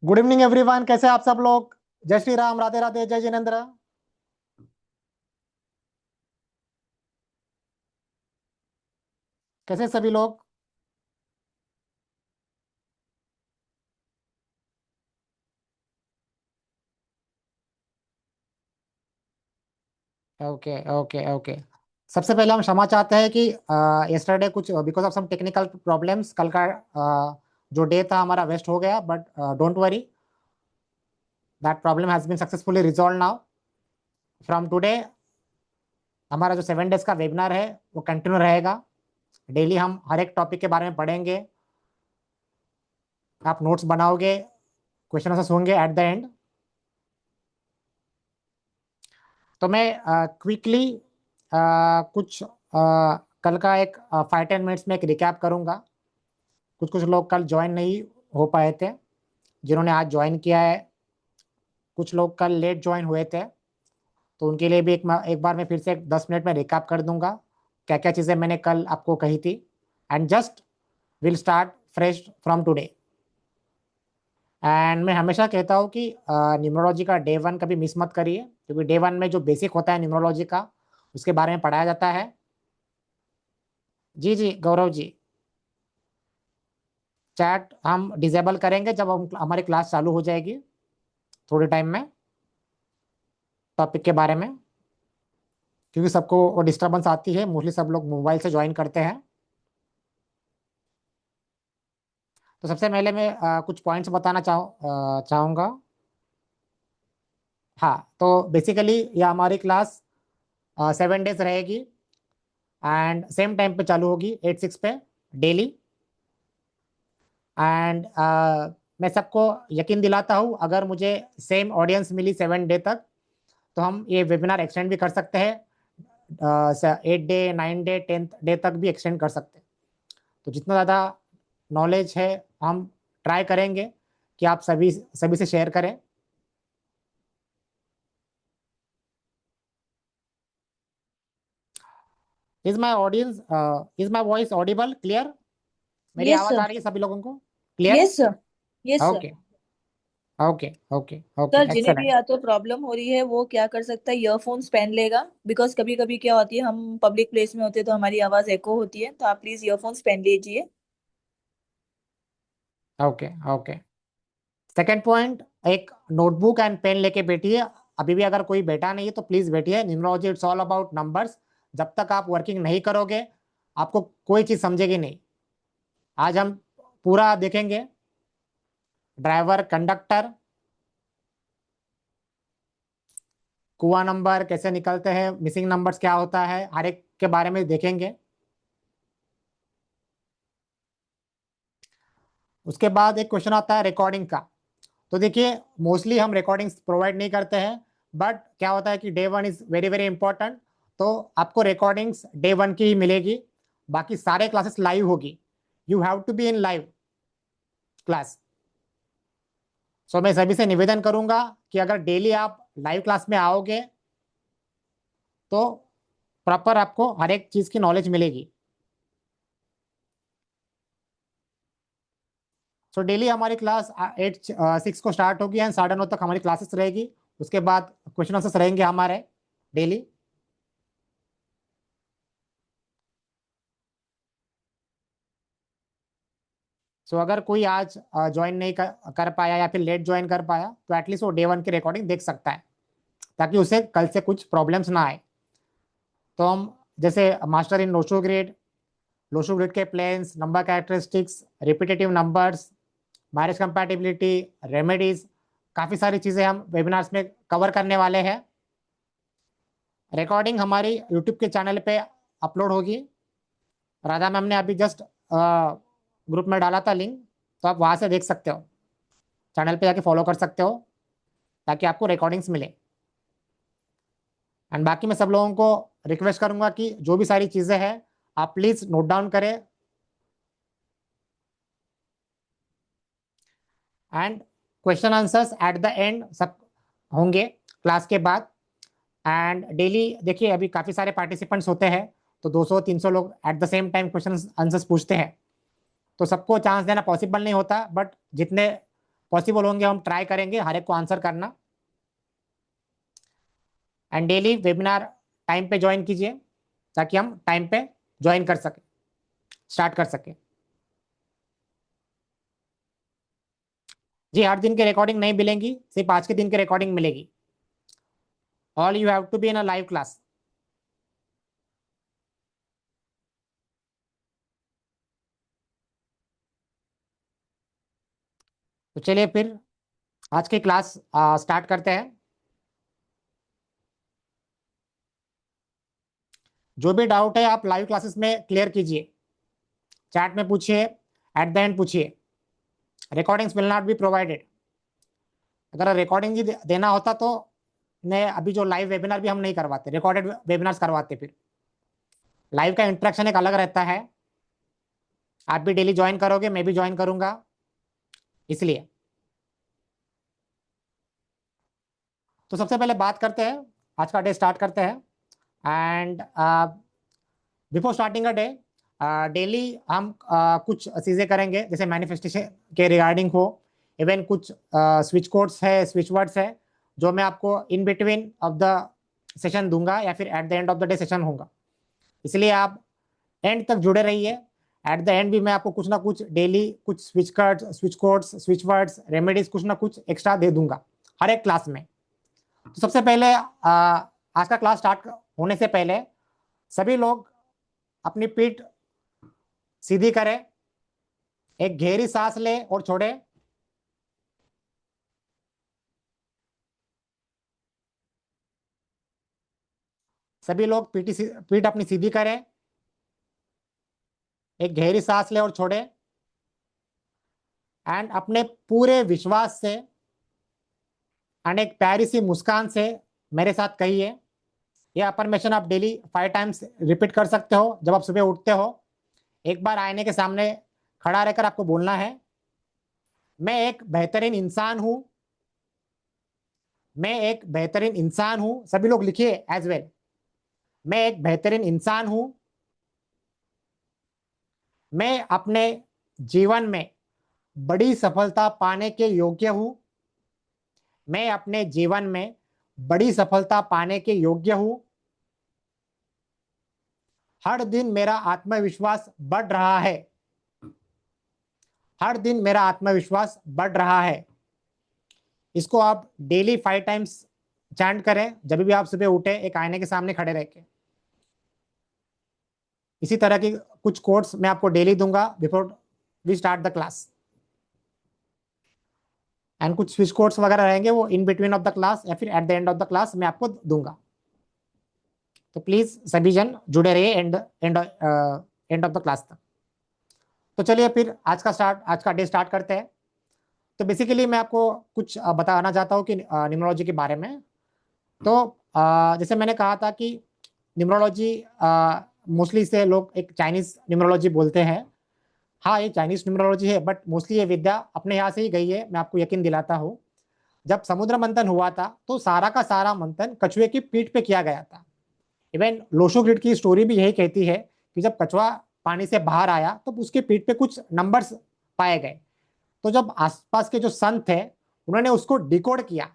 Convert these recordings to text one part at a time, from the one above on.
Good evening everyone, कैसे हैं आप सब लोग। जय श्री राम, राधे राधे, जय जिनेन्द्र। कैसे हैं सभी लोग। Okay okay okay. सबसे पहले हम क्षमा चाहते हैं कि यस्टरडे कुछ because of some technical problems कल का जो डे था हमारा वेस्ट हो गया, but don't worry, that problem has been successfully resolve now. From today हमारा जो 7 डेज का वेबिनार है वो कंटिन्यू रहेगा। डेली हम हर एक टॉपिक के बारे में पढ़ेंगे, आप नोट्स बनाओगे, क्वेश्चन आंसर्स होंगे एट द एंड। तो मैं क्विकली कुछ कल का एक 5-10 मिनट्स में एक रिकैप करूंगा। कुछ कुछ लोग कल ज्वाइन नहीं हो पाए थे, जिन्होंने आज ज्वाइन किया है। कुछ लोग कल लेट ज्वाइन हुए थे, तो उनके लिए भी एक बार मैं फिर से 10 मिनट में रिकैप कर दूंगा क्या क्या चीज़ें मैंने कल आपको कही थी। And just will start fresh from today. And मैं हमेशा कहता हूँ कि न्यूमरोलॉजी का डे 1 कभी मिस मत करिए, क्योंकि डे 1 में जो बेसिक होता है न्यूमरोलॉजी का उसके बारे में पढ़ाया जाता है। जी जी गौरव जी, चैट हम डिसेबल करेंगे जब हमारी क्लास चालू हो जाएगी थोड़े टाइम में, टॉपिक के बारे में, क्योंकि सबको वो डिस्टरबेंस आती है, मोस्टली सब लोग मोबाइल से ज्वाइन करते हैं। तो सबसे पहले मैं कुछ पॉइंट्स बताना चाहूँगा। हाँ, तो बेसिकली ये हमारी क्लास 7 डेज रहेगी एंड सेम टाइम पे चालू होगी 8-6 पे डेली। एंड मैं सबको यकीन दिलाता हूँ, अगर मुझे सेम ऑडियंस मिली 7 डे तक तो हम ये वेबिनार एक्सटेंड भी कर सकते हैं, 8 डे, 9 डे, 10th डे तक भी एक्सटेंड कर सकते हैं। तो जितना ज़्यादा नॉलेज है हम ट्राई करेंगे कि आप सभी सभी से शेयर करें। Is my audience, is my voice Audible, clear. मेरी यस आवाज़ सर। आ रही है सभी लोगों को, clear. Yes sir. Yes sir. Okay okay okay okay, sir जिन्हें भी एक्सेलेंट। या तो प्रॉब्लम हो रही है वो क्या कर सकता है, ईयरफोन्स पहन लेगा। बिकॉज कभी कभी क्या होती है, हम पब्लिक प्लेस में होते हैं तो हमारी आवाज एको होती है, तो आप प्लीज ईयरफोन्स पहन लीजिए। Okay okay. सेकेंड पॉइंट, एक नोटबुक एंड पेन लेके बैठिए। अभी भी अगर कोई बैठा नहीं है तो प्लीज बैठिए। Numerology it's all about numbers. जब तक आप वर्किंग नहीं करोगे आपको कोई चीज समझेगी नहीं। आज हम पूरा देखेंगे, ड्राइवर, कंडक्टर, कुआं नंबर कैसे निकलते हैं, मिसिंग नंबर्स क्या होता है, हर एक के बारे में देखेंगे। उसके बाद एक क्वेश्चन आता है रिकॉर्डिंग का। तो देखिए, मोस्टली हम रिकॉर्डिंग्स प्रोवाइड नहीं करते हैं, बट क्या होता है कि day 1 is very very important. तो आपको रिकॉर्डिंग्स डे 1 की ही मिलेगी, बाकी सारे क्लासेस लाइव होगी। You have to be in live class. So मैं सभी से निवेदन करूंगा कि अगर डेली आप लाइव क्लास में आओगे तो प्रॉपर आपको हर एक चीज की नॉलेज मिलेगी। सो डेली हमारी क्लास 8-6 को स्टार्ट होगी एंड 9:30 तक हमारी क्लासेस रहेगी। उसके बाद क्वेश्चन आंसर्स रहेंगे हमारे डेली। सो अगर कोई आज ज्वाइन नहीं कर पाया या फिर लेट ज्वाइन कर पाया तो एटलीस्ट वो डे 1 की रिकॉर्डिंग देख सकता है, ताकि उसे कल से कुछ प्रॉब्लम्स ना आए। तो हम जैसे मास्टर इन लोशो ग्रिड के planes, number characteristics, repetitive numbers, marriage compatibility, remedies, काफ़ी सारी चीज़ें हम वेबिनार्स में कवर करने वाले हैं। रिकॉर्डिंग हमारी यूट्यूब के चैनल पे अपलोड होगी। राधा मैम ने अभी जस्ट ग्रुप में डाला था लिंक, तो आप वहाँ से देख सकते हो, चैनल पे जाके फॉलो कर सकते हो, ताकि आपको रिकॉर्डिंग्स मिले। एंड बाकी मैं सब लोगों को रिक्वेस्ट करूंगा कि जो भी सारी चीज़ें हैं आप प्लीज़ नोट डाउन करें। And question answers eight the and सब होंगे क्लास के बाद। एंड डेली देखिए, अभी काफ़ी सारे पार्टिसिपेंट्स होते हैं, तो 200-300 लोग at the same time question answers पूछते हैं, तो सबको चांस देना पॉसिबल नहीं होता, बट जितने पॉसिबल होंगे हम ट्राई करेंगे हर एक को आंसर करना। एंड डेली वेबिनार टाइम पे ज्वाइन कीजिए ताकि हम टाइम पे ज्वाइन कर सकें, स्टार्ट कर सकें। जी, हर दिन की रिकॉर्डिंग नहीं मिलेंगी, सिर्फ आज के दिन की रिकॉर्डिंग मिलेगी। All you have to be in a live class. तो चलिए फिर आज की क्लास स्टार्ट करते हैं। जो भी डाउट है आप लाइव क्लासेस में क्लियर कीजिए, चैट में पूछिए, एट द एंड पूछिए। Recordings will not be provided. अगर रिकॉर्डिंग ही देना होता तो ने अभी जो लाइव वेबिनार भी हम नहीं करवाते, रिकॉर्डेड वेबिनार्स करवाते। फिर लाइव का इंटरेक्शन एक अलग रहता है, आप भी डेली ज्वाइन करोगे, मैं भी ज्वाइन करूंगा, इसलिए। तो सबसे पहले बात करते हैं, आज का डे स्टार्ट करते हैं। And before starting a day, daily हम कुछ चीज़ें करेंगे, जैसे मैनिफेस्टेशन के रिगार्डिंग हो, इवन कुछ स्विच कोड्स है, स्विच वर्ड्स है, जो मैं आपको इन बिटवीन ऑफ द सेशन दूंगा या फिर at the end of the day session होगा। इसलिए आप एंड तक जुड़े रहिए। एट द एंड भी मैं आपको कुछ ना कुछ डेली कुछ switch codes, switch words, remedies कुछ ना कुछ एक्स्ट्रा दे दूंगा हर एक क्लास में। तो सबसे पहले आज का क्लास स्टार्ट होने से पहले सभी लोग अपनी पीठ सीधी करें, एक गहरी सांस ले और छोड़े। सभी लोग पीठ अपनी सीधी करें, एक गहरी सांस ले और छोड़े। एंड अपने पूरे विश्वास से एंड एक प्यारी सी मुस्कान से मेरे साथ कहिए, यह अफर्मेशन आप डेली 5 टाइम्स रिपीट कर सकते हो। जब आप सुबह उठते हो, एक बार आईने के सामने खड़ा रहकर आपको बोलना है, मैं एक बेहतरीन इंसान हूं, मैं एक बेहतरीन इंसान हूं। सभी लोग लिखिए एज वेल, मैं एक बेहतरीन इंसान हूं, मैं अपने जीवन में बड़ी सफलता पाने के योग्य हूं, मैं अपने जीवन में बड़ी सफलता पाने के योग्य हूं। हर दिन मेरा आत्मविश्वास बढ़ रहा है, हर दिन मेरा आत्मविश्वास बढ़ रहा है। इसको आप डेली 5 टाइम्स चैंट करें जब भी आप सुबह उठे, एक आईने के सामने खड़े रह के। इसी तरह की कुछ कोट्स मैं आपको डेली दूंगा before we start the class. And कुछ स्विच कोड्स वगैरह रहेंगे, वो in between of the class या फिर at the end of the class मैं आपको दूंगा। तो प्लीज सभी जन जुड़े रहिए and and end of the class तक। तो चलिए फिर आज का डे स्टार्ट करते हैं। तो बेसिकली मैं आपको कुछ बताना चाहता हूँ कि न्यूमरोलॉजी के बारे में। तो जैसे मैंने कहा था कि न्यूमरोलॉजी मोस्टली से लोग एक चाइनीज न्यूमरोलॉजी बोलते हैं। हाँ, ये चाइनीज न्यूमरोलॉजी है, बट मोस्टली ये विद्या अपने यहाँ से ही गई है, मैं आपको यकीन दिलाता हूँ। जब समुद्र मंथन हुआ था तो सारा का सारा मंथन कछुए की पीठ पे किया गया था। इवन लोशो ग्रिड की स्टोरी भी यही कहती है कि जब कछुआ पानी से बाहर आया तो उसके पीठ पे कुछ नंबर्स पाए गए। तो जब आसपास के जो संत थे उन्होंने उसको डिकोड किया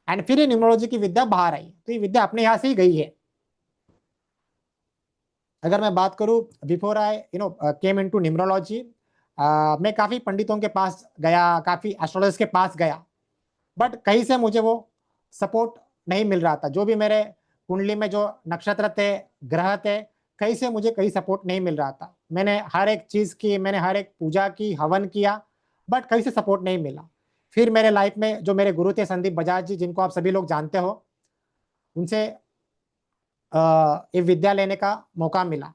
एंड फिर ये न्यूमरोलॉजी की विद्या बाहर आई। तो ये विद्या अपने यहाँ से ही गई है। अगर मैं बात करूँ, before I came into numerology, मैं काफ़ी पंडितों के पास गया, काफ़ी एस्ट्रोलॉजर्स के पास गया, बट कहीं से मुझे वो सपोर्ट नहीं मिल रहा था। जो भी मेरे कुंडली में जो नक्षत्र थे, ग्रह थे, कहीं से मुझे कहीं सपोर्ट नहीं मिल रहा था। मैंने हर एक चीज़ की, मैंने हर एक पूजा की, हवन किया, बट कहीं से सपोर्ट नहीं मिला। फिर मेरे लाइफ में जो मेरे गुरु थे संदीप बजाज जी, जिनको आप सभी लोग जानते हो, उनसे ये विद्या लेने का मौका मिला।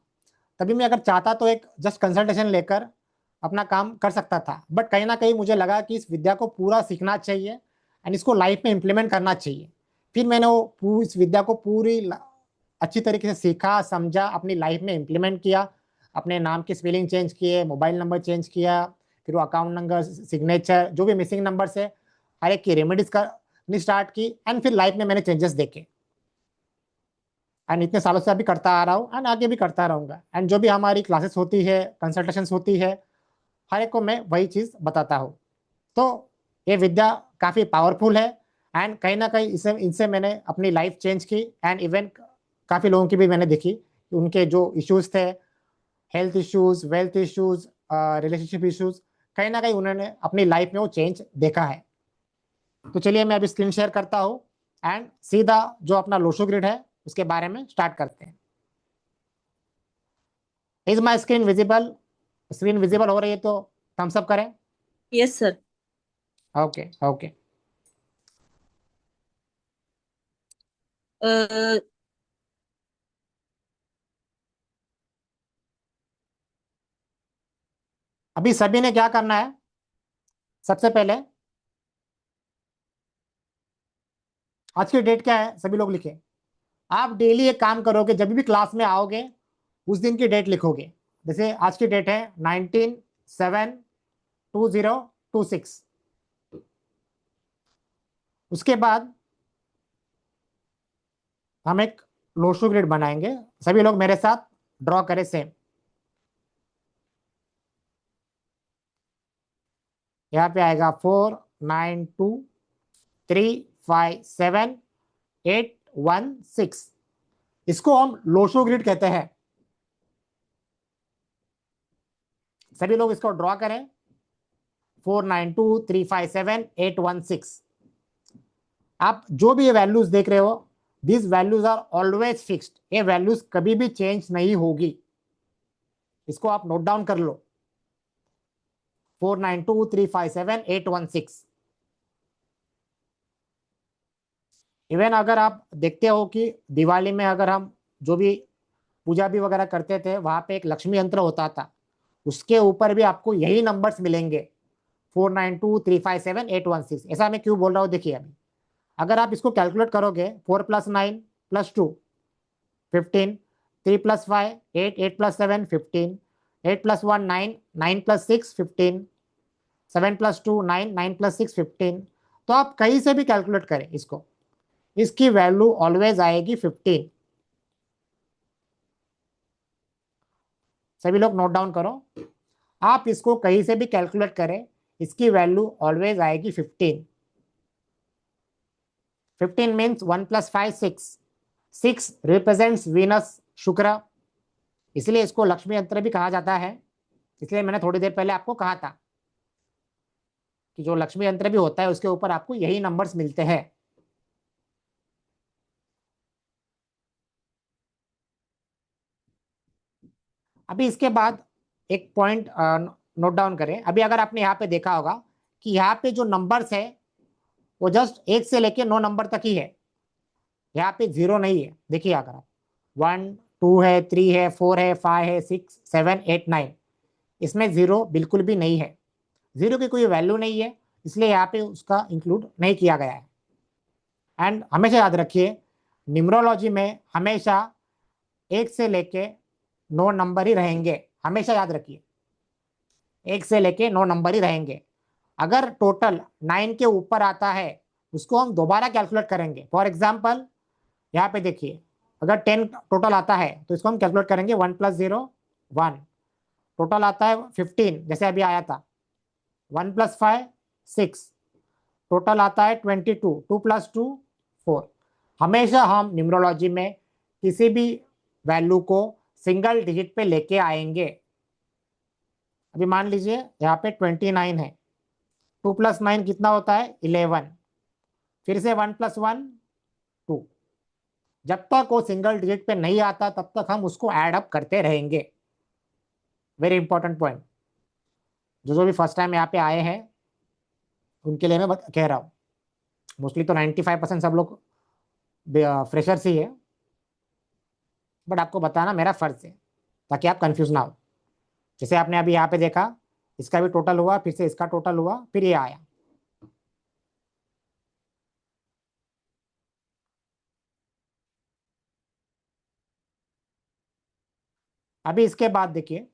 तभी मैं अगर चाहता तो एक जस्ट कंसल्टेशन लेकर अपना काम कर सकता था, बट कहीं ना कहीं मुझे लगा कि इस विद्या को पूरा सीखना चाहिए एंड इसको लाइफ में इम्प्लीमेंट करना चाहिए। फिर मैंने इस विद्या को अच्छी तरीके से सीखा, समझा, अपनी लाइफ में इम्प्लीमेंट किया। अपने नाम की स्पेलिंग चेंज किए, मोबाइल नंबर चेंज किया, फिर वो अकाउंट नंबर, सिग्नेचर, जो भी मिसिंग नंबर है, हर एक की रेमेडीज करनी स्टार्ट की। एंड फिर लाइफ में मैंने चेंजेस देखे एंड इतने सालों से अभी करता आ रहा हूँ एंड आगे भी करता रहूँगा। एंड जो भी हमारी क्लासेस होती है, कंसल्टेशंस होती है, हर एक को मैं वही चीज़ बताता हूँ। तो ये विद्या काफ़ी पावरफुल है, एंड कहीं ना कहीं इसे इनसे मैंने अपनी लाइफ चेंज की, एंड इवन काफ़ी लोगों की भी मैंने देखी कि उनके जो इश्यूज थे, health issues, wealth issues, relationship issues, कहीं ना कहीं उन्होंने अपनी लाइफ में वो चेंज देखा है। तो चलिए मैं अभी स्क्रीन शेयर करता हूँ, एंड सीधा जो अपना लोशो ग्रिड है उसके बारे में स्टार्ट करते हैं। Is my screen visible? Screen visible हो रही है तो थम्स अप करें। Yes sir. Okay okay. अभी सभी ने क्या करना है? सबसे पहले आज की डेट क्या है सभी लोग लिखे। आप डेली एक काम करोगे, जब भी क्लास में आओगे उस दिन की डेट लिखोगे। जैसे आज की डेट है 19/7/2026। उसके बाद हम एक लोशो ग्रिड बनाएंगे। सभी लोग मेरे साथ ड्रॉ करें सेम। यहाँ पे आएगा 4, 9, 2, 3, 5, 7, 8, 1, 6। इसको हम लोशो ग्रिड कहते हैं। सभी लोग इसको ड्रॉ करें। 4, 9, 2, 3, 5, 7, 8, 1, 6। आप जो भी ये वैल्यूज देख रहे हो, this values are always fixed. ये वैल्यूज कभी भी चेंज नहीं होगी। इसको आप नोट डाउन कर लो। 4, 9, 2, 3, 5, 7, 8, 1, 6। इवन अगर आप देखते हो कि दिवाली में अगर हम जो भी पूजा भी वगैरह करते थे, वहां पे एक लक्ष्मी यंत्र होता था, उसके ऊपर भी आपको यही नंबर्स मिलेंगे, 4, 9, 2, 3, 5, 7, 8, 1, 6। ऐसा मैं क्यों बोल रहा हूँ देखिए। अभी अगर आप इसको कैलकुलेट करोगे, 4 + 9 + 2 15, 3 + 5 8, 8 + 7 15, 8 + 1 9, 9 + 6 15, 7 + 2 9, 9 + 6 15। तो आप कहीं से भी कैलकुलेट करें इसको, इसकी वैल्यू ऑलवेज आएगी 15। सभी लोग नोट डाउन करो। आप इसको कहीं से भी कैलकुलेट करें, इसकी वैल्यू ऑलवेज आएगी 15। 15 मीन्स 1 + 5 6। 6 रिप्रेजेंट्स वीनस, शुक्र। इसलिए इसको लक्ष्मी यंत्र भी कहा जाता है। इसलिए मैंने थोड़ी देर पहले आपको कहा था कि जो लक्ष्मी यंत्र भी होता है उसके ऊपर आपको यही नंबर्स मिलते हैं। अभी इसके बाद एक पॉइंट नोट डाउन करें। अभी अगर आपने यहाँ पे देखा होगा कि यहाँ पे जो नंबर्स है वो जस्ट 1 से लेके 9 नंबर तक ही है। यहाँ पे जीरो नहीं है। देखिए अगर आप 1 2 है, 3 है, 4 है, 5 है, 6 7 8 9, इसमें जीरो बिल्कुल भी नहीं है। जीरो की कोई वैल्यू नहीं है, इसलिए यहाँ पे उसका इंक्लूड नहीं किया गया है। एंड हमेशा याद रखिए, न्यूमरोलॉजी में हमेशा 1 से लेके 9 नंबर ही रहेंगे। हमेशा याद रखिए, 1 से लेके 9 नंबर ही रहेंगे। अगर टोटल 9 के ऊपर आता है उसको हम दोबारा कैलकुलेट करेंगे। फॉर एग्जाम्पल यहाँ पे देखिए, अगर 10 टोटल आता है तो इसको हम कैलकुलेट करेंगे। 1 + 0 1। टोटल आता है 15, जैसे अभी आया था। 1 + 5 6। टोटल आता है 22। 2 + 2 4। हमेशा हम न्यूमरोलॉजी में किसी भी वैल्यू को सिंगल डिजिट पे लेके आएंगे। अभी मान लीजिए यहाँ पे 29 है। 2 + 9 कितना होता है? 11। फिर से 1 + 1 2। जब तक वो सिंगल डिजिट पे नहीं आता तब तक हम उसको ऐड अप करते रहेंगे। Very important point. जो जो भी फर्स्ट टाइम यहाँ पे आए हैं उनके लिए मैं कह रहा हूँ। मोस्टली तो 95% सब लोग फ्रेशर्स ही है, बट आपको बताना मेरा फर्ज है ताकि आप कंफ्यूज ना हो। जैसे आपने अभी यहाँ पे देखा, इसका भी टोटल हुआ, फिर से इसका टोटल हुआ, फिर ये आया। अभी इसके बाद देखिए,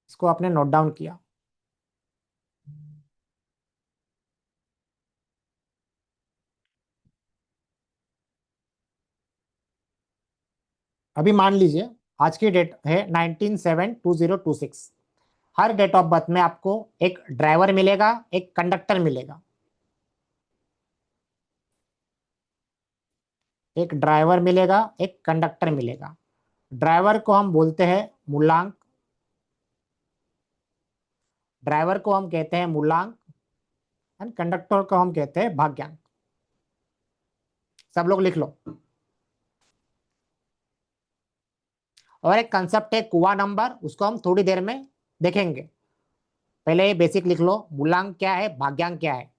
इसको आपने नोट डाउन किया। अभी मान लीजिए आज की डेट है 19/7/2026। हर डेट ऑफ बर्थ में आपको एक ड्राइवर मिलेगा, एक कंडक्टर मिलेगा। एक ड्राइवर मिलेगा, एक कंडक्टर मिलेगा। ड्राइवर को हम बोलते हैं मूलांक, ड्राइवर को हम कहते हैं मूलांक, एंड कंडक्टर को हम कहते हैं भाग्यांक। सब लोग लिख लो। और एक कंसेप्ट है कुआ नंबर, उसको हम थोड़ी देर में देखेंगे। पहले ये बेसिक लिख लो, मूलांक क्या है, भाग्यांक क्या है।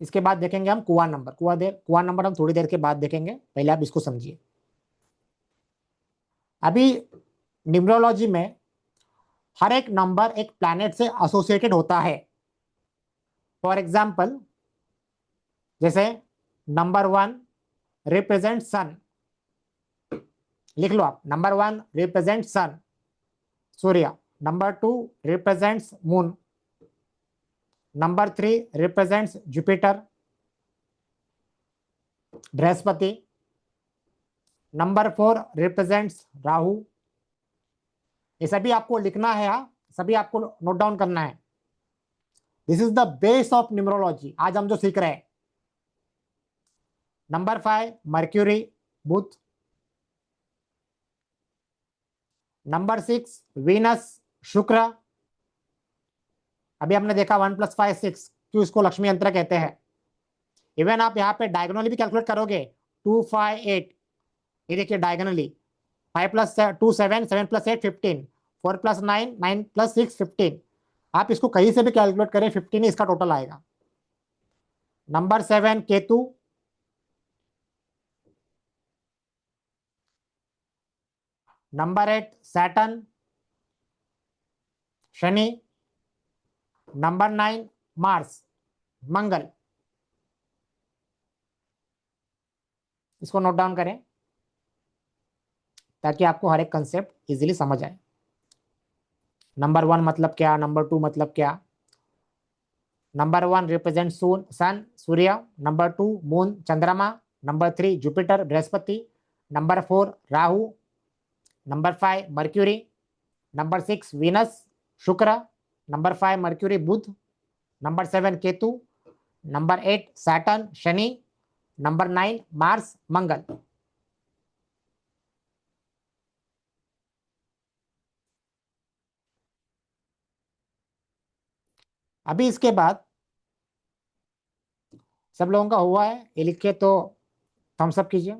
इसके बाद देखेंगे हम कुआ नंबर। कुआ नंबर हम थोड़ी देर के बाद देखेंगे, पहले आप इसको समझिए। अभी न्यूमरोलॉजी में हर एक नंबर एक प्लैनेट से एसोसिएटेड होता है। फॉर एग्जाम्पल, जैसे नंबर 1 रिप्रेजेंट सन, लिख लो आप, number 1 represent sun, Surya. Number 2 represents moon. Number 3 represents Jupiter, Brihaspati. Number 4 represents Rahu. ये सभी आपको लिखना है, हाँ, सभी आपको नोट डाउन करना है। This is the base of numerology, आज हम जो सीख रहे हैं। Number 5 Mercury, Budh. Number 6 Venus, शुक्र। अभी हमने देखा 1+5 6, क्यों इसको लक्ष्मी यंत्र कहते हैं। इवन आप यहाँ पे डायगोनली भी कैलकुलेट करोगे, 2 5 8, ये देखिए डायगोनली, 5+2 7, 7+8 15, 4+9 9+6 15। आप इसको कहीं से भी कैलकुलेट करें, 15 ही इसका टोटल आएगा। Number 7 Ketu. Number 8 Saturn, Shani. Number 9 Mars, Mangal. इसको नोट डाउन करें ताकि आपको हर एक कंसेप्ट इजीली समझ आए। नंबर 1 मतलब क्या, नंबर 2 मतलब क्या। Number 1 represent sun, Surya. Number 2 moon, Chandrama. Number 3 Jupiter, Brihaspati. Number 4 Rahu. Number 5 Mercury. Number 6 Venus, Shukra. Number 5 Mercury, Budh. Number 7 Ketu. Number 8 Saturn, Shani. Number 9 Mars, Mangal. अभी इसके बाद सब लोगों का हुआ है, ये लिख के तो थम्स अप कीजिए।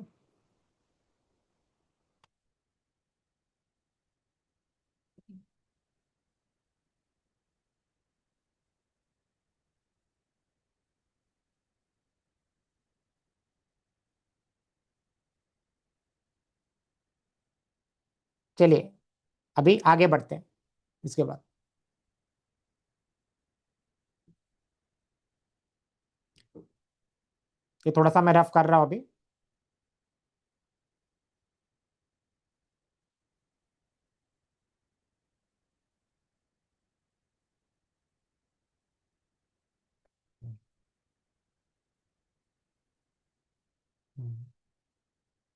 चलिए अभी आगे बढ़ते हैं इसके बाद। ये थोड़ा सा मैं रफ कर रहा हूं अभी।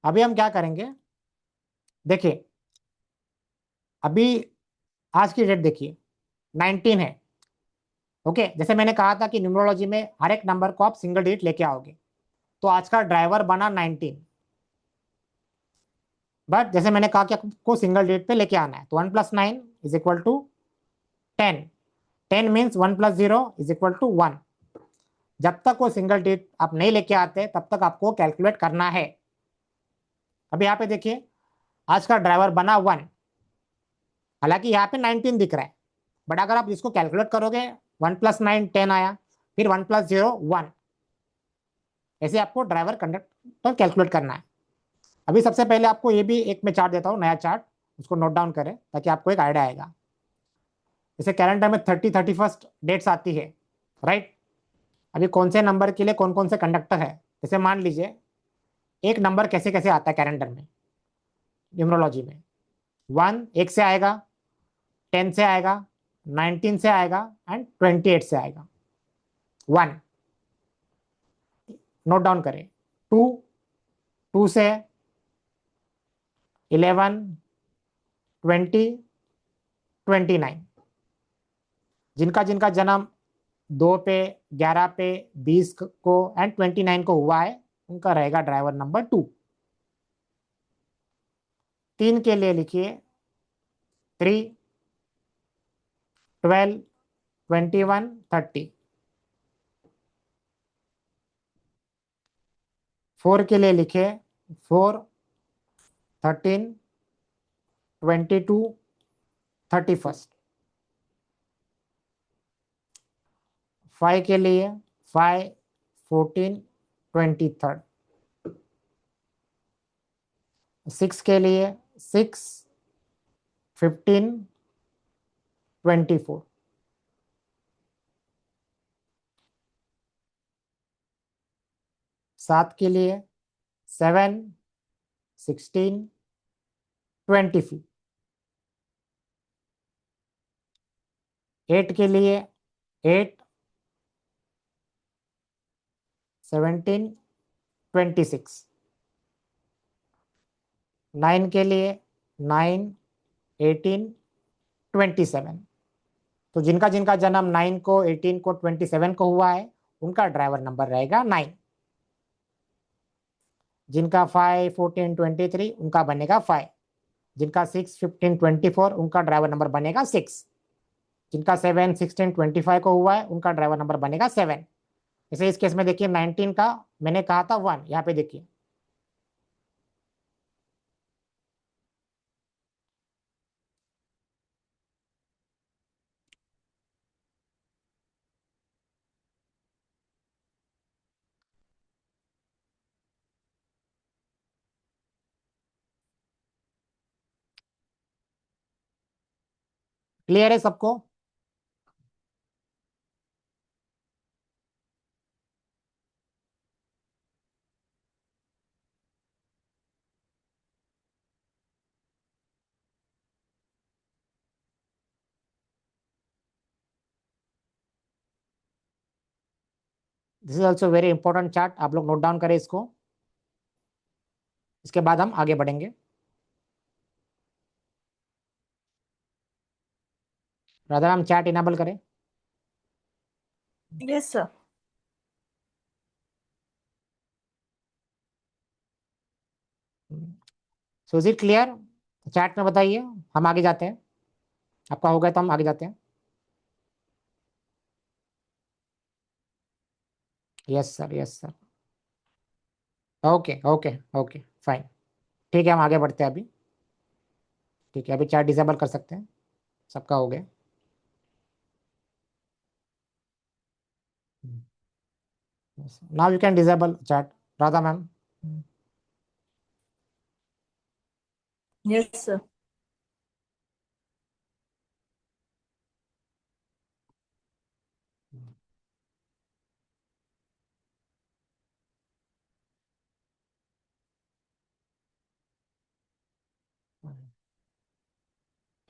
अभी हम क्या करेंगे, देखिए अभी आज की डेट देखिए, 19 है। ओके, जैसे मैंने कहा था कि न्यूमरोलॉजी में हर एक नंबर को आप सिंगल डिजिट लेके आओगे, तो आज का ड्राइवर बना 19। बट जैसे मैंने कहा कि आपको सिंगल डिजिट पे लेके आना है, तो 1+9 = 10। 10 मीन्स 1+0 = 1। जब तक वो सिंगल डिजिट आप नहीं लेके आते तब तक आपको कैलकुलेट करना है। अभी यहाँ पे देखिए, आज का ड्राइवर बना 1, हालांकि यहाँ पे 19 दिख रहा है, बट अगर आप इसको कैलकुलेट करोगे, 1+9 10 आया, फिर 1+0 1। ऐसे आपको ड्राइवर कंडक्टर कैलकुलेट करना है। अभी सबसे पहले आपको ये भी एक मैं चार्ट देता हूँ, नया चार्ट, उसको नोट डाउन करें ताकि आपको एक आइडिया आएगा। जैसे कैलेंडर में 30 31 डेट्स आती है, राइट। अभी कौन से नंबर के लिए कौन कौन से कंडक्टर है, जैसे मान लीजिए एक नंबर कैसे कैसे आता है कैलेंडर में, न्यूमरोलॉजी में। 1 1 से आएगा, 10 से आएगा, 19 से आएगा, एंड 28 से आएगा। 1 नोट डाउन करें। 2, 2 से 11, 20, 29। जिनका जिनका जन्म 2 पे, 11 पे, 20 को एंड 29 को हुआ है, उनका रहेगा ड्राइवर नंबर 2। 3 के लिए लिखिए 3, 12, 21, 30। 4 के लिए लिखिए 4, 13, 22, 31। 5 के लिए 5, 14, 23। 6 के लिए 6, 15, 24। 7 के लिए 7, 16, 24। 8 के लिए 8, 17, 26। 9 के लिए 9, 18, 27। तो जिनका जिनका जन्म 9 को, 18 को, 27 को हुआ है, उनका ड्राइवर नंबर रहेगा 9। जिनका 5, 14, 23 उनका बनेगा 5। जिनका 6, 15, 24 उनका ड्राइवर नंबर बनेगा 6। जिनका 7, 16, 25 को हुआ है, उनका ड्राइवर नंबर बनेगा 7। जैसे इस केस में देखिए 19 का मैंने कहा था 1, यहाँ पे देखिए। क्लियर है सबको? This is also very important chart, आप लोग नोट डाउन करें इसको। इसके बाद हम आगे बढ़ेंगे। राधा हम चैट इनेबल करें। Yes sir. So is it clear? Chat में बताइए, हम आगे जाते हैं। आपका हो गया तो हम आगे जाते हैं। Yes sir, yes sir. Okay okay okay fine. ठीक है, हम आगे बढ़ते हैं अभी। ठीक है, अभी चैट डिसेबल कर सकते हैं। सबका हो गया। Now you can disable chat, Radha ma'am. Yes sir.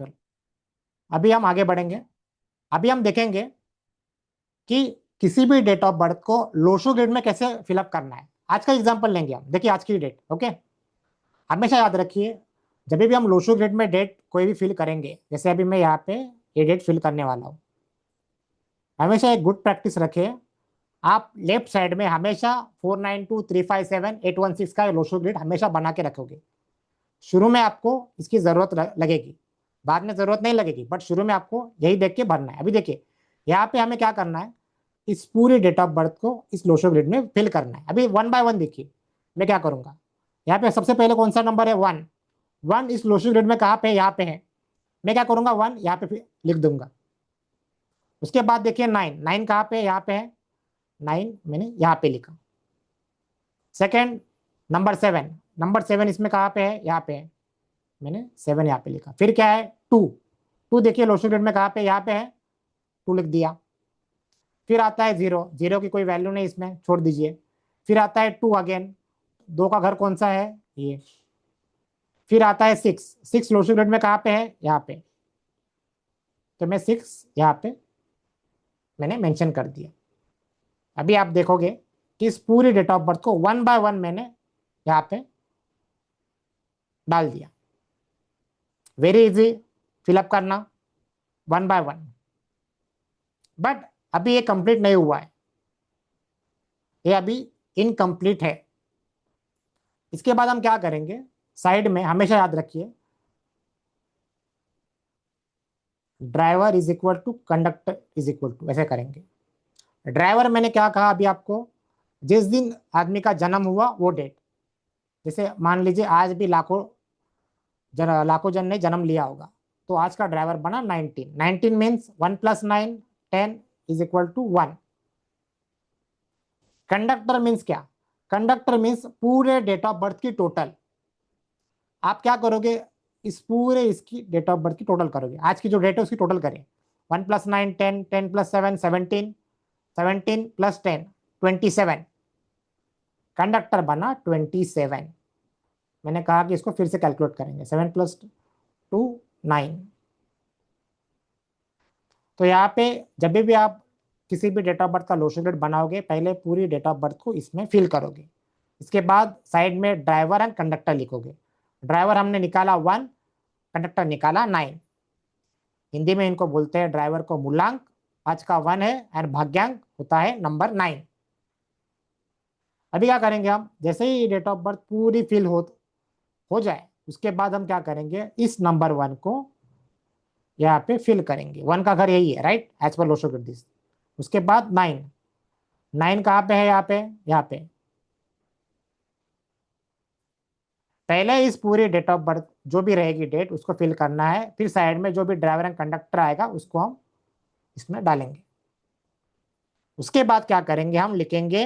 चलो, अभी हम आगे बढ़ेंगे। अभी हम देखेंगे कि किसी भी डेट ऑफ बर्थ को लोशो ग्रिड में कैसे फिलअप करना है। आज का एग्जांपल लेंगे हम। देखिए आज की डेट, ओके। हमेशा याद रखिए, जब भी हम लोशो ग्रिड में डेट कोई भी फिल करेंगे, जैसे अभी मैं यहाँ पे ये डेट फिल करने वाला हूँ, हमेशा एक गुड प्रैक्टिस रखें। आप लेफ्ट साइड में हमेशा 492, 357, 816 का लोशो ग्रिड हमेशा बना के रखोगे। शुरू में आपको इसकी जरूरत लगेगी, बाद में जरूरत नहीं लगेगी, बट शुरू में आपको यही देख के भरना है। अभी देखिए यहाँ पे हमें क्या करना है, इस पूरी डेट ऑफ बर्थ को इस लोशो ग्रिड में फिल करना है। अभी 1 बाय 1 देखिए मैं क्या करूंगा। यहाँ पे सबसे पहले कौन सा नंबर है? 1। 1 इस लोशो ग्रिड में कहाँ पे? यहाँ पे है। मैं क्या करूंगा, 1 यहाँ पे लिख दूंगा। उसके बाद देखिए 9, 9 कहाँ पे? यहाँ पे है। 9 मैंने यहाँ पे लिखा। सेकेंड, नंबर 7, नंबर 7 इसमें कहाँ पे है? यहाँ पे है। मैंने 7 यहाँ पे लिखा। फिर क्या है? 2, 2 देखिए लोशो ग्रिड में कहाँ पे? यहाँ पे है। 2 लिख दिया। फिर आता है 0, 0 की कोई वैल्यू नहीं इसमें, छोड़ दीजिए। फिर आता है 2 अगेन, 2 का घर कौन सा है? ये। फिर आता है 6, 6 लोशो ग्रिड में कहाँ पे है? यहाँ पे। तो मैं 6 यहाँ पे मैंने मेंशन कर दिया। अभी आप देखोगे कि इस पूरी डेट ऑफ बर्थ को 1 बाय 1 मैंने यहाँ पे डाल दिया। वेरी इजी फिलअप करना 1 बाय 1। बट अभी ये कंप्लीट नहीं हुआ है, ये अभी इनकम्प्लीट है। इसके बाद हम क्या करेंगे, साइड में हमेशा याद रखिए driver is equal to conductor is equal to, ऐसे करेंगे। ड्राइवर मैंने क्या कहा अभी आपको, जिस दिन आदमी का जन्म हुआ वो डेट। जैसे मान लीजिए आज भी लाखों जन ने जन्म लिया होगा, तो आज का ड्राइवर बना 19। 19 means 1 + 9 10 is equal to 1। Conductor means क्या, कंडक्टर मीन्स पूरे डेट ऑफ बर्थ की टोटल। आप क्या करोगे, इस पूरे इसकी डेट ऑफ बर्थ की टोटल करोगे, आज की जो डेट है उसकी टोटल करें। 1 + 9 10, 10 + 7 17, 17 + 10 27। कंडक्टर बना 27। मैंने कहा कि इसको फिर से कैलकुलेट करेंगे, 7 + 2 9। तो यहाँ पे जब भी आप किसी भी डेट ऑफ बर्थ का लोशन रेट बनाओगे, पहले पूरी डेट ऑफ बर्थ को इसमें फिल करोगे। इसके बाद साइड में ड्राइवर एंड कंडक्टर लिखोगे। ड्राइवर हमने निकाला 1, कंडक्टर निकाला 9। हिंदी में इनको बोलते हैं ड्राइवर को मूलांक, आज का 1 है, और भाग्यांक होता है नंबर 9। अभी क्या करेंगे हम, जैसे ही डेट ऑफ बर्थ पूरी फिल हो जाए, उसके बाद हम क्या करेंगे, इस नंबर 1 को यहाँ पे फिल करेंगे। 1 का घर यही है, right, as per Lo Shu this. उसके बाद 9, 9 कहाँ पे है, यहाँ पे, यहाँ पे। पहले इस पूरी डेट ऑफ बर्थ जो भी रहेगी डेट उसको फिल करना है, फिर साइड में जो भी ड्राइवर एंड कंडक्टर आएगा उसको हम इसमें डालेंगे। उसके बाद क्या करेंगे, हम लिखेंगे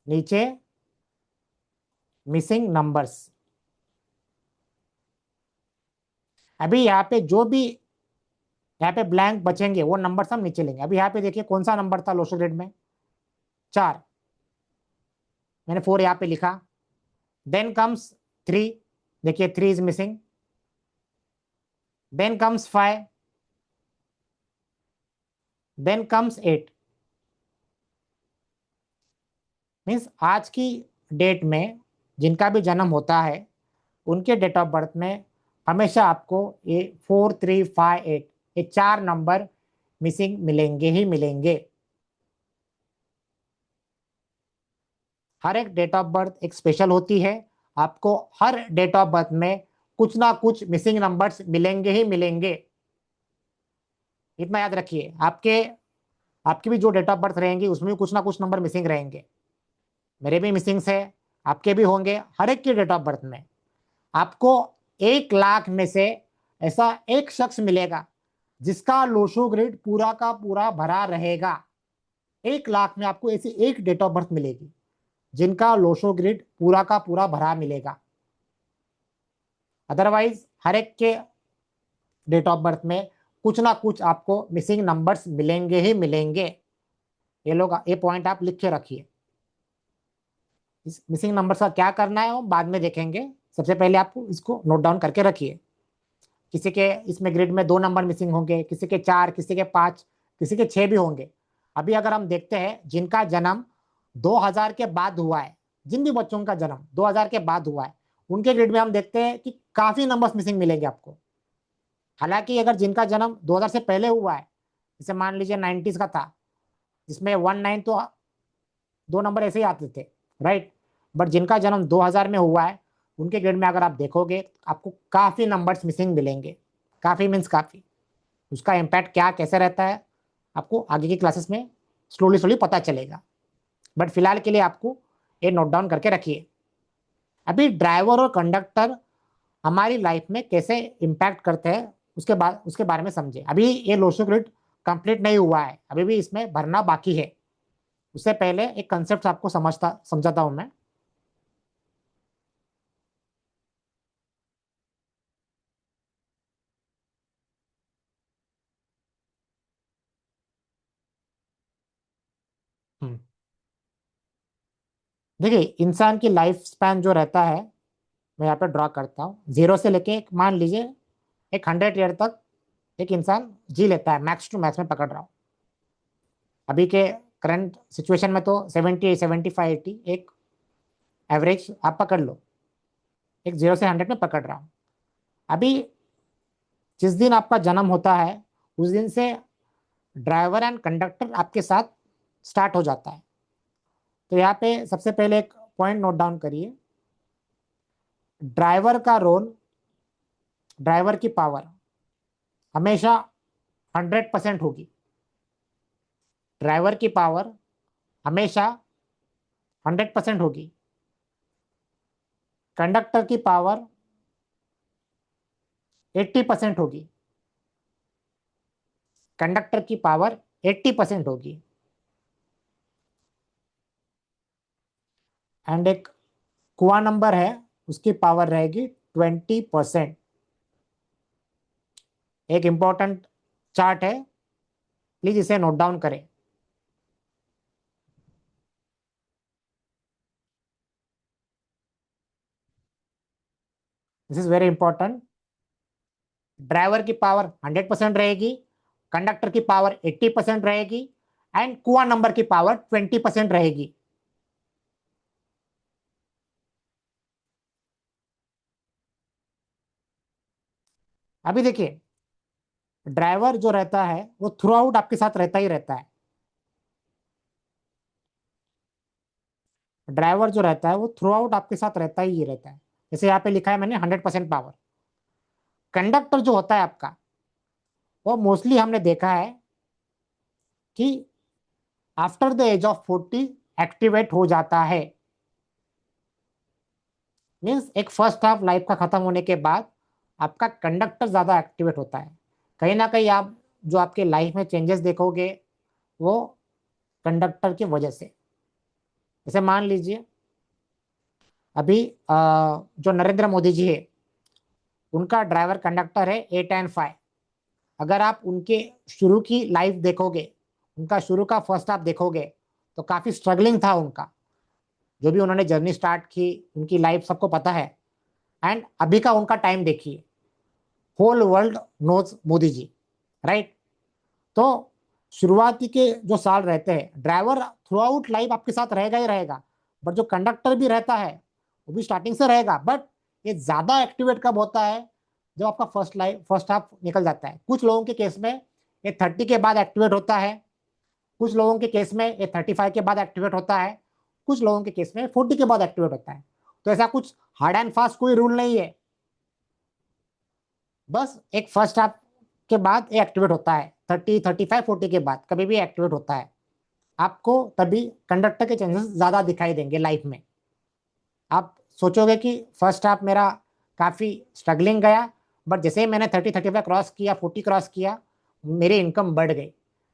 नीचे मिसिंग नंबर्स। अभी यहाँ पे जो भी यहाँ पे ब्लैंक बचेंगे वो नंबर हम नीचे लेंगे। अभी यहाँ पे देखिए कौन सा नंबर था लोशो ग्रेड में, 4। मैंने 4 यहाँ पे लिखा। देन कम्स 3, देखिए 3 is missing. Then comes 5, then comes 8। Means आज की डेट में जिनका भी जन्म होता है उनके डेट ऑफ बर्थ में हमेशा आपको ये 4 3 5 8 ये 4 नंबर मिसिंग मिलेंगे ही मिलेंगे। हर एक डेट ऑफ बर्थ एक स्पेशल होती है, आपको हर डेट ऑफ बर्थ में कुछ ना कुछ मिसिंग नंबर्स मिलेंगे ही मिलेंगे। इतना याद रखिए, आपकी भी जो डेट ऑफ बर्थ रहेंगी उसमें भी कुछ ना कुछ नंबर मिसिंग रहेंगे। मेरे भी मिसिंग्स है, आपके भी होंगे। हर एक की डेट ऑफ बर्थ में आपको 1 लाख में से ऐसा एक शख्स मिलेगा जिसका लोशो ग्रिड पूरा का पूरा भरा रहेगा। 1 लाख में आपको ऐसी एक डेट ऑफ बर्थ मिलेगी जिनका लोशो ग्रिड पूरा का पूरा भरा मिलेगा। अदरवाइज हर एक के डेट ऑफ बर्थ में कुछ ना कुछ आपको मिसिंग नंबर्स मिलेंगे ही मिलेंगे। ये पॉइंट आप लिख के रखिए। इस मिसिंग नंबर्स का क्या करना है वो बाद में देखेंगे, सबसे पहले आपको इसको नोट डाउन करके रखिए। किसी के इसमें ग्रिड में 2 नंबर मिसिंग होंगे, किसी के 4, किसी के 5, किसी के 6 भी होंगे। अभी अगर हम देखते हैं जिनका जन्म 2000 के बाद हुआ है, जिन भी बच्चों का जन्म 2000 के बाद हुआ है उनके ग्रिड में हम देखते हैं कि काफी नंबर्स मिसिंग मिलेंगे आपको। हालांकि अगर जिनका जन्म 2000 से पहले हुआ है, जैसे मान लीजिए 90s का था जिसमें 19 तो 2 नंबर ऐसे ही आते थे, राइट। बट जिनका जन्म 2000 में हुआ है उनके ग्रेड में अगर आप देखोगे आपको काफ़ी नंबर्स मिसिंग मिलेंगे। काफ़ी मीन्स काफ़ी। उसका इम्पैक्ट क्या कैसे रहता है आपको आगे की क्लासेस में स्लोली स्लोली पता चलेगा। बट फिलहाल के लिए आपको ये नोट डाउन करके रखिए। अभी ड्राइवर और कंडक्टर हमारी लाइफ में कैसे इम्पैक्ट करते हैं उसके बारे में समझे। अभी ये लोशो ग्रिड कंप्लीट नहीं हुआ है, अभी भी इसमें भरना बाकी है। उससे पहले एक कंसेप्ट आपको समझाता हूं मैं। हम्म, देखिए इंसान की लाइफ स्पैन जो रहता है, मैं यहाँ पे ड्रॉ करता हूँ, 0 से लेके मान लीजिए एक 100 ईयर तक एक इंसान जी लेता है, मैक्स टू मैक्स में पकड़ रहा हूँ। अभी के करंट सिचुएशन में तो 70 75 80 एक एवरेज आप पकड़ लो, एक 0 से 100 में पकड़ रहा हूँ। अभी जिस दिन आपका जन्म होता है उस दिन से ड्राइवर एंड कंडक्टर आपके साथ स्टार्ट हो जाता है। तो यहाँ पे सबसे पहले एक पॉइंट नोट डाउन करिए, ड्राइवर का रोल, ड्राइवर की पावर हमेशा 100% होगी। ड्राइवर की पावर हमेशा 100% होगी। कंडक्टर की पावर 80% होगी। कंडक्टर की पावर 80% होगी। एंड एक कुआं नंबर है, उसकी पावर रहेगी 20%। एक इंपॉर्टेंट चार्ट है, प्लीज इसे नोट डाउन करें। This is very important. Driver की पावर 100% रहेगी, कंडक्टर की पावर 80% रहेगी एंड कुआं नंबर की पावर 20% रहेगी। अभी देखिए, ड्राइवर जो रहता है वो थ्रू आउट आपके साथ रहता ही रहता है। ड्राइवर जो रहता है वो थ्रू आउट आपके साथ रहता ही रहता है। जैसे यहाँ पे लिखा है मैंने 100% पावर। कंडक्टर जो होता है आपका, वो मोस्टली हमने देखा है कि after the age of 40 activate हो जाता है। मीन्स एक फर्स्ट हाफ लाइफ का खत्म होने के बाद आपका कंडक्टर ज्यादा एक्टिवेट होता है। कहीं ना कहीं आप जो आपके लाइफ में चेंजेस देखोगे वो कंडक्टर की वजह से। जैसे मान लीजिए अभी जो नरेंद्र मोदी जी है, उनका ड्राइवर कंडक्टर है 8 and 5। अगर आप उनके शुरू की लाइफ देखोगे, उनका शुरू का फर्स्ट हाफ देखोगे तो काफी स्ट्रगलिंग था उनका। जो भी उन्होंने जर्नी स्टार्ट की, उनकी लाइफ सबको पता है। एंड अभी का उनका टाइम देखिए, whole world knows Modi ji, right. तो शुरुआती के जो साल रहते हैं, ड्राइवर थ्रू आउट लाइफ आपके साथ रहेगा ही रहेगा, बट जो कंडक्टर भी रहता है वो भी स्टार्टिंग से रहेगा। बट ये ज्यादा एक्टिवेट कब होता है, जब आपका फर्स्ट हाफ निकल जाता है। कुछ लोगों के केस में ये 30 के बाद एक्टिवेट होता है, कुछ लोगों के केस में ये 35 के बाद एक्टिवेट होता है, कुछ लोगों के केस में 40 के बाद एक्टिवेट होता है। तो ऐसा कुछ हार्ड एंड फास्ट कोई रूल नहीं है, बस एक फर्स्ट हाफ के बाद ये एक्टिवेट होता है, 30 35 40 के बाद कभी भी एक्टिवेट होता है। आपको तभी कंडक्टर के चेंजेस ज्यादा दिखाई देंगे लाइफ में। आप सोचोगे कि फर्स्ट हाफ मेरा काफी स्ट्रगलिंग गया, बट जैसे ही मैंने 30 35 क्रॉस किया, 40 क्रॉस किया, मेरी इनकम बढ़ गई।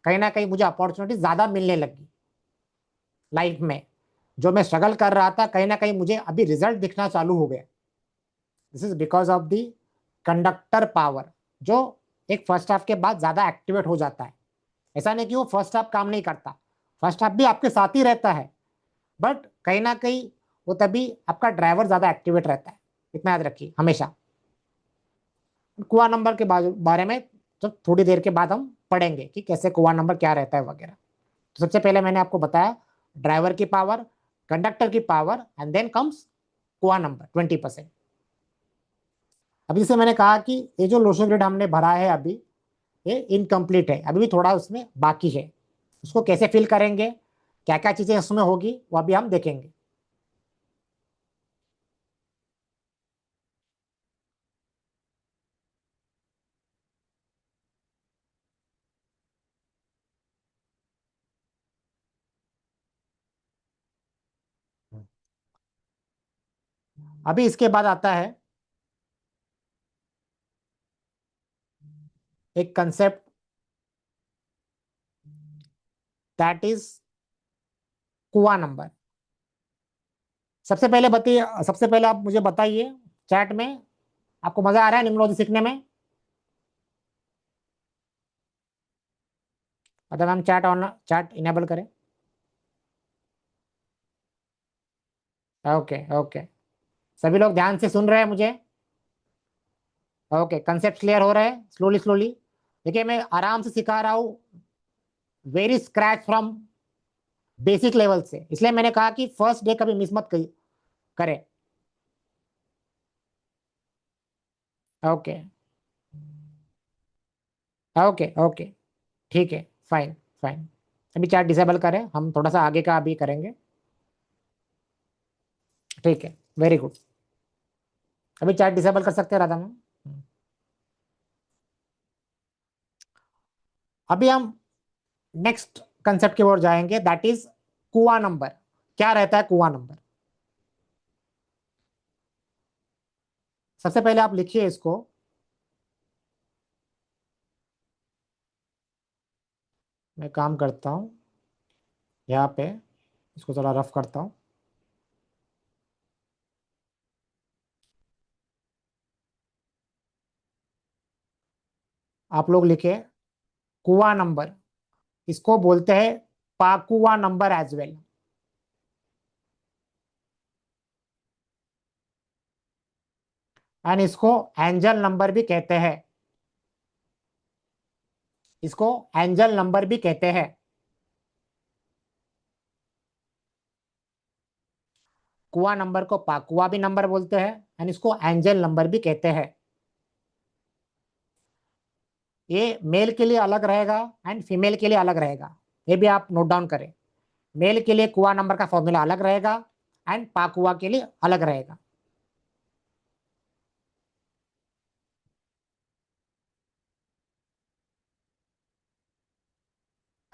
कहीं ना कहीं मुझे अपॉर्चुनिटी ज्यादा मिलने लगी लाइफ में। जो मैं स्ट्रगल कर रहा था, कहीं ना कहीं मुझे अभी रिजल्ट दिखना चालू हो गया। This is because of the conductor power, जो एक फर्स्ट हाफ के बाद ज्यादा एक्टिवेट हो जाता है। ऐसा नहीं कि वो फर्स्ट हाफ काम नहीं करता, फर्स्ट हाफ भी आपके साथ ही रहता है, बट कहीं ना कहीं वो तभी आपका ड्राइवर ज्यादा एक्टिवेट रहता है। इतना याद रखिए हमेशा। कुआं नंबर के बारे में जब थोड़ी देर के बाद हम पढ़ेंगे कि कैसे कुआं नंबर क्या रहता है वगैरह। तो सबसे पहले मैंने आपको बताया ड्राइवर की पावर, कंडक्टर की पावर एंड देन कम्स कुआं नंबर 20%। अभी जैसे मैंने कहा कि ये जो लोशो ग्रिड हमने भरा है अभी, ये इनकम्प्लीट है, अभी भी थोड़ा उसमें बाकी है। उसको कैसे फिल करेंगे, क्या क्या चीजें उसमें होगी, वो अभी हम देखेंगे। अभी इसके बाद आता है एक कंसेप्ट, दैट इज कुआं नंबर। सबसे पहले आप मुझे बताइए चैट में, आपको मजा आ रहा है न्यूमरोलॉजी सीखने में? मतलब हम चैट इनेबल करें। ओके ओके, सभी लोग ध्यान से सुन रहे हैं मुझे? ओके, कंसेप्ट क्लियर हो रहे हैं स्लोली स्लोली। देखिए मैं आराम से सिखा रहा हूँ, very scratch from basic level से, इसलिए मैंने कहा कि फर्स्ट डे कभी मिस मत करें। ओके ओके ओके, ठीक है, फाइन फाइन। अभी चैट डिसेबल करें, हम थोड़ा सा आगे का अभी करेंगे। ठीक है, वेरी गुड। अभी चैट डिसेबल कर सकते हैं राधा मैम। अभी हम नेक्स्ट कंसेप्ट की ओर जाएंगे, दैट इज कुआ नंबर। क्या रहता है कुआ नंबर? सबसे पहले आप लिखिए इसको। मैं काम करता हूं यहाँ पे, इसको थोड़ा रफ करता हूं। आप लोग लिखे कुआ नंबर, इसको बोलते हैं पाकुआ नंबर एज वेल। एंड इसको एंजल नंबर भी कहते हैं, इसको एंजल नंबर भी कहते हैं। कुआ नंबर को पाकुआ भी नंबर बोलते हैं, एंड इसको एंजल नंबर भी कहते हैं। ये मेल के लिए अलग रहेगा एंड फीमेल के लिए अलग रहेगा, ये भी आप नोट डाउन करें। मेल के लिए कुआ नंबर का फॉर्मूला अलग रहेगा एंड पाकुआ के लिए अलग रहेगा।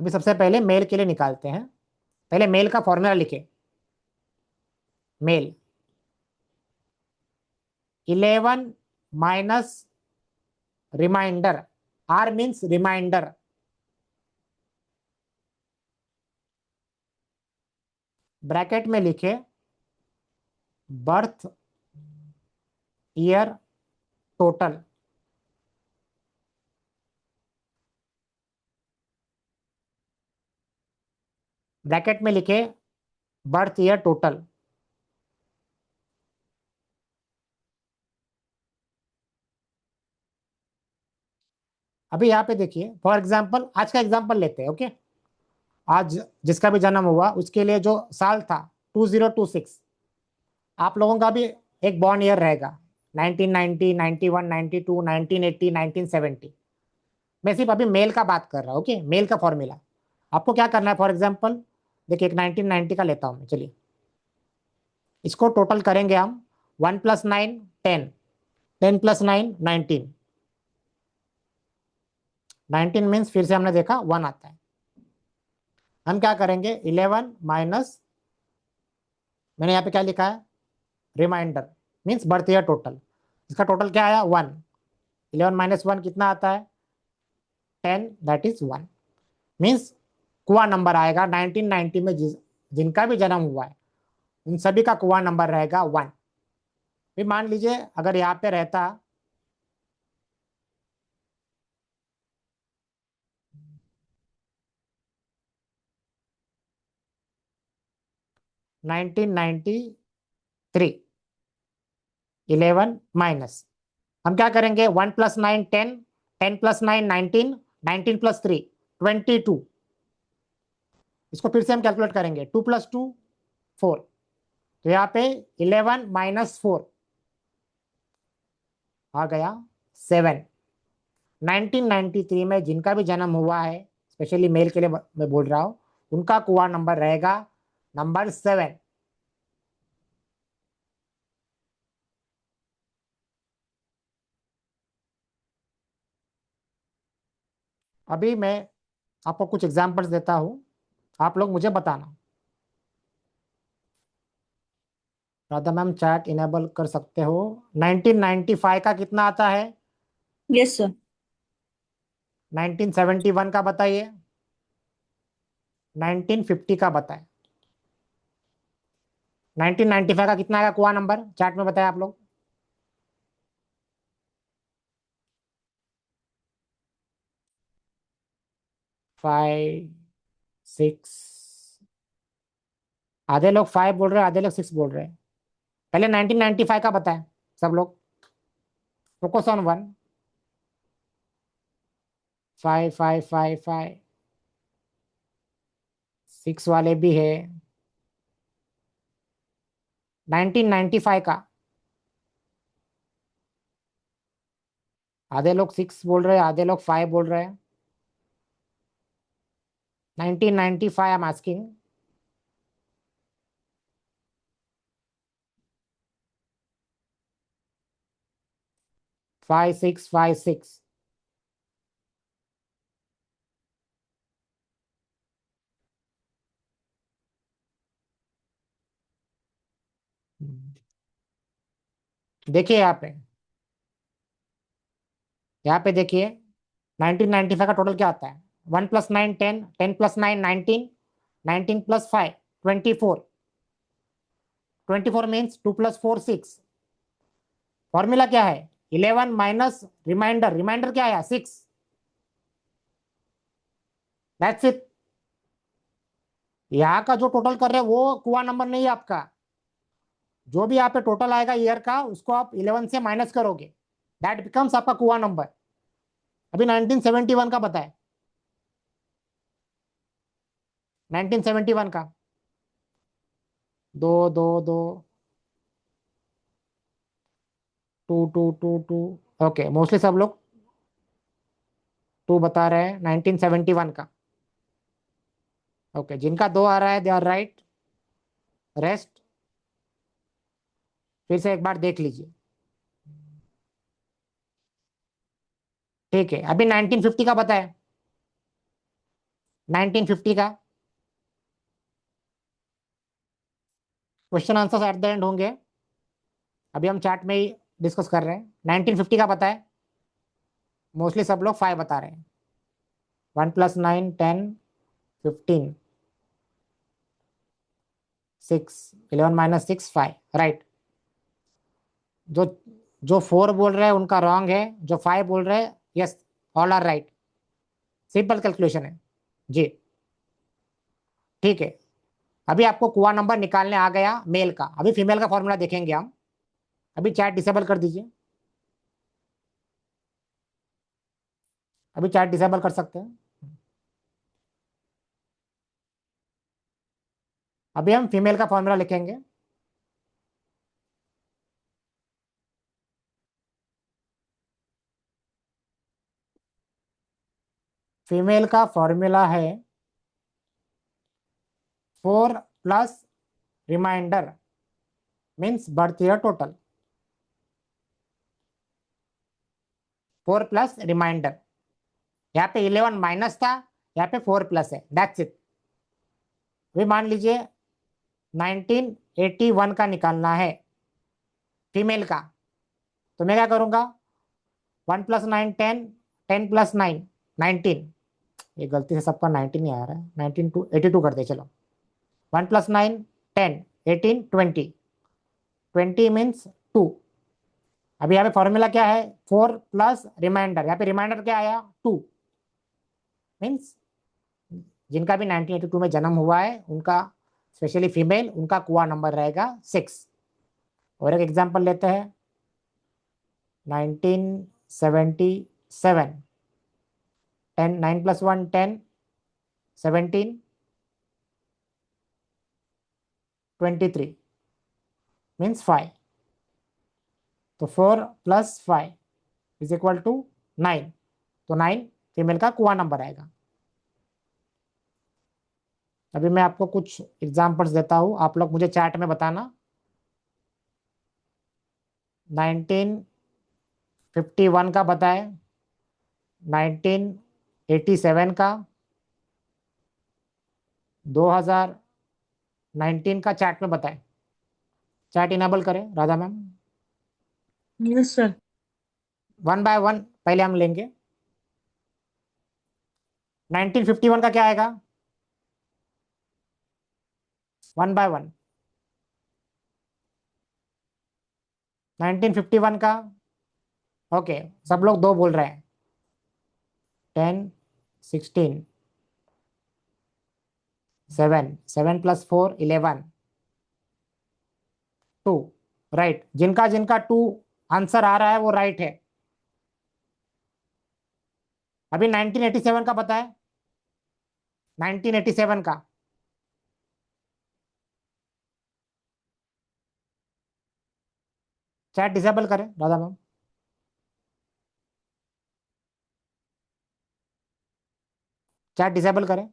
अभी सबसे पहले मेल के लिए निकालते हैं। पहले मेल का फॉर्मूला लिखे। Male 11 minus reminder, R means reminder, bracket में लिखे बर्थ ईयर टोटल, ब्रैकेट में लिखे बर्थ ईयर टोटल। अभी यहाँ पे देखिए, फॉर एग्जाम्पल आज का एग्जाम्पल लेते हैं, ओके। आज जिसका भी जन्म हुआ उसके लिए जो साल था 2026, आप लोगों का भी एक बॉर्न ईयर रहेगा 1990, 91, 92, 1980, 1970। मैं सिर्फ अभी मेल का बात कर रहा हूँ, ओके। मेल का फॉर्मूला आपको क्या करना है, फॉर एग्जाम्पल देखिए एक 1990 का लेता हूँ मैं, चलिए इसको टोटल करेंगे हम। 1 + 9 10, 10 + 9 19, 19 मीन्स फिर से हमने देखा 1 आता है। हम क्या करेंगे 11 माइनस, मैंने यहाँ पे क्या लिखा है reminder, means birth year total. इसका टोटल क्या आया 1। 11 - 1 कितना आता है 10, दैट इज 1। मीन्स कुआ नंबर आएगा 1990 में जिनका भी जन्म हुआ है उन सभी का कुआ नंबर रहेगा 1। फिर मान लीजिए अगर यहाँ पे रहता 1993, 11 माइनस, हम क्या करेंगे 1 + 9 10, 10 + 9 19, 19 + 3 22। इसको फिर से हम कैलकुलेट करेंगे 2 + 2 4, तो यहाँ पे 11 - 4 आ गया 7। 1993 में जिनका भी जन्म हुआ है, स्पेशली मेल के लिए मैं बोल रहा हूँ, उनका कुआ नंबर रहेगा नंबर 7। अभी मैं आपको कुछ एग्जांपल्स देता हूँ, आप लोग मुझे बताना। राधा मैम चैट इनेबल कर सकते हो। 1995 का कितना आता है? Yes sir. 1971 का बताइए। 1950 का बताएं। 1995 का कितना आएगा कुआ नंबर, चैट में बताएं आप लोग। 5 6, आधे लोग 5 बोल रहे हैं, आधे लोग 6 बोल रहे हैं। पहले 1995 का बताएं सब लोग। Focus on 1। 5 5 5 5 6 वाले भी है। 1995 का, आधे लोग 6 बोल रहे हैं, आधे लोग 5 बोल रहे हैं। 1995 आई एम आस्किंग। 5656। देखिए यहाँ पे देखिए 1995 का टोटल क्या आता है। 1 + 9 10, 10 + 9 19, 19 + 5 24, 24 मीन्स 2 + 4 6। फॉर्मूला क्या है, 11 माइनस रिमाइंडर, रिमाइंडर क्या आया 6। That's it. यहाँ का जो टोटल कर रहे हैं वो कुआ नंबर नहीं है आपका। जो भी यहाँ पे टोटल आएगा ईयर का, उसको आप 11 से माइनस करोगे, दैट बिकम्स आपका कुआ नंबर। अभी 1971 का बताए, 1971 का। दो दो दो, 2 2 2 2। ओके, मोस्टली सब लोग 2 बता रहे हैं 1971 का। ओके, जिनका 2 आ रहा है दे आर राइट, रेस्ट फिर से एक बार देख लीजिए। ठीक है, अभी 1950 का बताए, 1950 का। Question answers eight the and होंगे, अभी हम चैट में ही डिस्कस कर रहे हैं। 1950 का बताए, मोस्टली सब लोग 5 बता रहे हैं। 1 + 9 10, 15, 6, 11 - 6 5, राइट। जो जो 4 बोल रहे हैं उनका रॉन्ग है, जो 5 बोल रहे हैं yes, all are right. Simple calculation है जी। ठीक है, अभी आपको कुआ नंबर निकालने आ गया मेल का। अभी फीमेल का फॉर्मूला देखेंगे हम। अभी चैट डिसेबल कर दीजिए, अभी चैट डिसेबल कर सकते हैं। अभी हम फीमेल का फॉर्मूला लिखेंगे। फीमेल का फॉर्मूला है 4 + reminder means birth year total. 4 + reminder, यहाँ पे 11 माइनस था, यहाँ पे 4 प्लस है, दैट्स इट। अभी मान लीजिए 1981 का निकालना है फीमेल का, तो मैं क्या करूंगा, 1 + 9 10, 10 + 9 19। ये गलती से सबका 19 ही आ रहा है, 19 टू 82 कर दे चलो। 1 + 9 10, 18 20, 20 मीन्स 2। अभी यहाँ पे फॉर्मूला क्या है, 4 + रिमाइंडर, यहाँ पे रिमाइंडर क्या आया 2, मीन्स जिनका भी 1982 में जन्म हुआ है उनका, स्पेशली फीमेल, उनका कुआ नंबर रहेगा 6। और एक एग्जांपल लेते हैं, 1977, 10, 9 + 1 10, 17, 23 मीन्स 5। तो 4 + 5 = 9, तो 9 फीमेल का कुआ नंबर आएगा। अभी मैं आपको कुछ एग्जांपल्स देता हूँ, आप लोग मुझे चैट में बताना। 1951 का बताए, 1987 का, 2019 का चैट में बताए। चैट इनेबल करें Radha ma'am. Yes sir. 1 by 1 पहले हम लेंगे। 1951 का क्या आएगा, 1 बाय 1। 1951 का, ओके, सब लोग 2 बोल रहे हैं। 10, 16, 7, 7 + 4 11, 2, राइट। जिनका जिनका 2 आंसर आ रहा है वो राइट है। अभी 1987 का बताए, 1987 का चैट डिसेबल करें राधा मैम। चैट डिसेबल करें।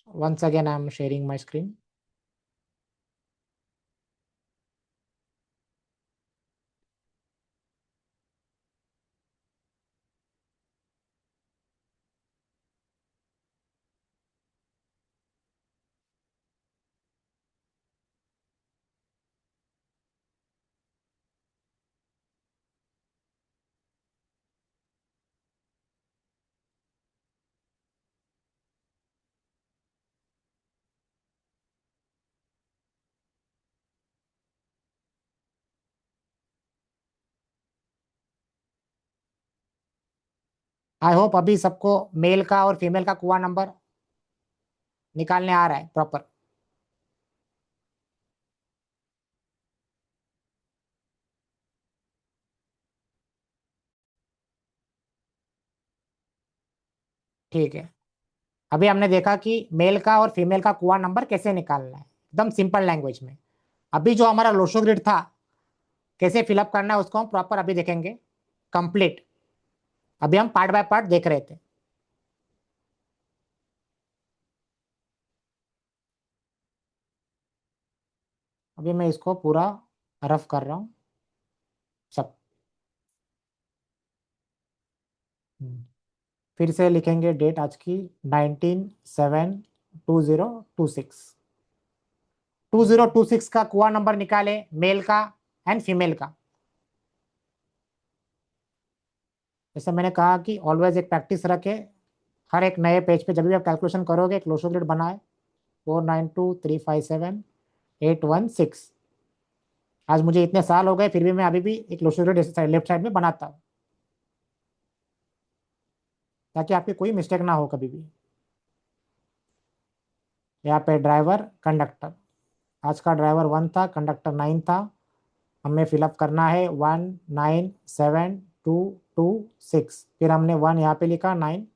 Once again, I am sharing my screen. I hope अभी सबको मेल का और फीमेल का कुआ नंबर निकालने आ रहा है प्रॉपर। ठीक है। अभी हमने देखा कि मेल का और फीमेल का कुआ नंबर कैसे निकालना है, एकदम सिंपल लैंग्वेज में। अभी जो हमारा लोशो ग्रिड था, कैसे फिलअप करना है उसको हम प्रॉपर अभी देखेंगे कंप्लीट। अभी हम पार्ट बाय पार्ट देख रहे थे। अभी मैं इसको पूरा रफ कर रहा हूँ सब। हम्म। फिर से लिखेंगे डेट आज की 19/7/2026। 2026 का कुआ नंबर निकाले, मेल का एंड फीमेल का। जैसे मैंने कहा कि ऑलवेज एक प्रैक्टिस रखे, हर एक नए पेज पे जब भी आप कैलकुलेशन करोगे एक लोशो ग्रिड बनाए। 492 357 816। आज मुझे इतने साल हो गए फिर भी मैं अभी भी एक लोशो ग्रिड लेफ्ट साइड में बनाता हूँ, ताकि आपकी कोई मिस्टेक ना हो कभी भी। यहाँ पे ड्राइवर कंडक्टर, आज का ड्राइवर 1 था, कंडक्टर 9 था। हमें फिलअप करना है 197226। फिर हमने 1 यहाँ पे लिखा, 9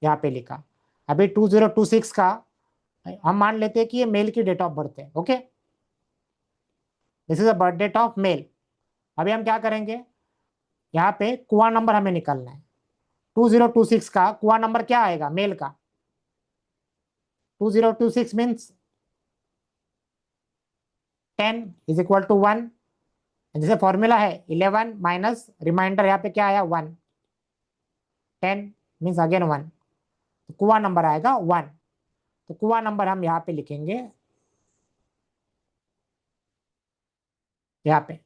यहाँ पे लिखा। अभी 2026 का हम मान लेते हैं कि ये मेल की डेट ऑफ बर्थ है। Okay, this is a birth date of male. अभी हम क्या करेंगे, यहाँ पे कुआ नंबर हमें निकालना है। 2026 का कुआ नंबर क्या आएगा मेल का? 2026 मीन्स 10 = 1। जैसे फॉर्मूला है 11 माइनस रिमाइंडर, यहाँ पे क्या आया 1। 10 मीन्स अगेन 1, तो कुआ नंबर आएगा 1। तो कुआ नंबर हम यहाँ पे लिखेंगे, यहाँ पे।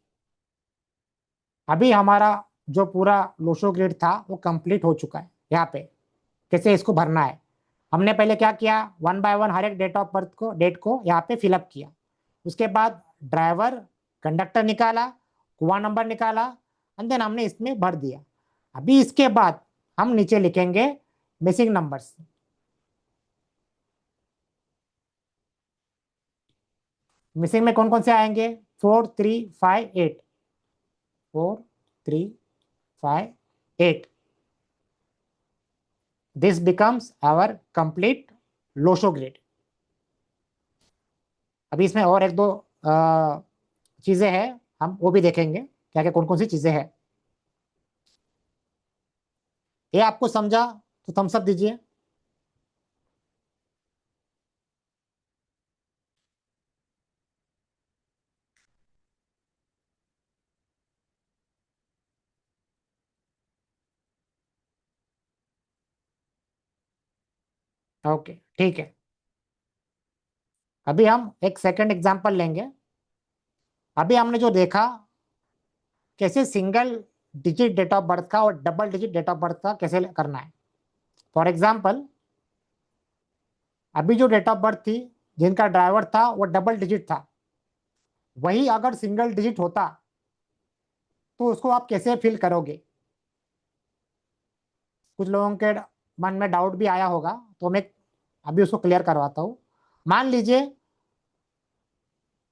अभी हमारा जो पूरा लोशो ग्रिड था वो कंप्लीट हो चुका है। यहाँ पे कैसे इसको भरना है, हमने पहले क्या किया, 1 बाय 1 हर एक डेट ऑफ बर्थ को, डेट को यहाँ पे फिलअप किया। उसके बाद ड्राइवर कंडक्टर निकाला, कुआ नंबर निकाला, एंड देन हमने इसमें भर दिया। अभी इसके बाद हम नीचे लिखेंगे मिसिंग नंबर्स। मिसिंग में कौन कौन से आएंगे? 4358। 4358। This becomes our complete Lo Shu grid. अभी इसमें और एक दो चीजें हैं, हम वो भी देखेंगे क्या क्या कौन कौन सी चीजें हैं। ये आपको समझा तो थम्स अप दीजिए। ओके, ठीक है। अभी हम एक सेकंड एग्जांपल लेंगे। अभी हमने जो देखा कैसे single digit date of birth का और double digit date of birth का कैसे करना है। फॉर एग्जाम्पल, अभी जो डेट ऑफ बर्थ थी जिनका ड्राइवर था वो डबल डिजिट था, वही अगर सिंगल डिजिट होता तो उसको आप कैसे फिल करोगे। कुछ लोगों के मन में डाउट भी आया होगा, तो मैं अभी उसको क्लियर करवाता हूँ। मान लीजिए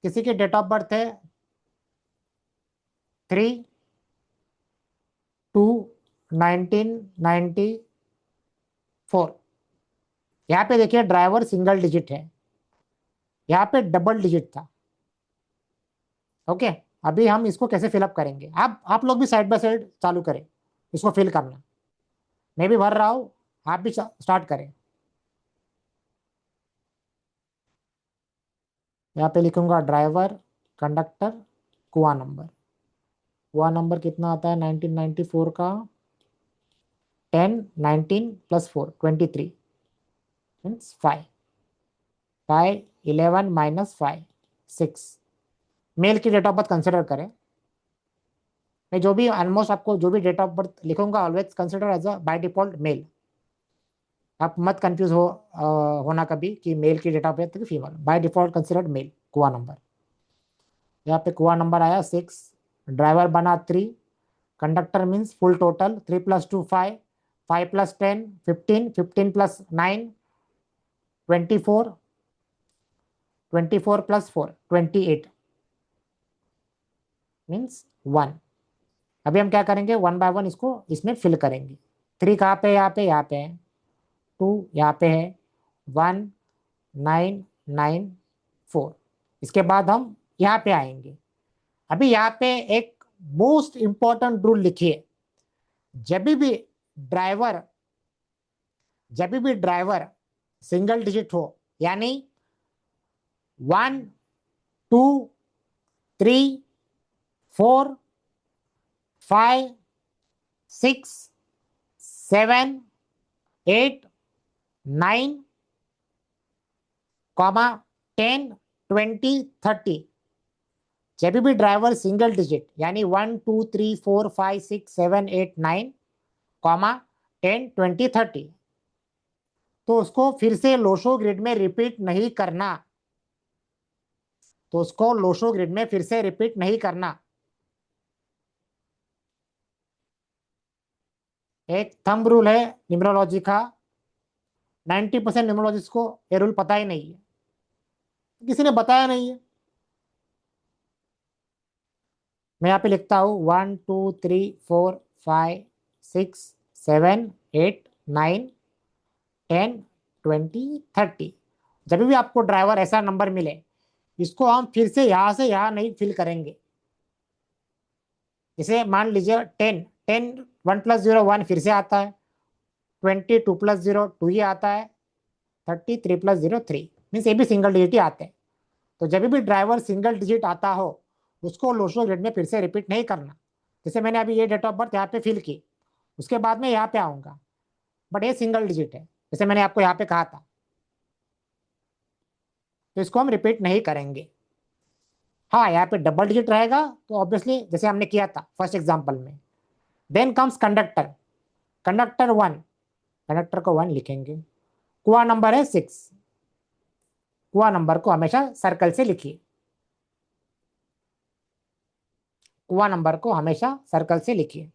किसी की डेट ऑफ बर्थ है 3/2/1994। यहाँ पे देखिए ड्राइवर सिंगल डिजिट है, यहाँ पे डबल डिजिट था। ओके, अभी हम इसको कैसे फिलअप करेंगे, आप लोग भी साइड बाय साइड चालू करें इसको फिल करना। मैं भी भर रहा हूँ, आप भी स्टार्ट करें। यहाँ पे लिखूंगा driver, conductor, kua number. Kua number कितना आता है 1994 का, 10 19 प्लस 4 23 मीन्स 5, 5 11 माइनस 5 6। मेल की डेट ऑफ बर्थ कंसिडर करें। मैं जो भी ऑलमोस्ट आपको जो भी डेट ऑफ बर्थ लिखूंगा always consider as a by default male. आप मत कंफ्यूज होना कभी कि मेल की date of birth female, by default considered male. Kua number, यहाँ पे कुआ नंबर आया 6, ड्राइवर बना 3, conductor means full total 3 + 2 5, 5 + 10 15, 15 + 9 24, 24 + 4 28 means 1। अभी हम क्या करेंगे, वन बाय वन इसको इसमें फिल करेंगे। 3 कहाँ पे, यहाँ पे है, 2 यहाँ पे है, 1 9 9 4। इसके बाद हम यहाँ पे आएंगे। अभी यहाँ पे एक मोस्ट इंपॉर्टेंट रूल लिखिए। जब भी ड्राइवर जब भी ड्राइवर सिंगल डिजिट हो, यानी 1 2 3 4 5 6 7 8 9 कॉमा 10 20 30, जब भी ड्राइवर सिंगल डिजिट यानी 1 2 3 4 5 6 7 8 9 कॉमा 10 20 30, तो उसको फिर से लोशो ग्रिड में रिपीट नहीं करना। तो उसको लोशो ग्रिड में फिर से रिपीट नहीं करना। एक थंब रूल है न्यूमरोलॉजी का, 90% न्यूमरोलॉजिस्ट को ये रूल पता ही नहीं है, किसी ने बताया नहीं है। मैं यहाँ पे लिखता हूँ 1 2 3 4 5 6 7 8 9 10 20 30। जब भी आपको ड्राइवर ऐसा नंबर मिले, इसको हम फिर से यहाँ नहीं फिल करेंगे। जैसे मान लीजिए 10 10 1 + 0 1 फिर से आता है, 20 2 + 0 2 ही आता है, 30 3 + 0 3 मीन्स ये भी सिंगल डिजिट ही आते हैं। तो जब भी ड्राइवर सिंगल डिजिट आता हो, उसको लोशो ग्रिड में फिर से रिपीट नहीं करना। जैसे मैंने अभी ये डेट ऑफ बर्थ यहाँ पे फिल की, उसके बाद में यहाँ पे आऊंगा, बट ये सिंगल डिजिट है जैसे मैंने आपको यहाँ पे कहा था, तो इसको हम रिपीट नहीं करेंगे। हाँ, यहाँ पे डबल डिजिट रहेगा तो ऑब्वियसली जैसे हमने किया था फर्स्ट एग्जाम्पल में। Then comes conductor, conductor 1, conductor को 1 लिखेंगे। कुआ नंबर है 6, कुआ नंबर को हमेशा सर्कल से लिखिए। कुआ नंबर को हमेशा सर्कल से लिखिए।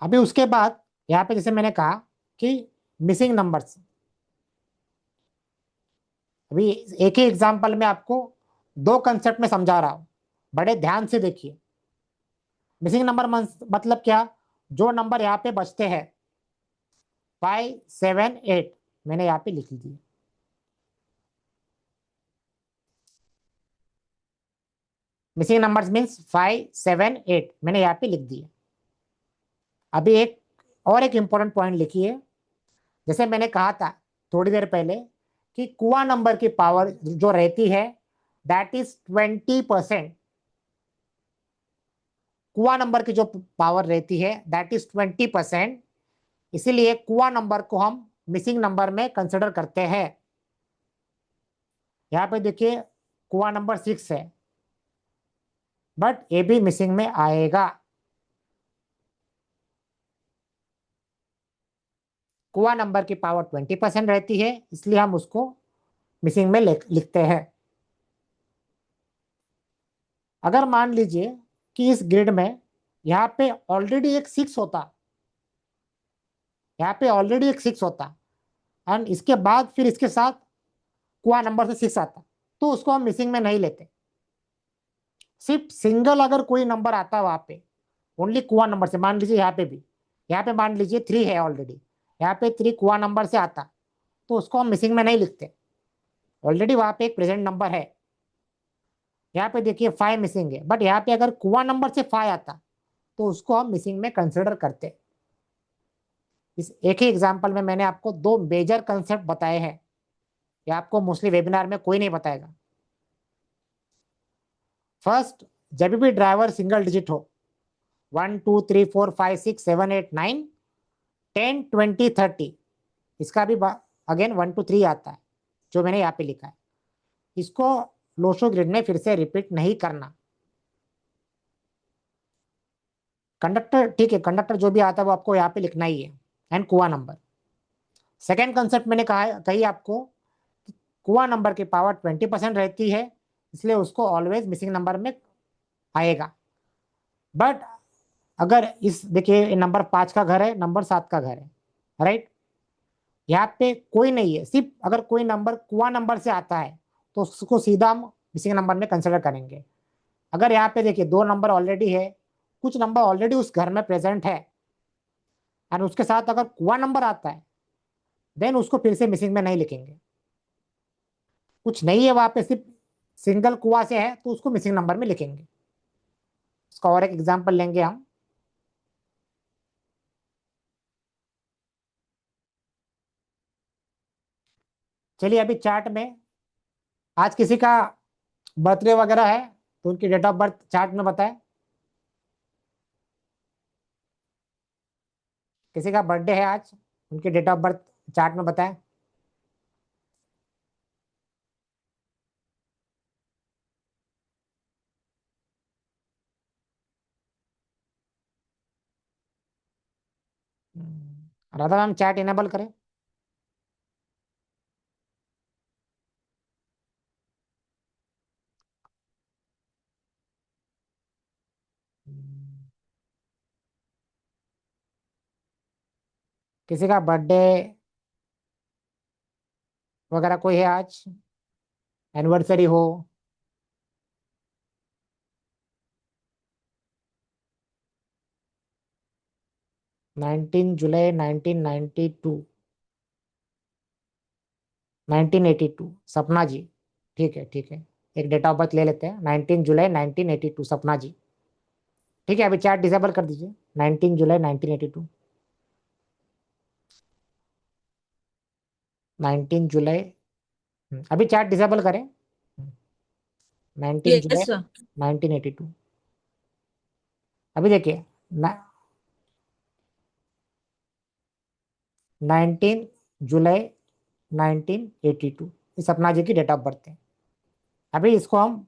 अभी उसके बाद यहाँ पे जैसे मैंने कहा कि मिसिंग नंबर्स, अभी एक ही एग्जांपल में आपको दो कंसेप्ट में समझा रहा हूं, बड़े ध्यान से देखिए। मिसिंग नंबर मतलब क्या, जो नंबर यहाँ पे बचते हैं 5 7 8, मैंने यहाँ पे लिख दिए। मिसिंग नंबर्स मीन्स 5 7 8 मैंने यहाँ पे लिख दिए। अभी एक इंपॉर्टेंट पॉइंट लिखिए। जैसे मैंने कहा था थोड़ी देर पहले कि कुआ नंबर की पावर जो रहती है दैट इज 20%। कुआ नंबर की जो पावर रहती है दैट इज 20%। इसीलिए कुआ नंबर को हम मिसिंग नंबर में कंसिडर करते हैं। यहाँ पे देखिए कुआ नंबर 6 है, बट ए भी मिसिंग में आएगा। कुआ नंबर की पावर 20% रहती है, इसलिए हम उसको मिसिंग में लिखते हैं। अगर मान लीजिए कि इस ग्रिड में यहाँ पे ऑलरेडी एक 6 होता, यहाँ पे ऑलरेडी एक 6 होता, एंड इसके बाद फिर इसके साथ कुआ नंबर से 6 आता, तो उसको हम मिसिंग में नहीं लेते। सिर्फ सिंगल अगर कोई नंबर आता वहां पे, ओनली कुआ नंबर से, मान लीजिए यहाँ पे भी, यहाँ पे मान लीजिए 3 है ऑलरेडी, यहाँ पे 3 कुआ नंबर से आता, तो उसको हम मिसिंग में नहीं लिखते। ऑलरेडी वहां पे एक प्रेजेंट नंबर है। यहाँ पे देखिए 5 मिसिंग है, बट यहाँ पे अगर कुआ नंबर से 5 आता, तो उसको हम मिसिंग में कंसिडर करते। इस एक ही एग्जाम्पल में मैंने आपको दो मेजर कंसेप्ट बताए हैं, ये आपको मोस्टली वेबिनार में कोई नहीं बताएगा। फर्स्ट, जब भी ड्राइवर सिंगल डिजिट हो, 1 2 3 4 5 6 7 8 9 10 20 30, इसका भी अगेन 1 2 3 आता है, जो मैंने यहाँ पे लिखा है। इसको लोशो ग्रिड में फिर से रिपीट नहीं करना। कंडक्टर, ठीक है, कंडक्टर जो भी आता है वो आपको यहाँ पे लिखना ही है, एंड कुआ नंबर। सेकेंड कंसेप्ट मैंने कहा है, कही आपको, कुआ नंबर की पावर 20% रहती है, इसलिए उसको ऑलवेज मिसिंग नंबर में आएगा। बट अगर इस देखिए नंबर 5 का घर है, नंबर 7 का घर है, राइट, यहाँ पे कोई नहीं है, सिर्फ अगर कोई नंबर कुआ नंबर से आता है तो उसको सीधा हम मिसिंग नंबर में कंसिडर करेंगे। अगर यहाँ पे देखिए दो नंबर ऑलरेडी है, कुछ नंबर ऑलरेडी उस घर में प्रेजेंट है, और उसके साथ अगर कुआ नंबर आता है, देन उसको फिर से मिसिंग में नहीं लिखेंगे। कुछ नहीं है वहां पे, सिर्फ सिंगल कुआ से है, तो उसको मिसिंग नंबर में लिखेंगे। इसका और एक एग्जाम्पल लेंगे हम। चलिए अभी चार्ट में, आज किसी का बर्थडे वगैरह है तो उनकी डेट ऑफ बर्थ चार्ट में बताएं। किसी का बर्थडे है आज, उनकी डेट ऑफ बर्थ चार्ट में बताएं। राधा मैम चैट इनेबल करें। किसी का बर्थडे वगैरह कोई है आज, एनिवर्सरी हो। 19 जुलाई 1992, 1982, सपना जी। ठीक है ठीक है, एक डेट ऑफ बर्थ ले लेते हैं, 19 जुलाई 1982, सपना जी। ठीक है, अभी चैट डिसेबल कर दीजिए, 19 जुलाई 1982, 19 जुलाई। अभी चैट डिसेबल करें। 19 जुलाई यस सर। 1982। अभी देखिए 19 जुलाई 1982, इस सपना जी की डेट ऑफ बर्थ है। अभी इसको हम,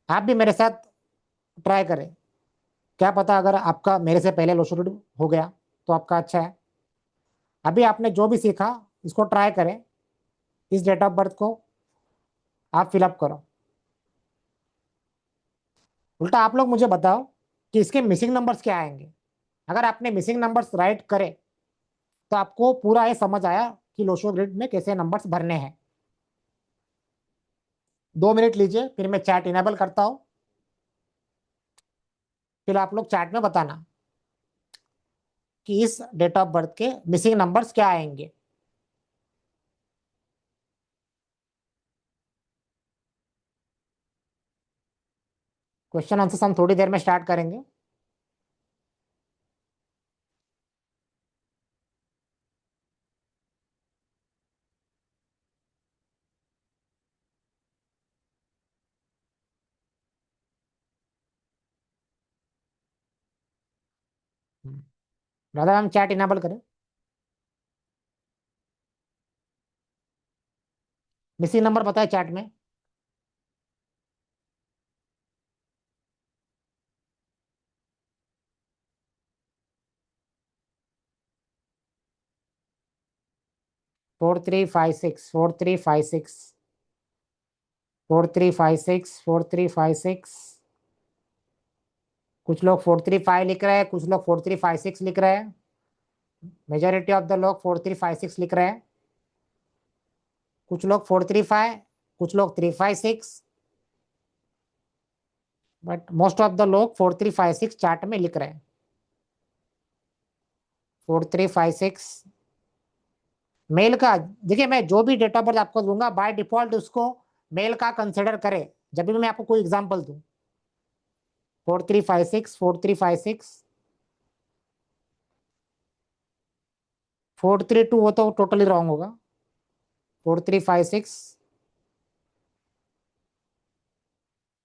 आप भी मेरे साथ ट्राई करें, क्या पता अगर आपका मेरे से पहले लो शेड्यूल हो गया तो आपका अच्छा है। अभी आपने जो भी सीखा, इसको ट्राई करें, इस डेट ऑफ बर्थ को आप फिलअप करो। उल्टा आप लोग मुझे बताओ कि इसके मिसिंग नंबर्स क्या आएंगे। अगर आपने मिसिंग नंबर्स राइट करे, तो आपको पूरा ये समझ आया कि लोशो ग्रिड में कैसे नंबर्स भरने हैं। 2 मिनट लीजिए, फिर मैं चैट इनेबल करता हूँ, फिर आप लोग चैट में बताना कि इस डेट ऑफ बर्थ के मिसिंग नंबर्स क्या आएंगे। क्वेश्चन आंसर हम थोड़ी देर में स्टार्ट करेंगे। राधा मैम चैट इनेबल करें। मिसिंग नंबर बताए चैट में। 4356 4356 4356 4356। कुछ लोग 435 लिख रहे हैं, कुछ लोग 4356 लिख रहे हैं। मेजोरिटी ऑफ द लोग 4356 लिख रहे हैं। कुछ लोग 435, कुछ लोग 356, बट मोस्ट ऑफ द लोग 4356 चार्ट में लिख रहे हैं। 4356 मेल का। देखिए, मैं जो भी डेट ऑफ बर्थ आपको दूंगा बाय डिफॉल्ट उसको मेल का कंसिडर करें, जब भी मैं आपको कोई एग्जांपल दूं। 4356 4356 432 वो तो टोटली रॉन्ग होगा। 4356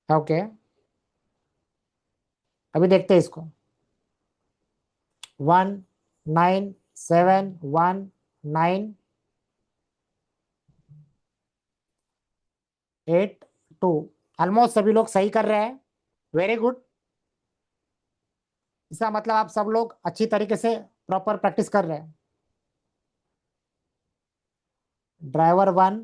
ओके। अभी देखते हैं इसको। 197198 2। ऑलमोस्ट सभी लोग सही कर रहे हैं। Very good. इसका मतलब आप सब लोग अच्छी तरीके से प्रॉपर प्रैक्टिस कर रहे हैं। ड्राइवर 1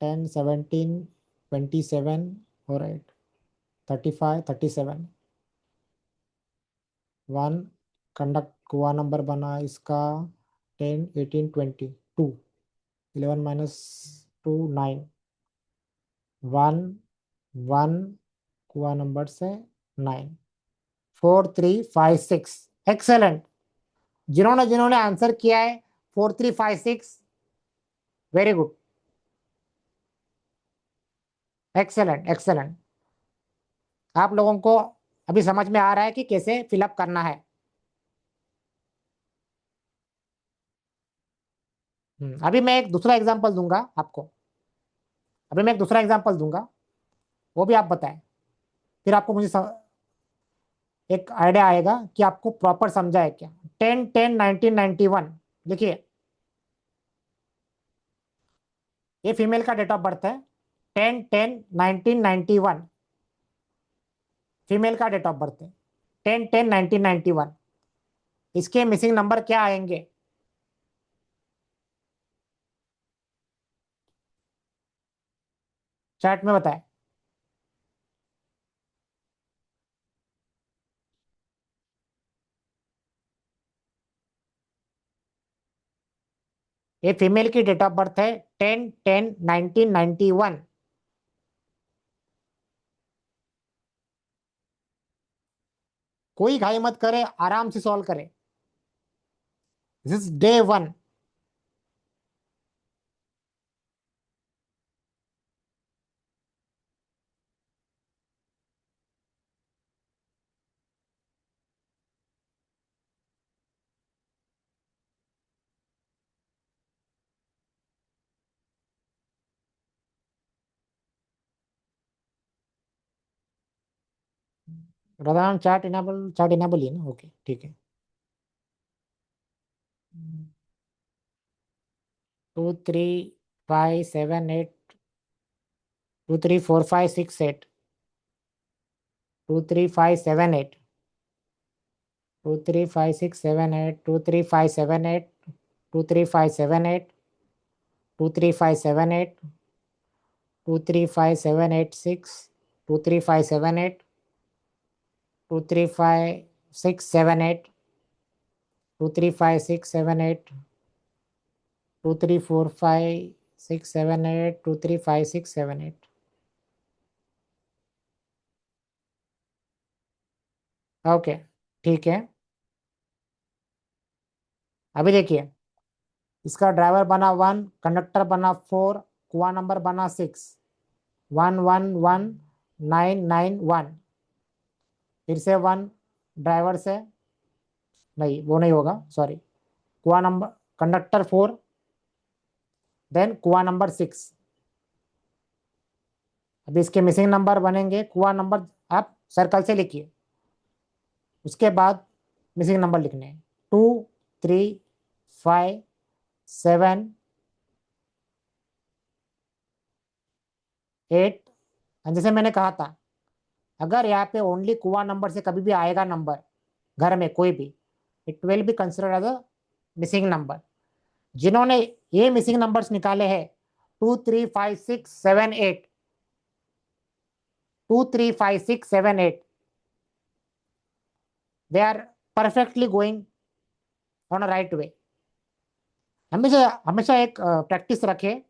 10 17 27 और 8 35 37 1 कंडक्ट कुआ नंबर बना इसका 10 18 20 2 11 माइनस 2 9 1 1 कुआ नंबर से 9 4 3 5 6। एक्सेलेंट। जिन्होंने जिन्होंने आंसर किया है 4 3 5 6, वेरी गुड। Excellent excellent. आप लोगों को अभी समझ में आ रहा है कि कैसे फिलअप करना है। अभी मैं एक दूसरा एग्जांपल दूंगा आपको। अभी मैं एक दूसरा एग्जांपल दूंगा, वो भी आप बताएं। फिर आपको एक आइडिया आएगा कि आपको प्रॉपर समझा है क्या। 10-10-1991। देखिए, ये फीमेल का डेट ऑफ बर्थ है। 10-10-1991 फीमेल का डेट ऑफ बर्थ है। 10-10-1991। इसके मिसिंग नंबर क्या आएंगे? चैट में बताएं। ये फीमेल की डेट ऑफ बर्थ है 10-10-1991। कोई घाई मत करे, आराम से सॉल्व करे। This is day 1। रदान चार्ट इनेबल ही ना? ओके, ठीक है। 2 3 5 7 8 2 3 4 5 6 8 2 3 5 7 8 2 3 5 6 7 8 2 3 5 7 8 2 3 5 7 8 2 3 5 7 8 2 3 5 7 8 6 2 3 5 7 8 2 3 5 6 7 8 2 3 5 6 7 8 2 3 4 5 6 7 8 2 3 5 6 7 8। ओके, ठीक है। अभी देखिए, इसका ड्राइवर बना 1, कंडक्टर बना 4, कुआ नंबर बना 6, 1 1 1 9 9 1। फिर से 1 ड्राइवर से, नहीं वो नहीं होगा, sorry. Kua number conductor 4, then kua number 6। अभी इसके मिसिंग नंबर बनेंगे। कुआ नंबर आप सर्कल से लिखिए, उसके बाद मिसिंग नंबर लिखने हैं। 2 3 5 7 8। जैसे मैंने कहा था, अगर यहाँ पे ओनली कुआ नंबर से कभी भी आएगा नंबर घर में कोई भी, it will be considered as a missing number. जिन्होंने ये मिसिंग नंबर्स निकाले हैं 235678, 235678, they are perfectly going on a right way. हमेशा हमेशा एक प्रैक्टिस रखें,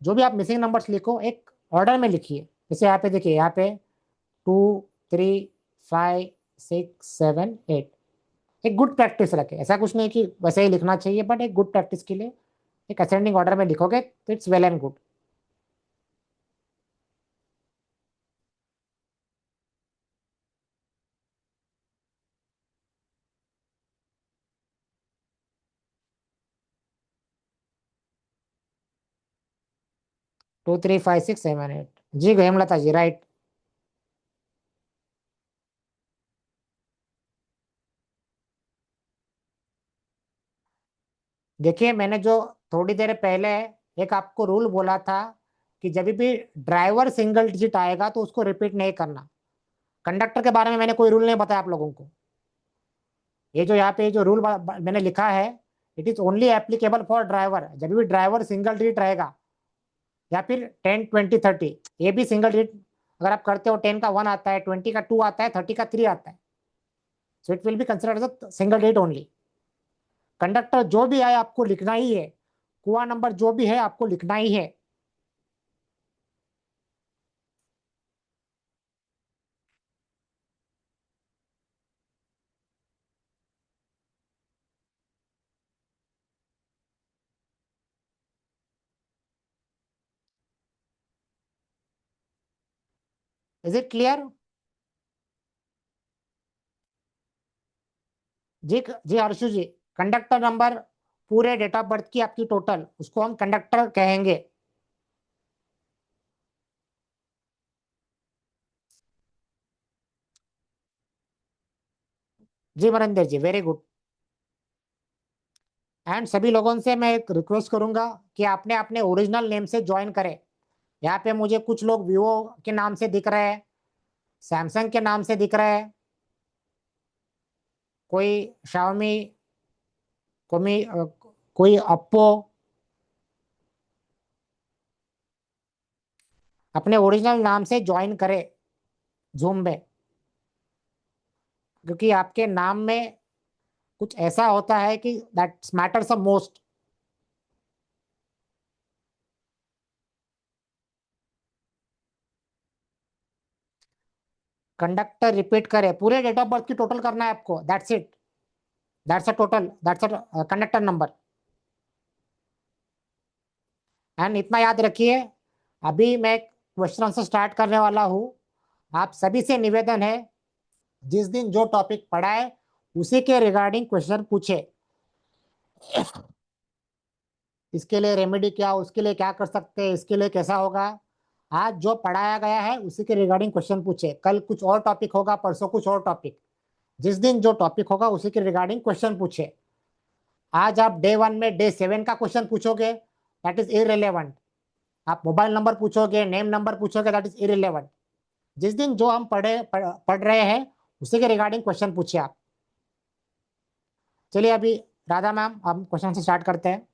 जो भी आप मिसिंग नंबर्स लिखो एक ऑर्डर में लिखिए। जैसे यहाँ पे देखिए, यहाँ पे 235678, एक गुड प्रैक्टिस रखें। ऐसा कुछ नहीं कि वैसे ही लिखना चाहिए, बट एक गुड प्रैक्टिस के लिए एक असेंडिंग ऑर्डर में लिखोगे तो इट्स वेल एंड गुड। 235678, जी हेमलता जी, राइट। देखिए, मैंने जो थोड़ी देर पहले एक आपको रूल बोला था कि जब भी ड्राइवर सिंगल डिजिट आएगा तो उसको रिपीट नहीं करना। कंडक्टर के बारे में मैंने कोई रूल नहीं बताया आप लोगों को। ये जो यहाँ पे जो रूल मैंने लिखा है, it is only applicable for driver. जब भी ड्राइवर सिंगल डिजिट रहेगा, या फिर 10 20 30, ये भी सिंगल डिजिट अगर आप करते हो, 10 का 1 आता है, 20 का 2 आता है, 30 का 3 आता है, so it will be considered single digit only. Conductor जो भी आए आपको लिखना ही है, कुआ नंबर जो भी है आपको लिखना ही है। Is it clear? जी जी हर्षु जी, कंडक्टर नंबर पूरे डेट ऑफ बर्थ की आपकी टोटल, उसको हम कंडक्टर कहेंगे। जी Marinder ji, very good. And सभी लोगों से मैं एक रिक्वेस्ट करूंगा कि आपने अपने ओरिजिनल नेम से ज्वाइन करें। यहाँ पे मुझे कुछ लोग वीवो के नाम से दिख रहे हैं, सैमसंग के नाम से दिख रहे हैं, कोई शाओमी, कोई ओप्पो। अपने ओरिजिनल नाम से ज्वाइन करें जूम में, क्योंकि आपके नाम में कुछ ऐसा होता है कि that matters the most. Conductor repeat करे, पूरे डेट ऑफ बर्थ की टोटल करना है आपको, that's it. That's a total, that's a conductor number. And इतना याद रखिए, अभी मैं क्वेश्चन आंसर स्टार्ट करने वाला हूँ। आप सभी से निवेदन है, जिस दिन जो टॉपिक पढ़ा है उसी के रिगार्डिंग क्वेश्चन पूछे। इसके लिए रेमेडी क्या, उसके लिए क्या कर सकते हैं, इसके लिए कैसा होगा। आज जो पढ़ाया गया है उसी के रिगार्डिंग क्वेश्चन पूछे। कल कुछ और टॉपिक होगा, परसों कुछ और टॉपिक। जिस दिन जो टॉपिक होगा उसी के रिगार्डिंग क्वेश्चन पूछे। आज आप डे 1 में डे 7 का क्वेश्चन पूछोगे, दैट इज इररिलेवेंट। आप मोबाइल नंबर पूछोगे, नेम नंबर पूछोगे, दैट इज इररिलेवेंट। जिस दिन जो हम पढ़ रहे हैं उसी के रिगार्डिंग क्वेश्चन पूछिए आप। चलिए अभी राधा मैम, हम क्वेश्चन से स्टार्ट करते हैं।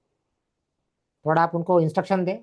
थोड़ा आप उनको इंस्ट्रक्शन दें।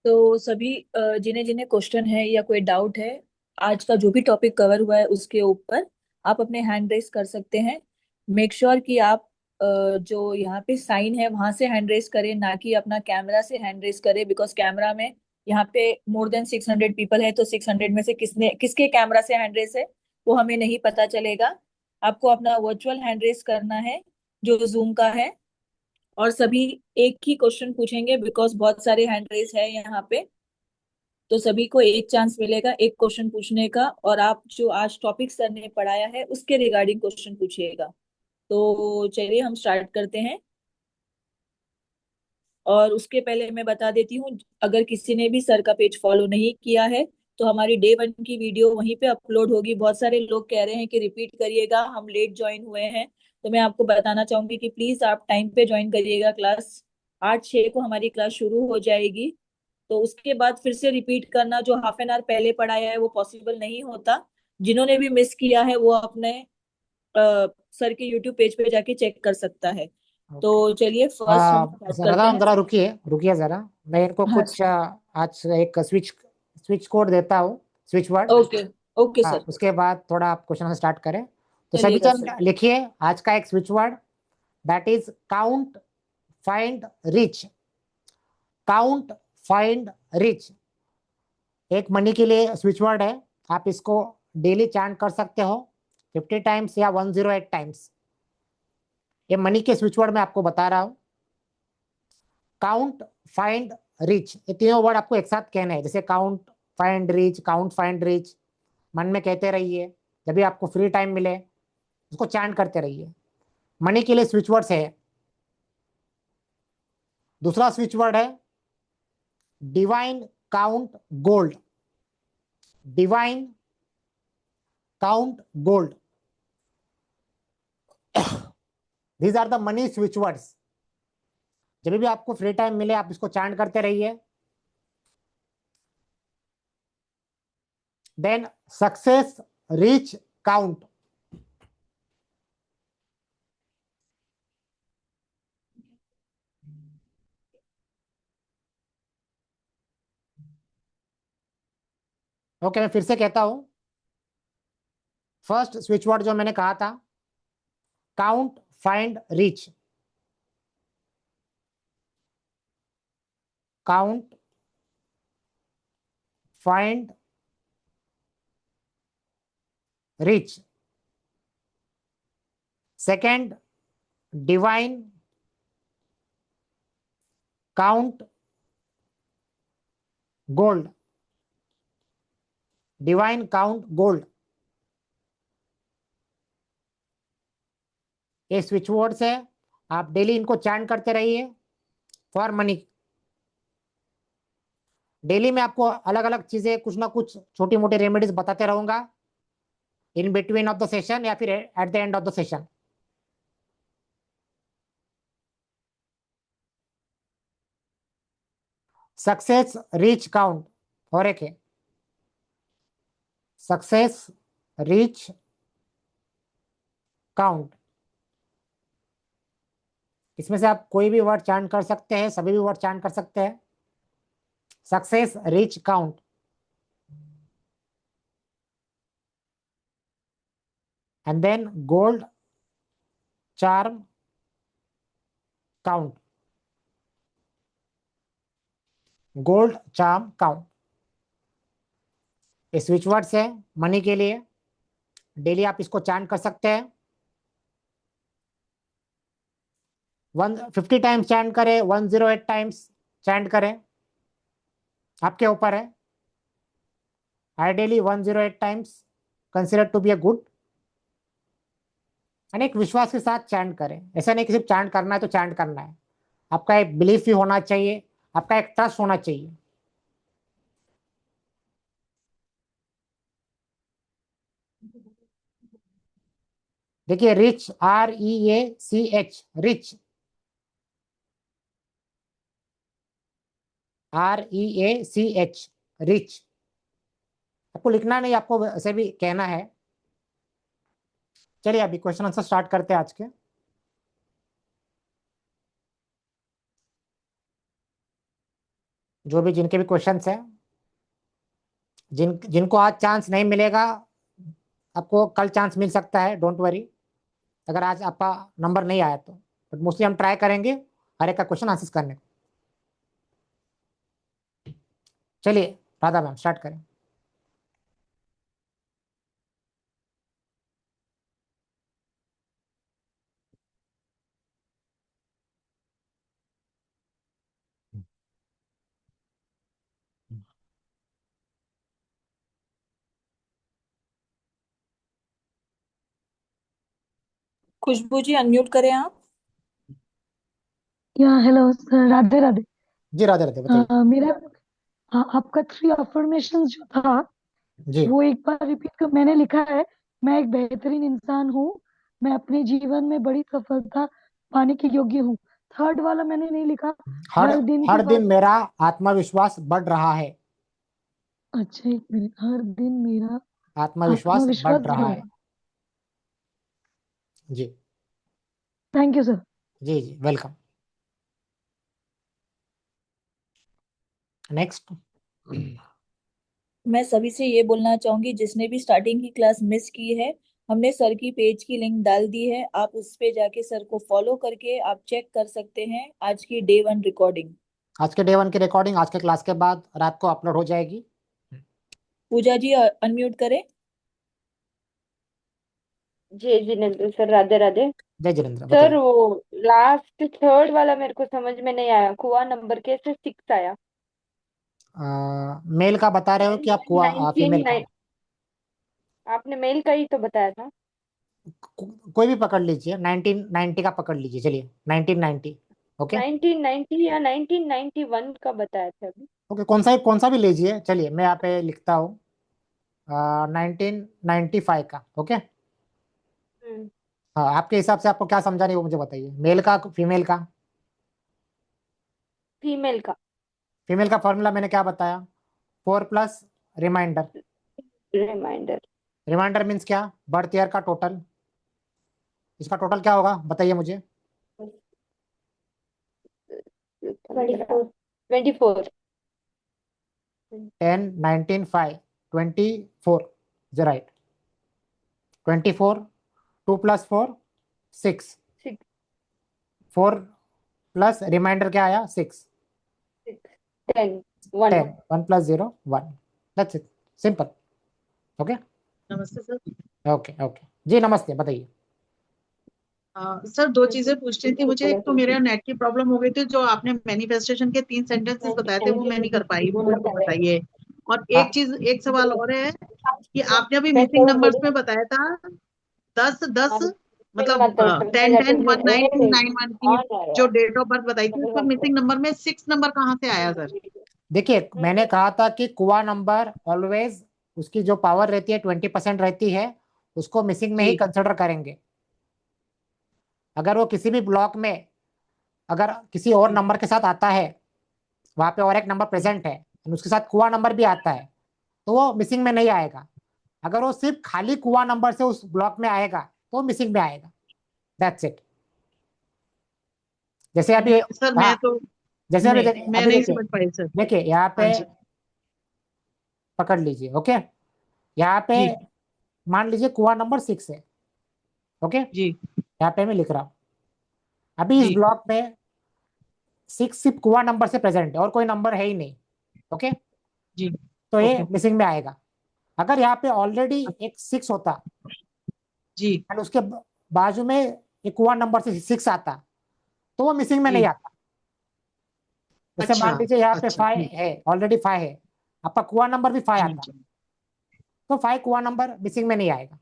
तो सभी जिन्हें जिन्हें क्वेश्चन है या कोई डाउट है आज का जो भी टॉपिक कवर हुआ है उसके ऊपर, आप अपने हैंड रेस कर सकते हैं। मेक श्योर कि आप जो यहाँ पे साइन है वहां से हैंड रेस करें, ना कि अपना कैमरा से हैंड रेस करें, बिकॉज कैमरा में यहाँ पे मोर देन 600 पीपल है, तो 600 में से किसने किसके कैमरा से हैंड रेस है वो हमें नहीं पता चलेगा। आपको अपना वर्चुअल हैंड रेस करना है जो जूम का है, और सभी एक ही क्वेश्चन पूछेंगे बिकॉज बहुत सारे हैंड रेस है यहाँ पे। तो सभी को एक चांस मिलेगा एक क्वेश्चन पूछने का, और आप जो आज टॉपिक सर ने पढ़ाया है उसके रिगार्डिंग क्वेश्चन पूछिएगा। तो चलिए हम स्टार्ट करते हैं। और उसके पहले मैं बता देती हूँ, अगर किसी ने भी सर का पेज फॉलो नहीं किया है तो हमारी डे 1 की वीडियो वहीं पे अपलोड होगी। बहुत सारे लोग कह रहे हैं कि रिपीट करिएगा, हम लेट ज्वाइन हुए हैं। तो मैं आपको बताना चाहूंगी कि प्लीज आप टाइम पे ज्वाइन करिएगा क्लास। 8:06 को हमारी क्लास शुरू हो जाएगी। तो उसके बाद फिर से रिपीट करना जो हाफ एन आवर पहले पढ़ाया है वो पॉसिबल नहीं होता। जिन्होंने भी मिस किया है वो अपने सर के यूट्यूब पेज पे जाके चेक कर सकता है। ओके। तो चलिए फर्स्ट हम स्टार्ट करते जरा हैं। जरा रुकिए रुकिए जरा, मैं इनको हाँ कुछ आज एक स्विच स्विच कोड देता हूँ, स्विच वर्ड। ओके। ओके हाँ, सर। उसके बाद थोड़ा आप क्वेश्चन स्टार्ट करें। तो सभी चलिएगा जन सर। लिखिए आज का एक switch word, that is count, find, rich. Count, find, rich एक मनी के लिए स्विच वर्ड है। आप इसको डेली चैंट कर सकते हो 50 टाइम्स या 108 टाइम्स। ये मनी के स्विच वर्ड मैं आपको बता रहा हूँ। काउंट, फाइंड, रिच, ये तीनों वर्ड आपको एक साथ कहने हैं, जैसे count, find, rich, count, find, rich. मन में कहते रहिए, जब भी आपको फ्री टाइम मिले उसको चैंट करते रहिए। मनी के लिए स्विच वर्ड्स है। दूसरा स्विच वर्ड है divine, count, gold. Divine, count, gold, these are the money switch words. जब भी आपको फ्री टाइम मिले आप इसको चैंट करते रहिए। Then success, reach, count. Okay, मैं फिर से कहता हूं। फर्स्ट स्विच वर्ड जो मैंने कहा था, count, find, reach. Count, find, reach. Second, divine, count, gold. Divine, count, gold, ये स्विच वर्ड्स है। आप डेली इनको चैंट करते रहिए फॉर मनी। डेली मैं आपको अलग अलग चीजें, कुछ ना कुछ छोटी मोटी रेमेडीज बताते रहूंगा इन बिटवीन ऑफ द सेशन या फिर at the end of the session. Success, reach, count और एक है सक्सेस, रीच, काउंट। इसमें से आप कोई भी वर्ड चांट कर सकते हैं, सभी भी वर्ड चांट कर सकते हैं। Success, reach, count, and then gold, charm, count. Gold, charm, count, ये स्विच वर्ड्स है मनी के लिए। डेली आप इसको चांट कर सकते हैं। 150 टाइम्स चैंट करें, 108 टाइम्स चैंट करें, आपके ऊपर है। Ideally 108 times consider to be a good. अनेक विश्वास के साथ चैंट करें, ऐसा नहीं कि सिर्फ चैंट करना है तो चैंट करना है। आपका एक बिलीफ भी होना चाहिए, आपका एक ट्रस्ट होना चाहिए। देखिए rich, REACH, rich, REACH, rich. आपको लिखना नहीं, आपको ऐसे भी कहना है। चलिए अभी क्वेश्चन आंसर स्टार्ट करते हैं आज के। जो भी जिनके भी क्वेश्चंस हैं, जिनको आज चांस नहीं मिलेगा, आपको कल चांस मिल सकता है, डोंट वरी। अगर आज आपका नंबर नहीं आया तो, बट मोस्टली हम ट्राई करेंगे हर एक का क्वेश्चन आंसर करने को। चलिए राधा मैम स्टार्ट करें। खुशबू जी अनम्यूट करें आप। या हेलो सर, राधे राधे। जी राधे राधे, बताइए। मेरा आपका 3 अफर्मेशंस जो था जी वो एक बार रिपीट कर। मैंने लिखा है, मैं एक बेहतरीन इंसान हूँ, मैं अपने जीवन में बड़ी सफलता पाने के योग्य हूँ। थर्ड वाला मैंने नहीं लिखा। हर हर दिन के हर दिन बाद, मेरा आत्मविश्वास बढ़ रहा है। अच्छा एक मिनट, हर दिन मेरा आत्मविश्वास आत्मविश्वास बढ़ रहा है। जी थैंक यू सर। जी जी, वेलकम। नेक्स्ट। मैं सभी से ये बोलना चाहूंगी, जिसने भी स्टार्टिंग की क्लास मिस की है, हमने सर की पेज की लिंक डाल दी है, आप उस पे जाके सर को फॉलो करके आप चेक कर सकते हैं आज की डे 1 रिकॉर्डिंग। आज के डे 1 की रिकॉर्डिंग आज के क्लास के बाद रात को अपलोड हो जाएगी। पूजा जी अनम्यूट करें। जय जिनेन्द्र सर, राधे राधे। जय जितेंद्र, सर बताइए। वो लास्ट थर्ड वाला मेरे को समझ में नहीं आया, कुआ नंबर कैसे 6 आया? मेल का बता रहे हो कि आप फीमेल का? आपने मेल का ही तो बताया था। कोई भी पकड़ लीजिए, 1990 का पकड़ लीजिए, चलिए 1990। ओके 1990 या 1991 का बताया था अभी। ओके, कौन सा भी लीजिए, चलिए मैं यहाँ पे लिखता हूँ 1995 का। ओके, हम्म, हाँ, आपके हिसाब से आपको क्या समझा नहीं वो मुझे बताइए, मेल का फीमेल का? फीमेल का। फीमेल का फॉर्मूला मैंने क्या बताया? 4 plus reminder. Reminder. Reminder means क्या? बर्थ ईयर का टोटल। इसका टोटल क्या होगा बताइए मुझे। 24। 10 19 5 24 is right. 24, 2 plus 4 6, 6 4 plus reminder क्या आया? 6। 10 1। 10, 1 plus 0 1, that's it, simple. Okay नमस्ते सर। ओके ओके जी, नमस्ते, बताइए। सर दो चीजें पूछनी थी मुझे। एक तो मेरे नेट की प्रॉब्लम हो गई थी, जो आपने मैनिफेस्टेशन के 3 सेंटेंसेस बताए थे वो मैं नहीं कर पाई, वो मेरे को बताइए। और हाँ, एक सवाल और है कि आपने अभी मिसिंग नंबर्स में बताया था 10 10, मतलब 10 10 1 9 9 1 की जो डेट ऑफ बर्थ बताई थी, उसमें मिसिंग नंबर में 6 नंबर कहाँ से आया सर? देखिए मैंने कहा था कि कुआ नंबर ऑलवेज उसकी जो पावर रहती है 20% रहती है, उसको मिसिंग में ही जी कंसिडर करेंगे। अगर वो किसी भी ब्लॉक में अगर किसी और जी नंबर के साथ आता है, वहां पे और एक नंबर प्रेजेंट है और उसके साथ कुआ नंबर भी आता है, तो वो मिसिंग में नहीं आएगा। अगर वो सिर्फ खाली कुआ नंबर से उस ब्लॉक में आएगा तो वो मिसिंग में आएगा। That's it. जैसे अभी, सर हाँ, मैं तो जैसे अभी नहीं, मैं अभी नहीं देखिए, समझ पाई सर। देखिए यहाँ हाँ पे जी पकड़ लीजिए। ओके, यहाँ पे जी मान लीजिए कुआ नंबर 6 है। ओके, जी यहाँ पे मैं लिख रहा हूँ, अभी इस जी ब्लॉक में 6 सिर्फ कुआ नंबर से प्रेजेंट है और कोई नंबर है ही नहीं। ओके, जी तो ये ओके मिसिंग में आएगा। अगर यहाँ पे ऑलरेडी एक 6 होता जी और उसके बाजू में एक कुआ नंबर से 6 आता, तो वो मिसिंग में नहीं जी। आता। जैसे अच्छा मान लीजिए यहाँ पे अच्छा 5 है, ऑलरेडी 5 है, आपका कुआ नंबर भी 5 जी आता, जी तो 5 कुआ नंबर मिसिंग में नहीं आएगा।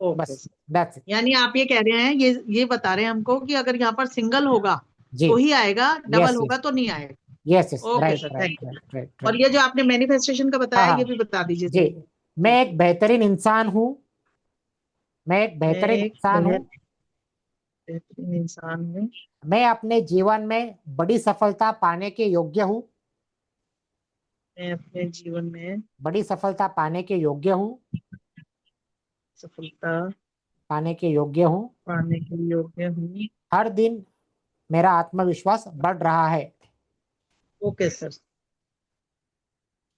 ओके बस, सर। That's it. यानी आप ये कह रहे हैं, ये बता रहे हैं हमको कि अगर यहाँ पर सिंगल होगा जी, तो ही आएगा, डबल यस होगा यस तो नहीं आएगा। Yes yes, okay right sir, right thank you. Right right और राइट। ये जो आपने मैनिफेस्टेशन का हाँ बताया हाँ ये भी बता दीजिए जी, सर। मैं जी एक बेहतरीन इंसान हूँ। मैं एक मैं बेहतरीन एक इंसान हूँ। बेहतरीन इंसान हूँ। मैं अपने जीवन में बड़ी सफलता पाने के योग्य हूँ। मैं अपने जीवन में बड़ी सफलता पाने के योग्य हूँ। सफलता पाने के योग्य हूँ। पाने के योग्य हूँ। हर दिन मेरा आत्मविश्वास बढ़ रहा है। ओके सर,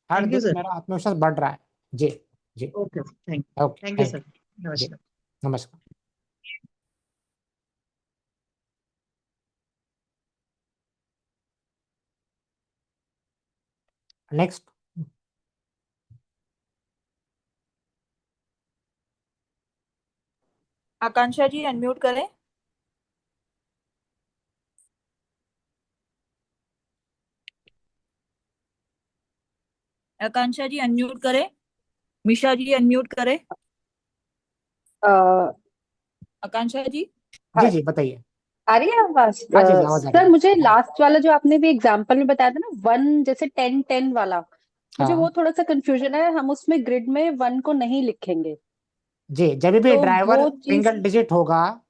हर थैंक यू दिन सर। मेरा आत्मविश्वास बढ़ रहा है। जी जी, okay sir, okay, thank you thank sir. You जी, नमस्कार। नमस्कार। नेक्स्ट। आकांक्षा जी अनम्यूट करें। आकांक्षा जी अनम्यूट करें। मिशा जी अनम्यूट करें। आ, आकांक्षा जी। जी जी, बताइए। आ रही है आवाज? हाँ जी जी, आवाज आ रही सर, है। मुझे लास्ट वाला जो आपने भी एग्जांपल में बताया था ना, 1 जैसे 10 10 वाला, मुझे हाँ वो थोड़ा सा कंफ्यूजन है। हम उसमें ग्रिड में 1 को नहीं लिखेंगे, जी, जब भी तो ड्राइवर वो चीज। सिंगल डिजिट होगा,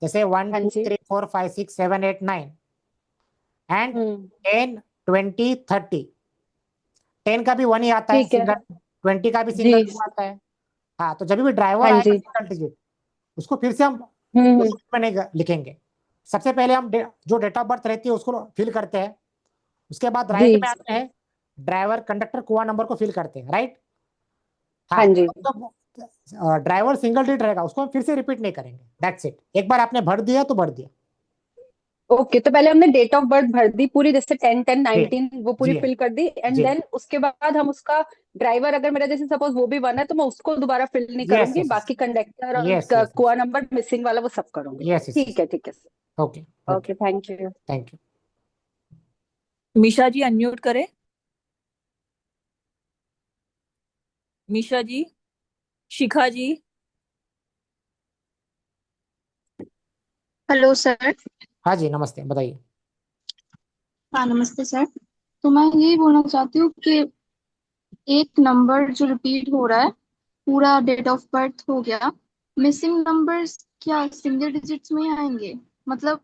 जैसे 1 हाँ 2 जी। 3 4 5 6 7 8 9 एंड हम्म। 10 20 30, 10 का भी 1 ही आता है ठीक है। सिंगल, 20 का भी जी सिंगल डिजिट आता है। हाँ, तो जब भी ड्राइवर हाँ आएगा जी। सिंगल डिजिट, उसको फिर से हम हम्म उस में नहीं लिखेंगे। सबसे पहले हम जो डेट ऑफ बर्थ रहती है उसको फिल करते हैं, उसके बाद जी राइट में आते हैं, ड्राइवर कंडक्टर कुआ नंबर को फिल करते हैं, राइट। हाँ, हाँ जी। तो ड्राइवर सिंगल डिजिट रहेगा, उसको हम फिर से रिपीट नहीं करेंगे, दैट्स इट। एक बार आपने भर दिया तो भर दिया। ओके, तो पहले हमने डेट ऑफ बर्थ भर दी पूरी, जैसे 10 10 जी 19 वो पूरी जी फिल कर दी, एंड जी, देन उसके बाद हम उसका ड्राइवर, अगर मेरा जैसे सपोज वो भी 1 है तो मैं उसको दोबारा फिल नहीं यस करूंगी, यस बाकी कंडक्टर यस और यस कुआ नंबर मिसिंग वाला वो सब करूंगी। यस यस, ठीक है okay sir. Okay, okay, thank you. Thank you. Misha ji unmute करें। मिशा जी, शिखा जी। Hello sir. हाँ जी, नमस्ते, बताइए। हाँ नमस्ते सर। तो मैं यही बोलना चाहती हूँ कि एक नंबर जो रिपीट हो रहा है, पूरा डेट ऑफ बर्थ हो गया, मिसिंग नंबर्स क्या सिंगल डिजिट्स में ही आएंगे? मतलब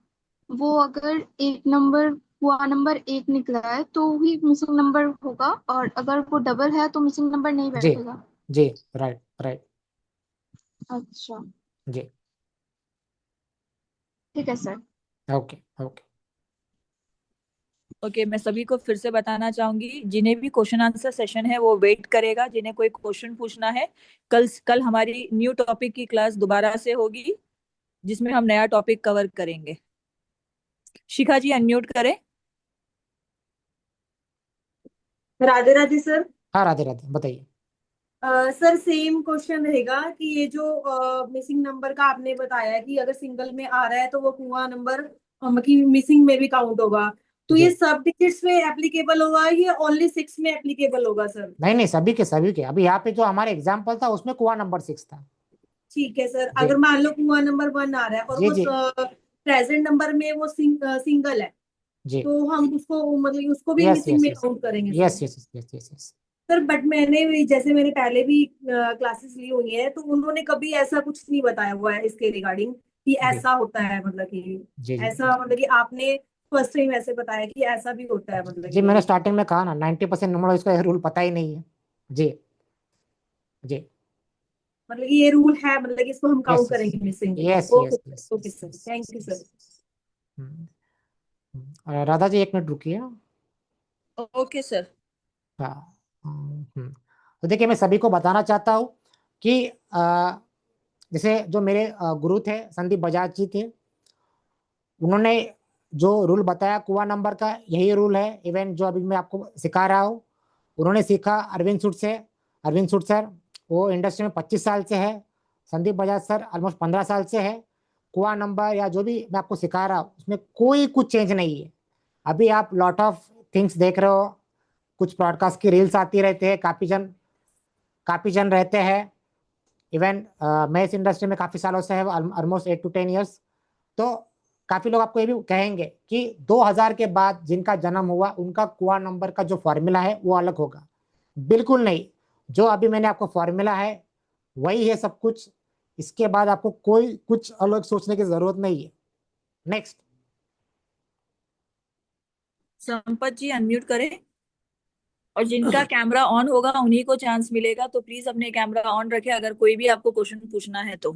वो अगर एक नंबर, हुआ नंबर एक निकला है तो ही मिसिंग नंबर होगा, और अगर वो डबल है तो मिसिंग नंबर नहीं जी बैठेगा? जी, राइट राइट, अच्छा, जी, ठीक है सर। Okay okay. ओके, मैं सभी को फिर से बताना चाहूंगी, जिन्हें भी क्वेश्चन आंसर सेशन है वो वेट करेगा, जिन्हें कोई क्वेश्चन पूछना है। कल हमारी न्यू टॉपिक की क्लास दोबारा से होगी, जिसमें हम नया टॉपिक कवर करेंगे। शिखा जी अनम्यूट करें। राधे राधे सर। हाँ, राधे राधे, बताइए। सर सेम क्वेश्चन रहेगा कि ये जो मिसिंग नंबर का आपने बताया कि अगर सिंगल में आ रहा है तो वो कुआं नंबर की मिसिंग में भी काउंट होगा, तो जी, ये सब डिजिट्स में एप्लीकेबल होगा, ये ओनली 6 में एप्लीकेबल होगा सर? नहीं नहीं, सभी के अभी यहाँ पे जो हमारे एग्जाम्पल था उसमें कुआ नंबर 6 था। ठीक है सर। जी अगर मान लो कुआं नंबर 1 आ रहा है और जी वो जी प्रेजेंट नंबर में वो सिंगल है, जी, तो हम उसको मतलब उसको भी यस मिसिंग यस में यस काउंट करेंगे yes sir? Yes yes yes yes, sir but जैसे मैंने पहले भी क्लासेस ली हुई है, तो उन्होंने कभी ऐसा कुछ नहीं बताया हुआ है इसके रिगार्डिंग कि जी ऐसा होता है, मतलब कि जी जी ऐसा, मतलब कि आपने फर्स्ट टाइम ऐसे बताया कि ऐसा भी होता है, मतलब जी, मैंने कि स्टार्टिंग में कहा ना, 90% नंबर इसका रूल पता ही नहीं है। जी जी, मतलब कि ये रूल है, मतलब कि इसको हम यस काउंट करेंगे मिसिंग में? Yes okay yes sir, yes okay yes sir, yes thank you sir. Yes. Radha ji, एक मिनट रुकिए। Okay sir. हाँ, तो देखिए, मैं सभी को बताना चाहता हूँ कि जैसे जो मेरे गुरु थे, संदीप बजाज जी थे, उन्होंने जो रूल बताया कुआ नंबर का, यही रूल है। इवन जो अभी मैं आपको सिखा रहा हूँ, उन्होंने सीखा अरविंद सूद से। अरविंद सूद सर, वो इंडस्ट्री में 25 साल से है। संदीप बजाज सर ऑलमोस्ट 15 साल से है। कुआ नंबर या जो भी मैं आपको सिखा रहा हूँ, उसमें कोई कुछ चेंज नहीं है। अभी आप लॉट ऑफ थिंग्स देख रहे हो, कुछ ब्रॉडकास्ट की रील्स आती रहते हैं, काफी जन रहते हैं। इवन मैं इस इंडस्ट्री में काफी सालों से है, ऑलमोस्ट 8 to 10 years। तो काफी लोग आपको ये भी कहेंगे कि 2000 के बाद जिनका जन्म हुआ उनका कुआ नंबर का जो फॉर्मूला है वो अलग होगा। बिल्कुल नहीं, जो अभी मैंने आपको फॉर्मूला है वही है सब कुछ। इसके बाद आपको कोई कुछ अलग सोचने की जरूरत नहीं है। नेक्स्ट। संपत जी अनम्यूट करें, और जिनका कैमरा ऑन होगा उन्हीं को चांस मिलेगा, तो प्लीज अपने कैमरा ऑन रखें अगर कोई भी आपको क्वेश्चन पूछना है तो।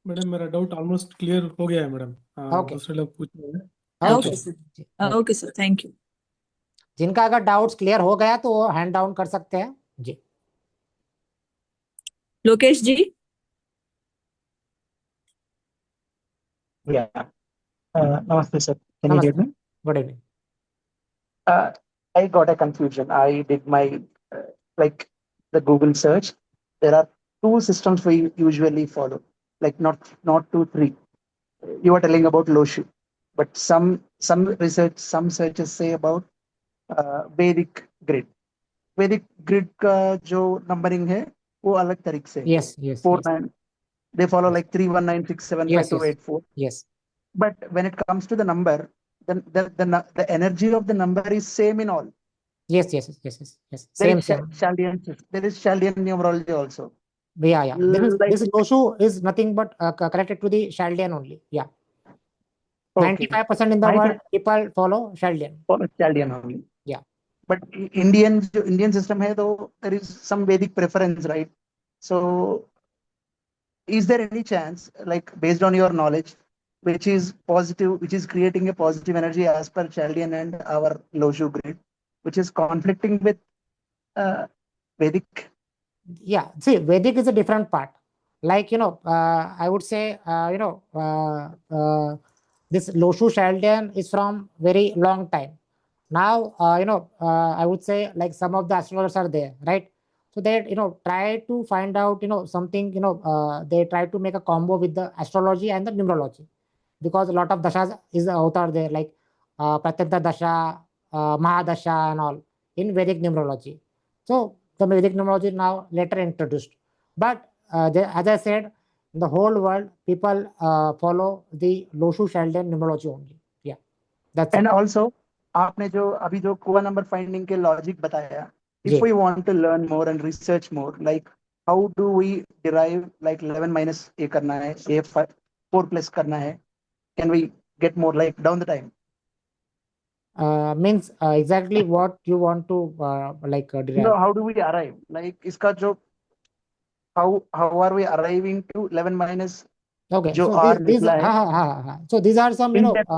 मैडम मेरा डाउट ऑलमोस्ट क्लियर हो गया है मैडम। ओके दूसरे लोग पूछ रहे हैं। Okay okay okay. Sir, okay sir, thank you. जिनका अगर डाउट्स क्लियर हो गया तो वो हैंड डाउन कर सकते हैं जी। लोकेश जी। Yeah. Namaste, sir. Can you hear नमस्ते, me? Good evening. Uh, I got a confusion. I did my like the Google search. There are two systems we usually follow, like not two, three. You are telling about Loshu, but some research, some searches say about Vedic grid. Vedic grid का जो numbering है वो अलग तरीके से yes yes four yes nine. They follow like 319675284. Yes yes yes But when it comes to the number, then the energy of the number is same in all. Yes yes yes yes yes, There same is same. Chaldean numerology also. Yeah. This Like Loshu is nothing but connected to the Chaldean only. Yeah. okay, 95% in the my world people follow Chaldean. follow Chaldean only. Yeah. but Indian system है तो there is some Vedic preference, right? So is there any chance, like based on your knowledge, which is positive, which is creating a positive energy as per Chaldean and our Loshu grid, which is conflicting with Vedic? Yeah, see, Vedic is a different part. Like, I would say, this Loshu Chaldean is from very long time. Now, I would say like some of the astrologers are there, right? So they, try to find out, something, they try to make a combo with the astrology and the numerology, because a lot of dashas is out there, like Pratyanta Dasha, Mahadasha and all in Vedic numerology. So the Vedic numerology now later introduced. But as I said, in the whole world, people follow the Loshu Sheldon numerology only. Yeah, that's And it. also, आपने जो अभी जो कुआ number finding के logic बताया, if जी we want to learn more and research more, like how do we derive, like 11 minus a करना है, a 4 plus करना है, can we get more like down the time? means exactly what you want to derive. No, how do we arrive? Like इसका जो how are we arriving to 11 minus Okay, जो so R these निकला है? so these are some, In depth.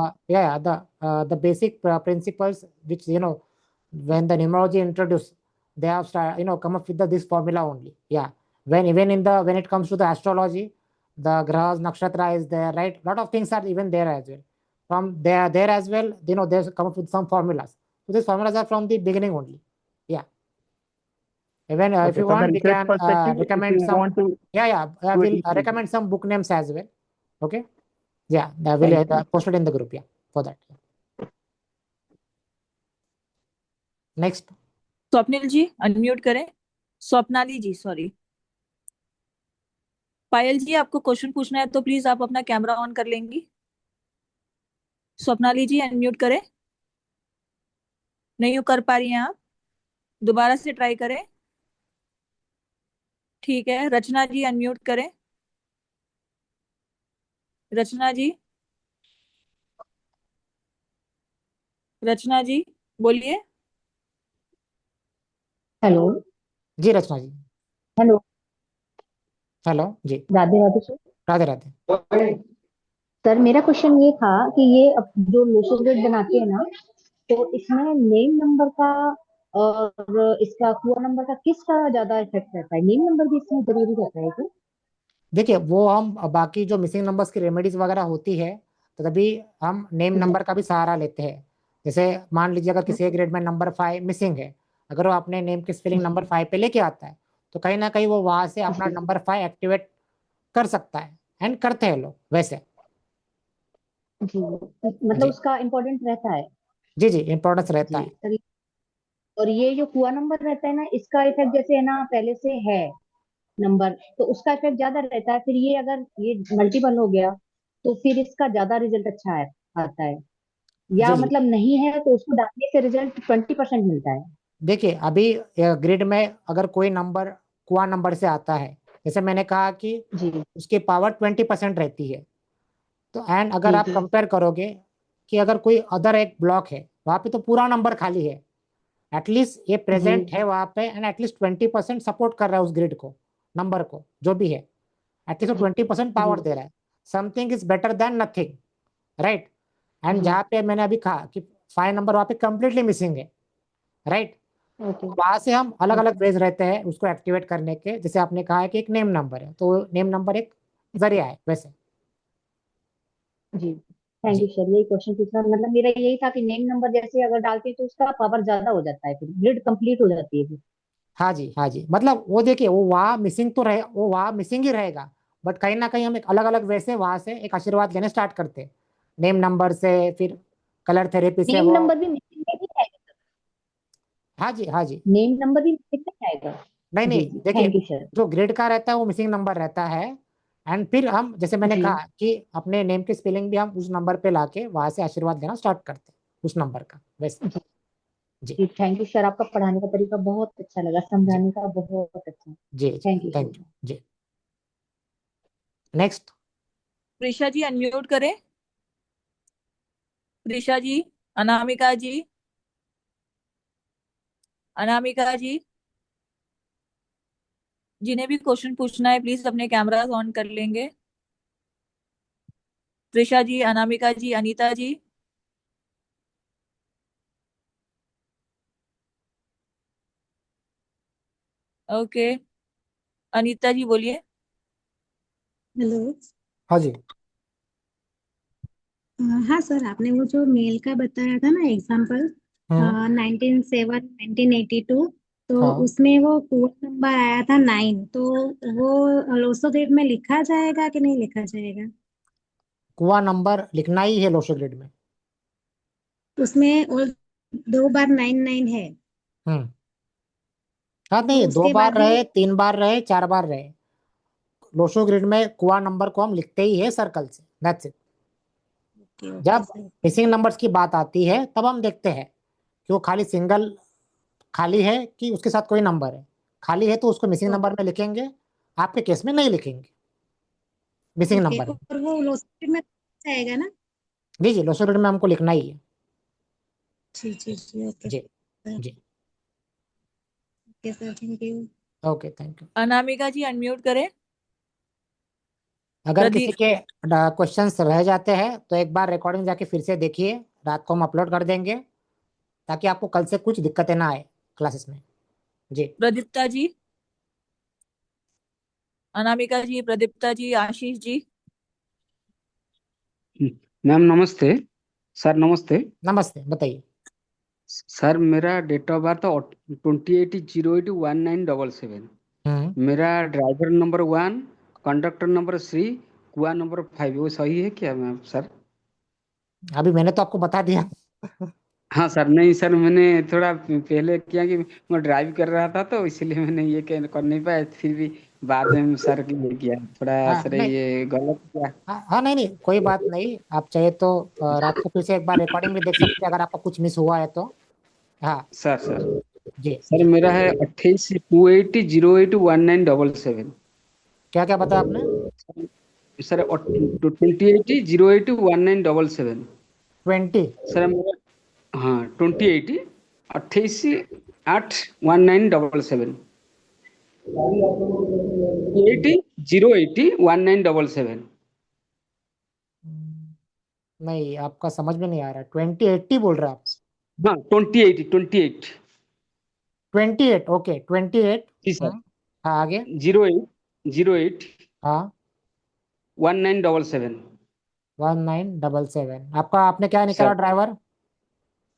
the basic principles which, when the numerology introduced, they have come up with this formula only. Yeah, when it comes to the astrology, the grahas, nakshatra is there, right? Lot of things are even there as well. From there as well, they've come up with some formulas. So these formulas are from the beginning only. Yeah. Even if Okay, you from the want, we research can perspective, if recommend you some. want to I do a will deep research. recommend some book names as well. Okay. Yeah, I will Thank you. post it in the group. Yeah, for that. Next. Swapnil ji unmute करें। स्वप्नाली जी, sorry. पायल जी, आपको question पूछना है तो please आप अपना camera on कर लेंगी। स्वप्नाली जी unmute करें। नहीं कर पा रही हैं आप, दोबारा से ट्राई करें। ठीक है, रचना जी अनम्यूट करें। रचना जी, रचना जी बोलिए। हेलो। जी रचना जी। हेलो। हेलो जी। राधे राधे सर। राधे राधे। सर मेरा क्वेश्चन ये था कि ये जो लोशो ग्रिड बनाते हैं ना, तो इसमें नेम नंबर का और इसका कुआ नंबर का किसका ज्यादा इफेक्ट रहता है? नेम नंबर भी इसमें जरूरी रहता है क्या? देखिए, वो हम बाकी जो मिसिंग नंबर्स की रेमेडीज वगैरह होती है, तो तभी हम नेम जी नंबर का भी सहारा लेते हैं। जैसे मान लीजिए अगर किसी एक ग्रेड में नंबर 5 मिसिंग है, अगर वो अपने नेम की स्पेलिंग नंबर 5 पे लेके आता है, तो कहीं ना कहीं वो वहां से अपना जी नंबर 5 एक्टिवेट कर सकता है, एंड करते हैं लोग वैसे। जी, मतलब जी उसका इम्पोर्टेंट रहता है। जी जी, इम्पोर्टेंस रहता जी है। सर। और ये जो कुआ नंबर रहता है ना, इसका इफेक्ट जैसे है ना, पहले से है नंबर, तो उसका इफेक्ट ज्यादा रहता है। फिर ये अगर ये मल्टीपल हो गया तो फिर इसका ज्यादा रिजल्ट अच्छा आता है, जी या जी, मतलब नहीं है तो उसको डालने से रिजल्ट 20% मिलता है। देखिए अभी ग्रिड में अगर कोई नंबर कुआ नंबर से आता है, जैसे मैंने कहा कि जी उसकी पावर 20% रहती है, तो एंड अगर जी आप जी कंपेयर करोगे कि अगर कोई अदर एक ब्लॉक है, वहां पे तो पूरा नंबर खाली है, एटलीस्ट ये जी प्रेजेंट है वहां पे, एंड एटलीस्ट 20% सपोर्ट कर रहा है उस ग्रिड को, नंबर को, जो भी है, एटलीस्ट वो जी 20% जी पावर दे रहा है। Something is better than nothing, right? And जी। जहाँ पे मैंने अभी कहा कि 5 नंबर वहां पे कंप्लीटली मिसिंग है, राइट? ओके वहां से हम अलग अलग ओके। वेज रहते हैं उसको एक्टिवेट करने के। जैसे आपने कहा है कि एक नेम नंबर है, तो नेम नंबर एक जरिया है वैसे। जी थैंक जी यू सर, यही क्वेश्चन पूछना, मतलब मेरा यही था कि नेम नंबर जैसे अगर डालते हैं तो उसका पावर ज्यादा हो जाता है, फिर ग्रिड कंप्लीट हो जाती है फिर। हाँ जी, हाँ जी, मतलब वो देखिए, वो वहाँ मिसिंग तो रहे, वो वहाँ मिसिंग ही रहेगा, बट कहीं ना कहीं हम एक अलग अलग वे से वहां से एक आशीर्वाद लेने स्टार्ट करते हैं, नेम नंबर से, फिर कलर थेरेपी से नेम वो। नंबर भी मिसिंग में ही आएगा? हाँ जी, हाँ जी। नेम नंबर भी मिसिंग में आएगा? नहीं जी नहीं, जी देखिए, थैंक यू सर। जो ग्रेड का रहता है वो मिसिंग नंबर रहता है, एंड फिर हम, जैसे मैंने जी कहा कि अपने नेम की स्पेलिंग भी हम उस नंबर पे लाके वहां से आशीर्वाद लेना स्टार्ट करते हैं उस नंबर का वैसे। जी जी जी थैंक यू सर, आपका पढ़ाने का तरीका बहुत अच्छा लगा, जी समझाने का बहुत अच्छा। जी जी, thank you so thank much. You जी। नेक्स्ट। प्रिशा जी अनम्यूट करें। प्रिशा जी, अनामिका जी, अनामिका जी, जिन्हें भी क्वेश्चन पूछना है प्लीज अपने कैमरा ऑन कर लेंगे। त्रिशा जी, अनामिका जी, अनीता जी। ओके, अनीता जी बोलिए। हेलो। हाँ जी। हाँ सर, आपने वो जो मेल का बताया था ना एग्जाम्पल, हम्म। 19/7/1982, तो हाँ, उसमें वो कोड नंबर आया था 9, तो वो लोसो ग्रिड में लिखा जाएगा कि नहीं लिखा जाएगा? कुआ नंबर लिखना ही है लोशो ग्रिड में। उसमें और 2 बार 9 9 है, हम्म। हाँ, तो नहीं, दो उसके बार बाद भी रहे, 3 बार रहे, 4 बार रहे, लोशो ग्रिड में कुआ नंबर को हम लिखते ही है सर्कल से, दैट्स इट। ओके ओके जब सर। मिसिंग नंबर्स की बात आती है तब हम देखते हैं कि वो खाली सिंगल खाली है कि उसके साथ कोई नंबर है। खाली है तो उसको मिसिंग नंबर में लिखेंगे, आपके केस में नहीं लिखेंगे मिसिंग ओके, नंबर में। और वो लोसो ग्रिड में जाएगा ना? जी जी, लोशो ग्रिड में हमको लिखना ही है। जी जी जी, ओके जी सर। जी। Okay sir, thank you. Okay, thank you. Anamika ji unmute करें। अगर किसी प्रदीप। के क्वेश्चंस रह जाते हैं तो एक बार रिकॉर्डिंग जाके फिर से देखिए, रात को हम अपलोड कर देंगे ताकि आपको कल से कुछ दिक्कतें ना आए क्लासेस में। जी। प्रदीप्ता जी, अनामिका जी, प्रदीप्ता जी, आशीष जी। मैम नमस्ते। सर नमस्ते। नमस्ते, बताइए। सर मेरा डेट ऑफ बर्थ 28/08/1977। हम्म। मेरा ड्राइवर नंबर 1, कंडक्टर नंबर 3, कुआ नंबर 5, वो सही है क्या मैम सर? अभी मैंने तो आपको बता दिया। हाँ सर, नहीं सर, मैंने थोड़ा पहले किया कि मैं ड्राइव कर रहा था तो इसलिए मैंने ये कर नहीं पाया, फिर भी बाद में सर ये किया, थोड़ा हाँ सर नहीं, ये गलत किया। हाँ हाँ, नहीं नहीं, कोई बात नहीं। आप चाहे तो रात को फिर से एक बार रिकॉर्डिंग भी देख सकते हैं अगर आपका कुछ मिस हुआ है तो। हाँ। सर सर जी सर जी। मेरा है 28/08/08/1977। क्या क्या बताया आपने? सर 28/08/1977। 20। सर मेरा, हाँ 28/8/1977। 28/08/1977। नहीं, आपका समझ में नहीं आ रहा। 2080 बोल रहे हैं आप? हाँ 28। 28, ओके, 28। जी सर। हाँ, आगे। 08 हाँ, 1977। 1977। आपका आपने क्या निकाला सर ड्राइवर?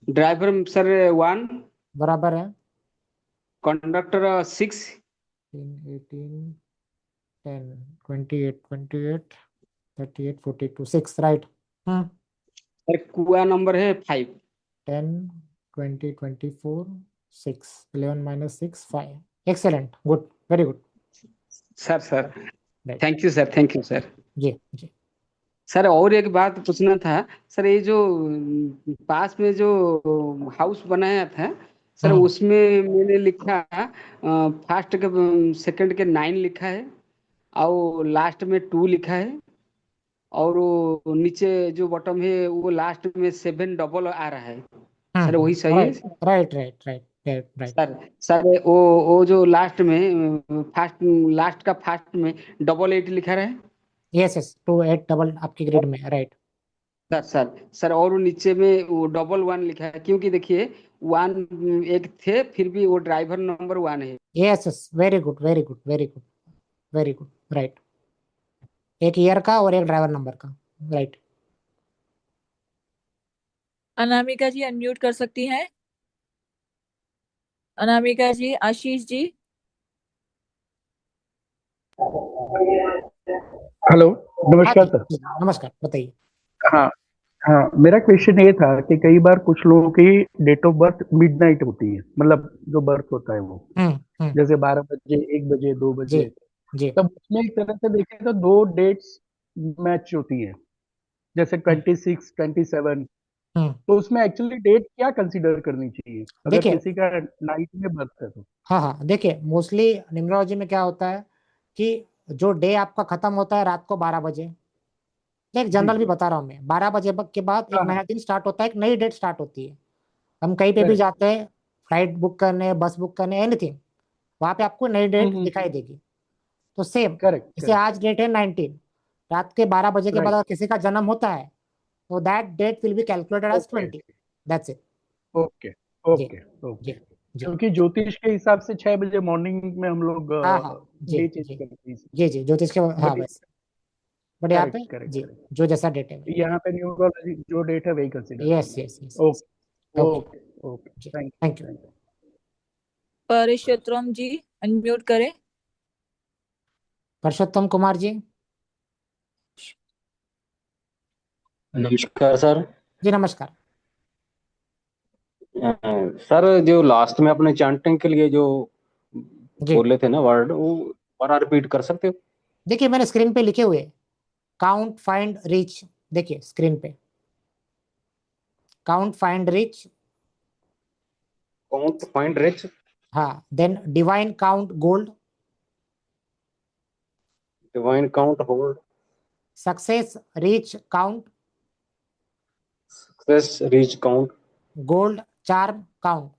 ड्राइवर सर 1, बराबर है। Conductor 6, 18, 10, 28, 28, 38, 42, 6, right. Hmm. Sir kua number है 5। 10, 20, 24, 6, 11 minus 6, 5। Excellent, good, very good. Sir sir right. Thank you sir, thank you sir. जी जी। सर और एक बात पूछना था। सर ये जो पास में जो हाउस बनाया था सर, हम्म। उसमें मैंने लिखा फर्स्ट के सेकंड के 9 लिखा है, और लास्ट में 2 लिखा है, और वो नीचे जो बॉटम है वो लास्ट में 7 डबल आ रहा है। सर वही सही है? Right right right right right right. Sir sir वो जो लास्ट में फर्स्ट, लास्ट का फर्स्ट में 88 लिखा रहा है। यस यस, 28 डबल आपकी ग्रिड में, राइट। सर सर सर और वो नीचे में वो 11 लिखा है, क्योंकि देखिए 1 एक थे, फिर भी वो ड्राइवर नंबर 1 है। Yes yes, very good very good very good very good, right. एक ईयर का और एक ड्राइवर नंबर का, राइट। अनामिका जी अनम्यूट कर सकती हैं। अनामिका जी, आशीष जी। हेलो, हाँ नमस्कार जी सर। जी, नमस्कार, बताइए। हाँ हाँ, मेरा क्वेश्चन ये था कि कई बार कुछ लोगों की डेट ऑफ बर्थ मिडनाइट होती है, मतलब जो बर्थ होता है वो हम्म। जैसे 12 बजे, 1 बजे, 2 जी बजे, जी। तब उसमें एक तरह से देखें तो दो डेट्स मैच होती हैं, जैसे 26, 27। हम्म। तो उसमें एक्चुअली डेट क्या कंसीडर करनी चाहिए अगर देखिए, किसी का नाइट में बर्थ है तो? हाँ हाँ, देखिए, मोस्टली न्यूमरोलॉजी में क्या होता है कि जो डे आपका खत्म होता है रात को 12 बजे, एक जी। जनरल भी बता रहा हूँ मैं, 12 बजे के बाद एक हाँ हाँ, नया दिन स्टार्ट होता है, एक नई डेट स्टार्ट होती है। हम कहीं पे भी करेक्ट। जाते हैं, फ्लाइट बुक करने, बस बुक करने, एनीथिंग, वहां पे आपको नई डेट दिखाई देगी। तो सेम करेक्ट जैसे आज डेट है 19, रात के 12 बजे के बाद राइट अगर किसी का जन्म होता है तो that date will be calculated as okay 20। That's it. Okay जी ओके जी ओके। जी क्योंकि ज्योतिष के हिसाब से 6 बजे मॉर्निंग में हम लोग हाँ हाँ जी डे चेंज जी करते हैं, जी जी ज्योतिष के हाँ बट बस, बट यहाँ पे करेक्ट करेक्ट जी करेक्ट जो जैसा डेट है। यहाँ पे न्यूमरोलॉजी जो डेट है वही कंसीडर यस करना यस है। Yes yes. Okay okay okay okay जी thank you thank you. Thank you. Parshuram ji unmute करें। परसोत्तम कुमार जी। नमस्कार सर। जी नमस्कार। सर जो लास्ट में अपने चैंटिंग के लिए जो जी बोले थे ना वर्ड, वो दोबारा रिपीट कर सकते हो? देखिए मैंने स्क्रीन पे लिखे हुए काउंट फाइंड रीच, देखिए स्क्रीन पे count find reach, count find rich, हाँ then divine count gold, divine count hold, success reach count, success reach count. Gold charm count.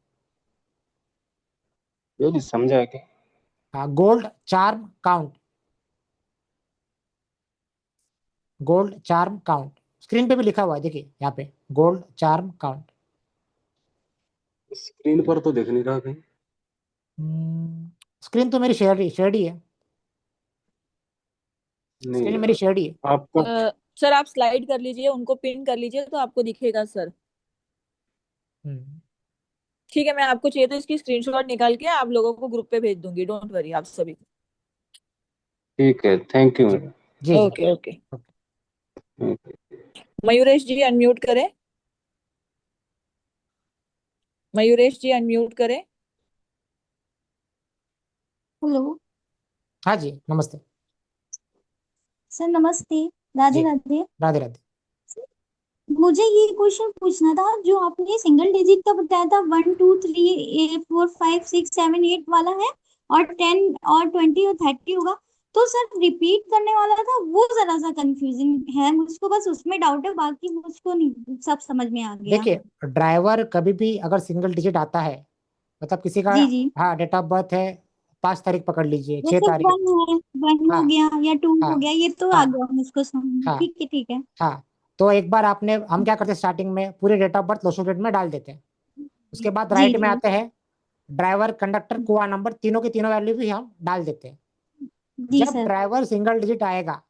ये नहीं समझा है कि हाँ gold charm count, gold charm count screen पे भी लिखा हुआ है, देखिए यहाँ पे गोल्ड चार्म काउंट। स्क्रीन पर तो दिख नहीं रहा कहीं। स्क्रीन तो मेरी शेयर ही है, नहीं स्क्रीन मेरी यार, शेयर ही है। आपको सर आप स्लाइड कर लीजिए, उनको पिन कर लीजिए तो आपको दिखेगा सर। हम्म, ठीक है, मैं आपको चाहिए तो इसकी स्क्रीनशॉट निकाल के आप लोगों को ग्रुप पे भेज दूंगी, डोंट वरी आप सभी। ठीक है, थैंक यू। जी जी जी okay okay. Okay. Mayuresh ji unmute करें। मयूरेश जी अनम्यूट करें। हेलो हाँ जी नमस्ते। सर, नमस्ते। राधे जी राधे। राधे राधे। मुझे ये क्वेश्चन पूछना था, जो आपने सिंगल डिजिट का बताया था, 1 2 3 4 5 6 7 8 वाला है, और 10 और 20 और 30 होगा। तो सर रिपीट करने वाला था, वो जरा सा कंफ्यूजिंग है मुझको, बस उसमें डाउट है, बाकी मुझको नहीं, सब समझ में आ गया। देखिए ड्राइवर कभी भी अगर सिंगल डिजिट आता है, मतलब किसी का जी जी। हाँ डेट ऑफ बर्थ है 5 तारीख पकड़ लीजिए, छह जैसे तारीख 1 हो हाँ गया या 2 हाँ हो गया, ये तो आ हाँ गया मुझको समझ में। हाँ ठीक है ठीक है। हाँ। तो एक बार आपने, हम क्या करते हैं स्टार्टिंग में पूरे डेट ऑफ बर्थ लोशो डेट में डाल देते हैं, उसके बाद जी राइट में जी आते हैं ड्राइवर कंडक्टर कुआ नंबर, तीनों की तीनों वैल्यू भी हम डाल देते हैं। जी जब सर। ड्राइवर सिंगल डिजिट आएगा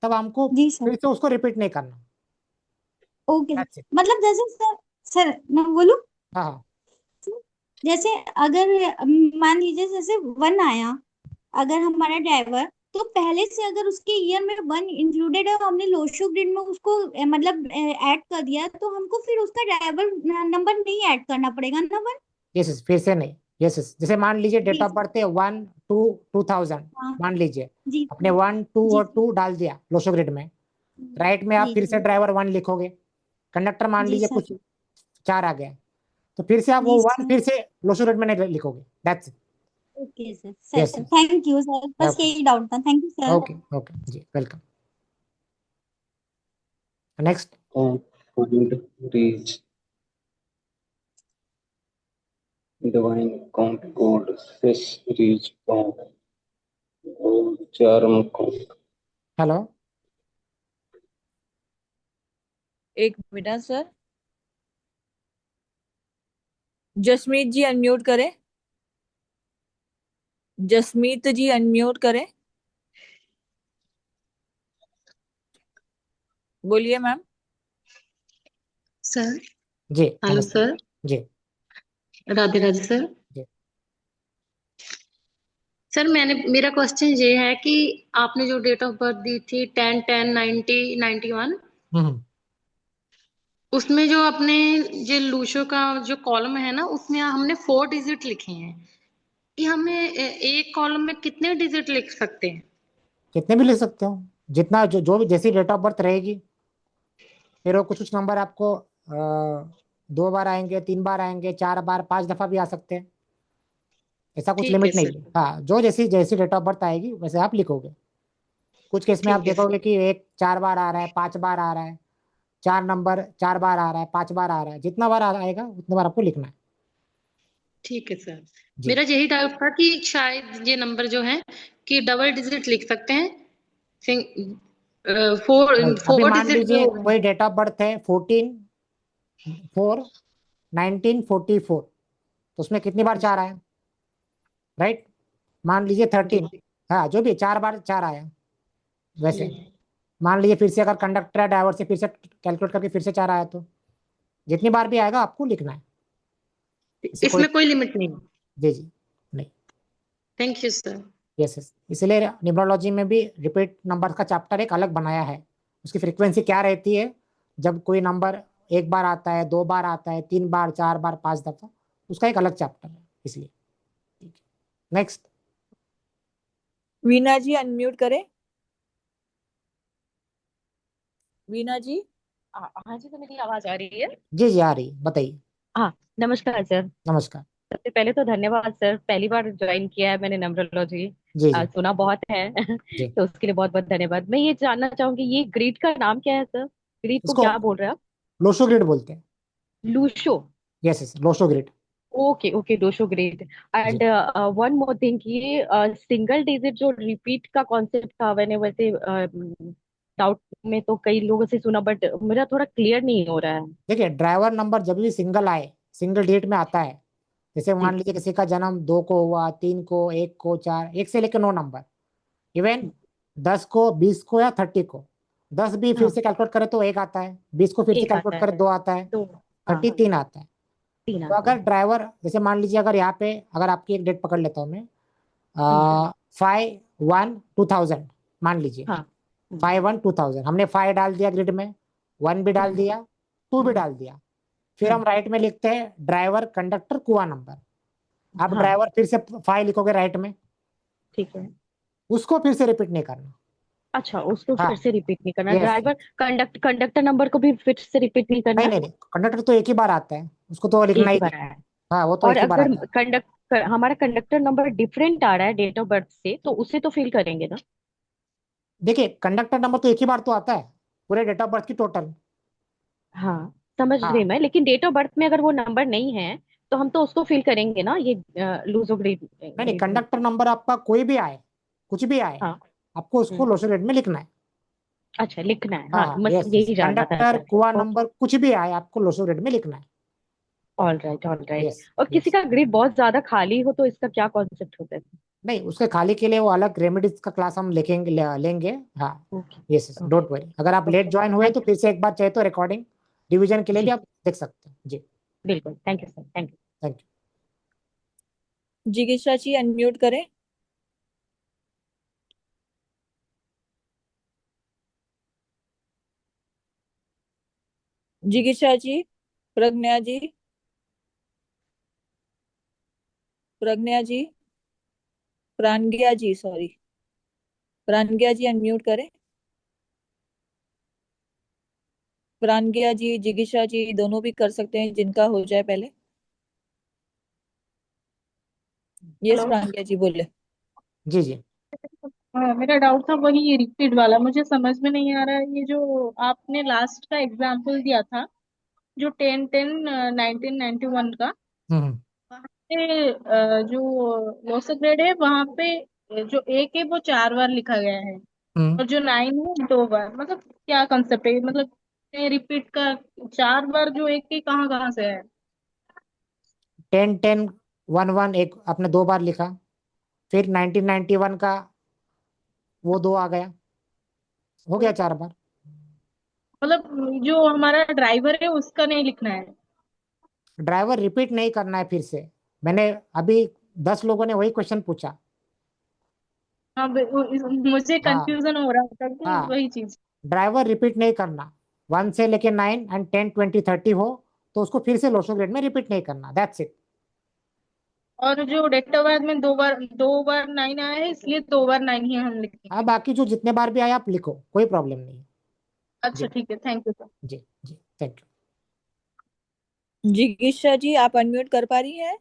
तब हमको जी सर। फिर से उसको रिपीट नहीं करना। Okay sir. That's it। मतलब जैसे सर, सर मैं बोलूं, हाँ हाँ जैसे अगर मान लीजिए जैसे 1 आया, अगर हमारा ड्राइवर, तो पहले से अगर उसके ईयर में 1 इंक्लूडेड है और हमने लोशो ग्रिड में उसको मतलब ऐड कर दिया, तो हमको फिर उसका ड्राइवर नंबर नहीं ऐड करना पड़ेगा ना 1। यस फिर से नहीं, यस जैसे मान लीजिए डेट जी ऑफ सर। बर्थ है 1 2 2000, हाँ। मान लीजिए जी अपने सर। 1 2 जी और 2 डाल दिया लोशो ग्रिड में, राइट में आप जी फिर से जी। ड्राइवर 1 लिखोगे, कंडक्टर मान जी लीजिए सर। कुछ 4 आ गया, तो फिर से आप जी वो 1 सर। फिर से लोशो ग्रिड में नहीं लिखोगे। That's it. Okay sir, sir yes sir yes. Thank you sir, बस ओके यही डाउट था, thank you sir. Okay okay जी welcome. Next. Count reach, divine count gold, fish reach count, gold charm count. Hello. एक minute sir. Jasmeet ji unmute करें। Jasmeet ji unmute करें। बोलिए ma'am. Sir. जी hello नमस्ते। सर। जी राधे राधे सर। जी सर मेरा क्वेश्चन ये है कि आपने जो डेट ऑफ बर्थ दी थी 10 10 90 91, हम्म। उसमें जो अपने जो लूशो का जो कॉलम है ना, उसमें हमने 4 डिजिट लिखे हैं। कि हमें एक कॉलम में कितने डिजिट लिख सकते हैं? कितने भी ले सकते हो, जितना जो भी जैसी डेट ऑफ बर्थ रहेगी, फिर वो कुछ कुछ नंबर आपको 2 बार आएंगे, 3 बार आएंगे, 4 बार, 5 दफा भी आ सकते हैं, ऐसा कुछ ठीक है लिमिट नहीं सर। है। हाँ जो जैसी जैसी डेट ऑफ बर्थ आएगी वैसे आप लिखोगे। कुछ केस में आप ठीक है सर। देखोगे कि एक 4 बार आ रहा है, 5 बार आ रहा है, 4 नंबर 4 बार आ रहा है, 5 बार आ रहा है, जितना बार आएगा उतने बार आपको लिखना है। ठीक है सर। जी मेरा यही डाउट था कि शायद ये नंबर जो है कि डबल डिजिट लिख सकते हैं, फोर नहीं, अभी फोर मान डिजिट लीजिए जो कोई डेट ऑफ बर्थ है 14/4/1944, तो उसमें कितनी बार 4 आया, राइट? मान लीजिए 13, हाँ जो भी 4 बार 4 आया वैसे। मान लीजिए फिर से अगर कंडक्टर या ड्राइवर से फिर से कैलकुलेट करके फिर से 4 आया, तो जितनी बार भी आएगा आपको लिखना है, इससे कोई। इसमें कोई लिमिट नहीं। जी जी, नहीं। Thank you sir. Yes yes, इसलिए न्यूमरोलॉजी में भी रिपीट नंबर का चैप्टर एक अलग बनाया है। उसकी फ्रीक्वेंसी क्या रहती है, जब कोई नंबर एक बार आता है, 2 बार आता है, 3 बार, 4 बार, 5 दफा, उसका एक अलग चैप्टर है इसलिए। नेक्स्ट। वीना जी अनम्यूट करें। वीना जी। हाँ जी, तो मेरी आवाज आ रही है? जी जी आ रही, बताइए। हाँ, नमस्कार सर। नमस्कार। सबसे पहले तो धन्यवाद सर, पहली बार ज्वाइन किया है मैंने न्यूमरोलॉजी। जी जी सुना बहुत है जी। तो उसके लिए बहुत बहुत धन्यवाद। मैं ये जानना चाहूंगी, ये ग्रिड का नाम क्या है सर? ग्रिड को इसको क्या बोल रहे हैं आप? लोशो ग्रिड बोलते हैं। Lo Shu. Yes yes, Lo Shu grid. Okay okay, Lo Shu grid. जी एंड वन मोर थिंग, ये सिंगल डिजिट जो रिपीट का कॉन्सेप्ट था, मैंने वैसे डाउट में तो कई लोगों से सुना, बट मेरा थोड़ा क्लियर नहीं हो रहा है। देखिए, ड्राइवर नंबर जब भी सिंगल आए, सिंगल डेट में आता है, जैसे मान जी। लीजिए किसी का जन्म 2 को हुआ, 3 को, 1 को, 4, 1 से लेकर 9 नंबर, इवन 10 को, 20 को या 30 को। 10 भी फिर हाँ, से कैलकुलेट करें तो 1 आता है, 20 को फिर से एक कैलकुलेट आता करें है, 2 आता है, दो। हाँ, 30 3 आता है। तीन तो आता अगर है। ड्राइवर, जैसे मान लीजिए अगर यहाँ पे अगर आपकी एक डेट पकड़ लेता हूँ मैं, हम्म। 5/1/2000, मान लीजिए हाँ। 5/1/2000, हमने 5 डाल दिया ग्रिड में, 1 भी डाल हम्म। दिया, 2 भी डाल दिया। फिर हम हम्म। राइट में लिखते हैं ड्राइवर कंडक्टर कुआ नंबर। आप हाँ, ड्राइवर फिर से 5 लिखोगे राइट में, ठीक है। उसको फिर से रिपीट नहीं करना। अच्छा, उसको हाँ फिर से रिपीट नहीं करना, यस। ड्राइवर कंडक्टर नंबर को भी फिर से रिपीट नहीं नहीं करना? नहीं नहीं, कंडक्टर तो एक ही बार आता है, उसको तो लिखना एक ही ही बार नहीं। आया है। हाँ, वो तो और एक ही बार अगर आता है। हमारा कंडक्टर नंबर डिफरेंट आ रहा है डेट ऑफ बर्थ से, तो उसे तो फिल करेंगे ना? देखिए, कंडक्टर नंबर तो एक ही बार तो आता है, पूरे डेट ऑफ बर्थ की टोटल। हाँ, समझ गई हाँ मैं, लेकिन डेट ऑफ बर्थ में अगर वो नंबर नहीं है तो हम तो उसको फिल करेंगे ना, ये लूजो ग्रेड नहीं नहीं, ग्रेड में? कंडक्टर नंबर आपका कोई भी आए, कुछ भी आए, हाँ। आपको उसको हम्म। लोशो रेट में लिखना है। अच्छा, लिखना है, हाँ, हाँ बस यस यस, यही जानना था कंडक्टर सर। कुआ ओके। नंबर कुछ भी आए, आपको लोशो रेट में लिखना है। All right, all right. Yes और किसी यस। का ग्रिड बहुत ज्यादा खाली हो तो इसका क्या कॉन्सेप्ट होता है? नहीं, उसके खाली के लिए वो अलग रेमेडीज का क्लास हम लिखेंगे, लेंगे। हाँ okay yes yes, okay don't worry. अगर आप लेट ओके, ज्वाइन हुए तो थैंक फिर से एक बार चाहे तो रिकॉर्डिंग रिवीजन के लिए यू भी जी। आप देख सकते हैं। जी बिल्कुल, thank you sir, thank you. Thank you. जिगीशा जी अनम्यूट करें। जिगीशा जी। प्रज्ञा जी। प्रज्ञा जी। प्राणज्ञा जी, सॉरी। प्राणज्ञा जी अनम्यूट करें। प्राणज्ञा जी, जिगीशा जी दोनों भी कर सकते हैं, जिनका हो जाए पहले। Yes, hello. प्राणज्ञा जी बोले। जी जी हाँ, मेरा डाउट था वही रिपीट वाला, मुझे समझ में नहीं आ रहा है। ये जो आपने लास्ट का एग्जांपल दिया था, जो 10-10 1991 का, हम्म वहाँ पे जो लोसो ग्रेड है वहाँ पे जो एक है वो 4 बार लिखा गया है, हम्म। और जो 9 है 2 बार। मतलब क्या कंसेप्ट है, मतलब रिपीट का 4 बार जो एक है कहाँ कहाँ से है? 10-10-11 एक आपने 2 बार लिखा, फिर 1991 का वो 2 आ गया, हो गया 4 बार। मतलब जो हमारा ड्राइवर है उसका नहीं लिखना है? ड्राइवर रिपीट नहीं करना है फिर से। मैंने अभी 10 लोगों ने वही क्वेश्चन पूछा। हाँ, मुझे हाँ कंफ्यूजन हो रहा था कि हाँ, वही चीज। ड्राइवर रिपीट नहीं करना। 1 से लेके 9 एंड 10 20 30 हो तो उसको फिर से लोशो ग्रेड में रिपीट नहीं करना, दैट्स इट। और जो डेट ऑफ बर्थ में 2 बार 9 आया है, इसलिए 2 बार 9 ही हम हाँ, लिखेंगे। बाकी जो जितने बार भी आए आप लिखो, कोई प्रॉब्लम नहीं है। अच्छा, जी ठीक है, थैंक यू सर। जी जी, थैंक यू। जिगीशा जी आप अनम्यूट कर पा रही हैं?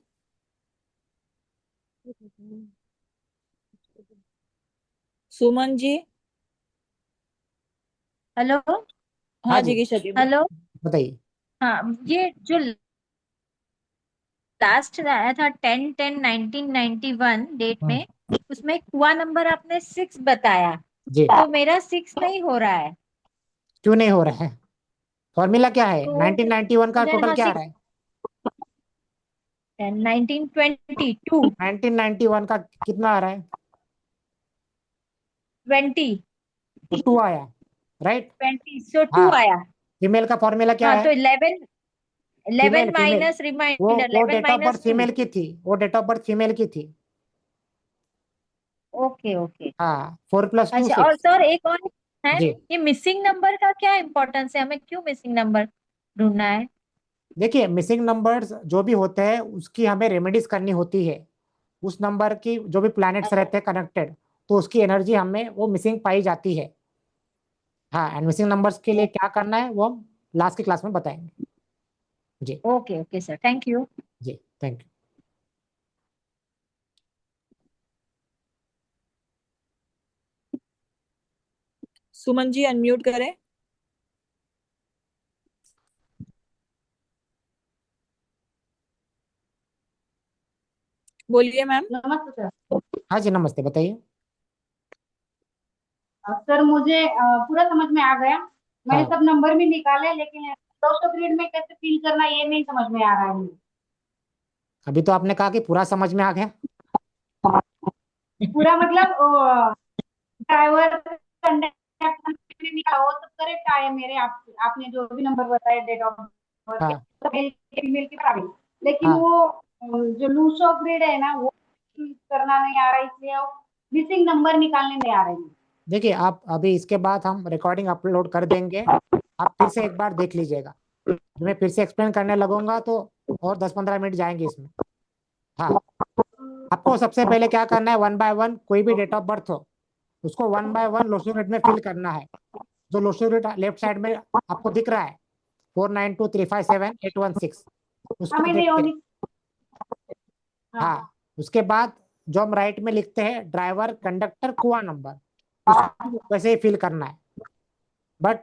सुमन जी। हेलो। हाँ हाँ जी, जिगीशा जी। हेलो। बताइए। हाँ, ये जो लास्ट आया था 10/10/1991 डेट में, उसमें कुआ नंबर आपने 6 बताया, जी तो मेरा 6 नहीं हो रहा है। क्यों नहीं हो रहा है? फॉर्मूला क्या है? तो 1991 का मुझे टोटल हाँ क्या आ 6 रहा है? 1922 1991 का कितना आ रहा है? 20 तो 2 आया, राइट? 20 सो 2 हाँ, आया। फीमेल का फॉर्मूला क्या हाँ है? तो 11 फीमेल 11 फीमेल माइनस वो रिमाइंडर वो 11 डेट ऑफ बर्थ -2। फीमेल की थी, वो डेट ऑफ बर्थ फीमेल की थी। Okay okay. हाँ, 4 + 2 अच्छा, और 6। सर एक और है, जी ये मिसिंग नंबर का क्या इम्पोर्टेंस है, हमें क्यों मिसिंग नंबर ढूंढना है? देखिए, मिसिंग नंबर्स जो भी होते हैं उसकी हमें रेमेडीज करनी होती है। उस नंबर की जो भी प्लैनेट्स रहते हैं कनेक्टेड, तो उसकी एनर्जी हमें वो मिसिंग पाई जाती है। हाँ, एंड मिसिंग नंबर्स के लिए क्या करना है वो हम लास्ट की क्लास में बताएंगे। जी okay okay sir, thank you. जी, thank you. Suman ji unmute करें। बोलिए मैम। नमस्ते सर। हाँ जी, नमस्ते, बताइए। सर मुझे पूरा समझ में आ गया। मैंने हाँ, सब नंबर भी निकाले, लेकिन दोस्तों ग्रिड में कैसे फिल करना ये नहीं समझ में आ रहा है मुझे। अभी तो आपने कहा कि पूरा समझ में आ गया। पूरा मतलब ड्राइवर कंडक्टर निकाला वो सब करेक्ट आए मेरे। आपने जो भी नंबर बताया डेट ऑफ बर्थ हाँ के फीमेल के बराबर, लेकिन हाँ, वो जो लूसो ग्रिड है ना वो करना नहीं आ रहा, इसलिए मिसिंग नंबर निकालने नहीं आ रहे हैं। देखिए, आप अभी इसके बाद हम रिकॉर्डिंग अपलोड कर देंगे, आप फिर से एक बार देख लीजिएगा। मैं फिर से एक्सप्लेन करने लगूंगा तो और 10-15 मिनट जाएंगे इसमें। हाँ, आपको सबसे पहले क्या करना है, 1 बाय 1 कोई भी डेट ऑफ बर्थ हो उसको 1 बाय 1 लोशो ग्रिड में फिल करना है। जो लोशो ग्रिड लेफ्ट साइड में आपको दिख रहा है 492357816, उसको हमें देख नहीं के होनी। हाँ, उसके बाद जो हम राइट में लिखते हैं ड्राइवर कंडक्टर कुआ नंबर, उसको वैसे ही फिल करना है। बट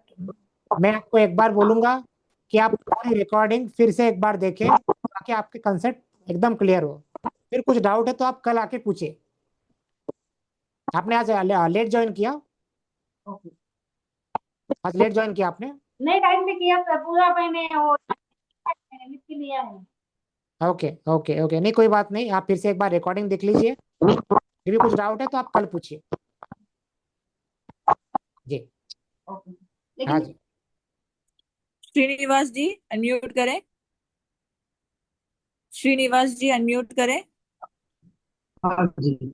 मैं आपको एक बार बोलूंगा कि आप पूरी रिकॉर्डिंग फिर से एक बार देखें ताकि आपके कंसेप्ट एकदम क्लियर हो। फिर कुछ डाउट है तो आप कल आके पूछिए। आपने आज लेट ज्वाइन किया? ओके। आज लेट ज्वाइन किया आपने? नहीं, टाइम पे किया सर, पूरा मैंने वो मैंने लिख के लिया है। ओके ओके ओके, नहीं कोई बात नहीं, आप फिर से एक बार रिकॉर्डिंग देख लीजिए। फिर भी कुछ डाउट है तो आप कल पूछिए। जी ओके। हाँ लेकिन जी, श्रीनिवास जी अनम्यूट करें। श्रीनिवास जी अनम्यूट करें। हाँ जी।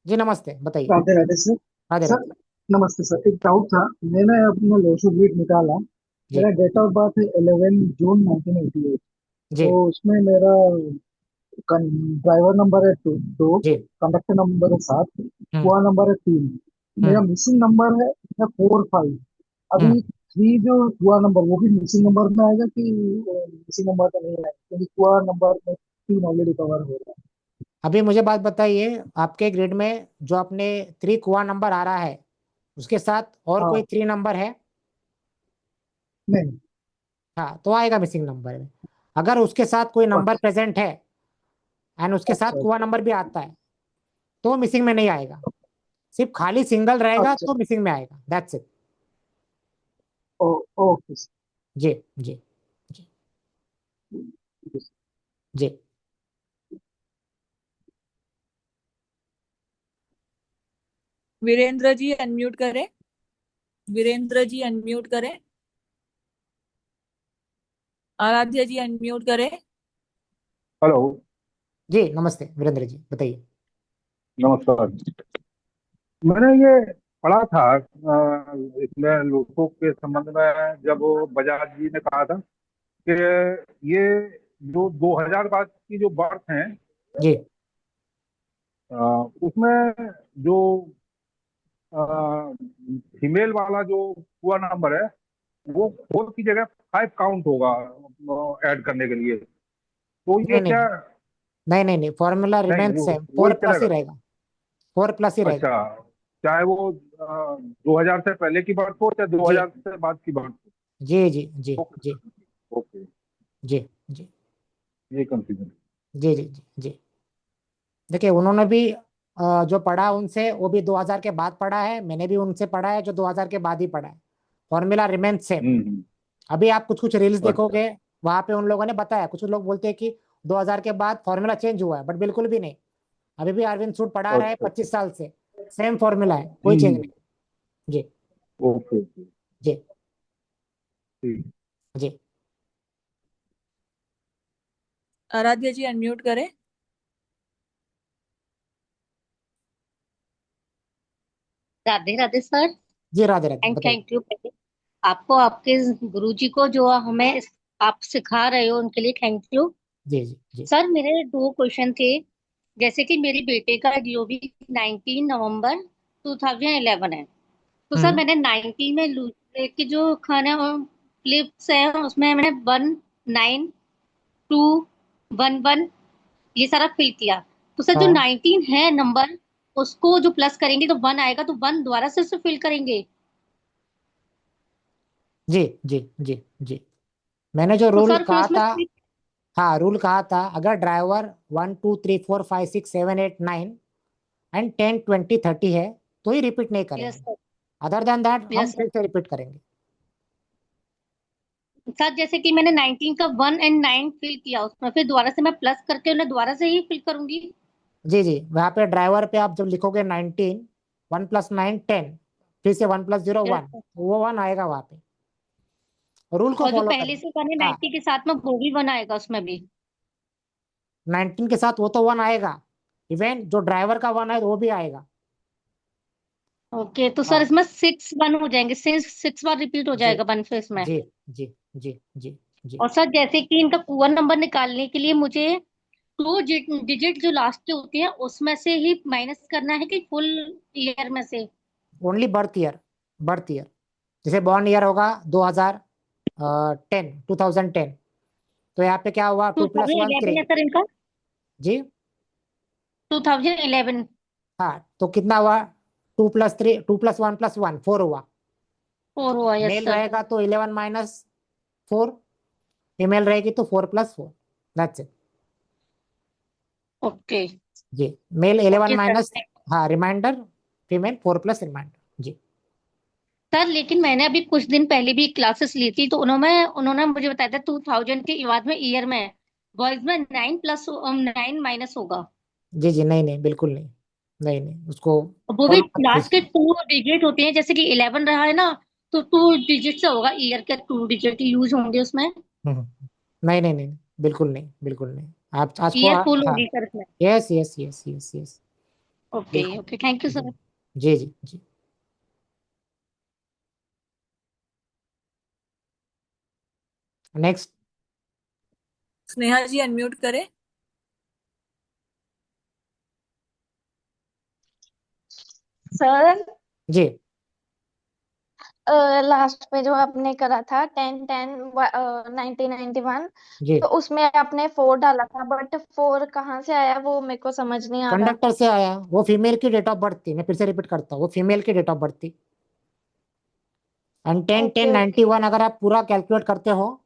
जी नमस्ते, बताइए। राधे राधे सर। राधे सर राधे। नमस्ते सर, एक डाउट था। मैंने अपना लोशो ग्रिड निकाला। जी मेरा डेट ऑफ बर्थ है 11 जून 1988। जी तो उसमें मेरा ड्राइवर नंबर है 2, जी। कंडक्टर नंबर है 7, हम्म कुआ नंबर है 3। मेरा हम्म मिसिंग नंबर है 4 5। हम्म अभी 3 जो कुआ नंबर वो भी मिसिंग नंबर में आएगा कि मिसिंग नंबर का नहीं आएगा, क्योंकि कुआ नंबर में 3 ऑलरेडी कवर हो रहा है। अभी मुझे बात बताइए, आपके ग्रिड में जो अपने 3 कुआ नंबर आ रहा है उसके साथ और कोई हाँ 3 नंबर है? नहीं। हाँ, तो आएगा मिसिंग नंबर में। अगर उसके साथ कोई नंबर अच्छा प्रेजेंट है एंड उसके साथ अच्छा कुआ नंबर भी आता है तो मिसिंग में नहीं आएगा। सिर्फ खाली सिंगल रहेगा अच्छा। तो मिसिंग में आएगा, दैट्स इट। Okay sir. जी जी जी जी। वीरेंद्र जी अनम्यूट करें। वीरेंद्र जी अनम्यूट करें। आराध्या जी अनम्यूट करें। हेलो। जी नमस्ते वीरेंद्र जी, बताइए। नमस्कार। मैंने ये पढ़ा था इसमें लोगों के संबंध में, जब वो बजाज जी ने कहा था कि ये जो 2000 बाद की जो बर्थ हैं, जी उसमें जो फीमेल वाला जो पूरा नंबर है वो 4 की जगह 5 काउंट होगा ऐड करने के लिए। तो नहीं ये नहीं क्या? नहीं नहीं नहीं नहीं, फॉर्मूला नहीं, रिमेन्स वो सेम, वही 4+ ही चलेगा। रहेगा। 4+ ही रहेगा। अच्छा, चाहे वो 2000 से पहले की बात हो चाहे जी 2000 से बाद की बात जी जी जी हो। जी ओके। जी जी। ये कंफ्यूजन। जी जी जी जी। देखिए उन्होंने भी जो पढ़ा उनसे, वो भी 2000 के बाद पढ़ा है, मैंने भी उनसे पढ़ा है जो 2000 के बाद ही पढ़ा है। Formula remain same. अभी आप कुछ कुछ रील्स अच्छा। देखोगे, वहां पे उन लोगों ने बताया, कुछ लोग बोलते हैं कि 2000 के बाद फॉर्मूला चेंज हुआ है, बट बिल्कुल भी नहीं। अभी भी अरविंद सूद पढ़ा रहा है अच्छा। 25 साल से, सेम फॉर्मूला है, कोई चेंज नहीं। जी ओके ओके, जी ठीक। जी। आराध्या जी अनम्यूट करें। राधे राधे सर। जी राधे राधे, एंड बताइए। थैंक यू आपको, आपके गुरुजी को जो हमें आप सिखा रहे हो उनके लिए थैंक यू। जी जी जी। सर मेरे दो क्वेश्चन थे। जैसे कि मेरे बेटे का DOB 19 नवंबर 2011 है, तो सर मैंने 19 में की जो खाना फ्लिप्स है उसमें मैंने 19 2 11 ये सारा फिल किया। तो सर जो हाँ 19 है नंबर, उसको जो प्लस करेंगे तो 1 आएगा, तो 1 दोबारा से फिल करेंगे? जी जी जी जी। मैंने जो तो रूल सर फिर कहा उसमें था, हाँ रूल कहा था, अगर ड्राइवर 1 2 3 4 5 6 7 8 9 एंड 10 20 30 है तो ही रिपीट नहीं यस करेंगे। सर। अदर देन दैट हम यस सर। फिर से रिपीट करेंगे। सर जैसे कि मैंने 19 का 1 एंड 9 फिल किया, उसमें फिर दोबारा से मैं प्लस करके उन्हें दोबारा से ही फिल करूंगी? जी जी, वहाँ पे ड्राइवर पे आप जब लिखोगे 19, 1 + 9 10, फिर से 1 + 0 यस 1, सर। वो 1 आएगा वहाँ पे। रूल को और जो फॉलो पहले करें। से 1 है हाँ 90 के साथ में वो भी 1 आएगा उसमें भी? 19 के साथ वो तो 1 आएगा, इवन जो ड्राइवर का 1 है वो भी आएगा। ओके, तो सर हाँ इसमें 6 1 हो जाएंगे, 6 बार रिपीट हो जी जाएगा 1 फिर इसमें? जी जी जी जी जी। और सर जैसे कि इनका पूरा नंबर निकालने के लिए मुझे 2 डिजिट जो लास्ट के होते हैं उसमें से ही माइनस करना है कि फुल ईयर में से? Only birth year, birth year. जैसे बॉर्न ईयर होगा 2010, तो यहाँ पे क्या हुआ, 2 + 1 2011 है 3। सर इनका? जी 2011। हाँ, तो कितना हुआ, 2 + 3 2 + 1 + 1 4 हुआ। 4 हुआ, यस मेल सर। रहेगा तो 11 - 4, फीमेल रहेगी तो 4 + 4, दैट्स इट। ओके। जी, मेल 11 ओके सर। माइनस, हाँ रिमाइंडर, फीमेल 4 + रिमाइंडर। जी सर लेकिन मैंने अभी कुछ दिन पहले भी क्लासेस ली थी, तो उन्होंने उन्होंने मुझे बताया था 2000 के बाद में ईयर में बॉयज में 9 + 9 माइनस होगा। जी जी, नहीं नहीं बिल्कुल नहीं, नहीं नहीं उसको वो भी फॉलो मत लास्ट के कीजिए। 2 डिजिट होते हैं, जैसे कि 11 रहा है ना, तो 2 डिजिट से होगा, ईयर के 2 डिजिट यूज होंगे उसमें। नहीं नहीं नहीं, बिल्कुल नहीं बिल्कुल नहीं। आप आज को ईयर फुल हाँ, होगी सर इसमें? Yes yes yes yes yes, okay बिल्कुल। ओके, थैंक यू जी सर। जी जी जी। नेक्स्ट। स्नेहा जी अनम्यूट करें। सर जी लास्ट पे जो आपने करा था 10 10 1991, जी, तो उसमें आपने 4 डाला था, बट 4 कहाँ से आया वो मेरे को समझ नहीं आ रहा। कंडक्टर से आया, वो फीमेल की डेट ऑफ बर्थ थी, मैं फिर से रिपीट करता हूँ, वो फीमेल की डेट ऑफ बर्थ थी। And 10 10 okay okay. 91 अगर आप पूरा कैलकुलेट करते हो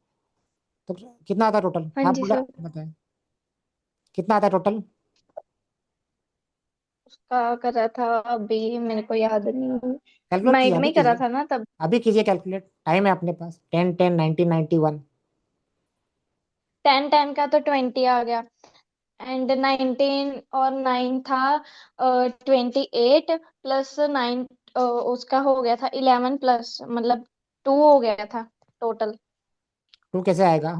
तो कितना आता टोटल, हाँ आप जी बोला सर। बताएं कितना आता टोटल। उसका करा था अभी, मेरे को याद नहीं। कैलकुलेट कीजिए, माइंड में अभी ही करा कीजिए, था ना तब। अभी कीजिए कैलकुलेट, टाइम है अपने पास। 10 10 1991। 10 10 का तो 20 आ गया, एंड 19 और 9 था 28, +9 उसका हो गया था 11, प्लस मतलब 2 हो गया था टोटल। 2 कैसे आएगा।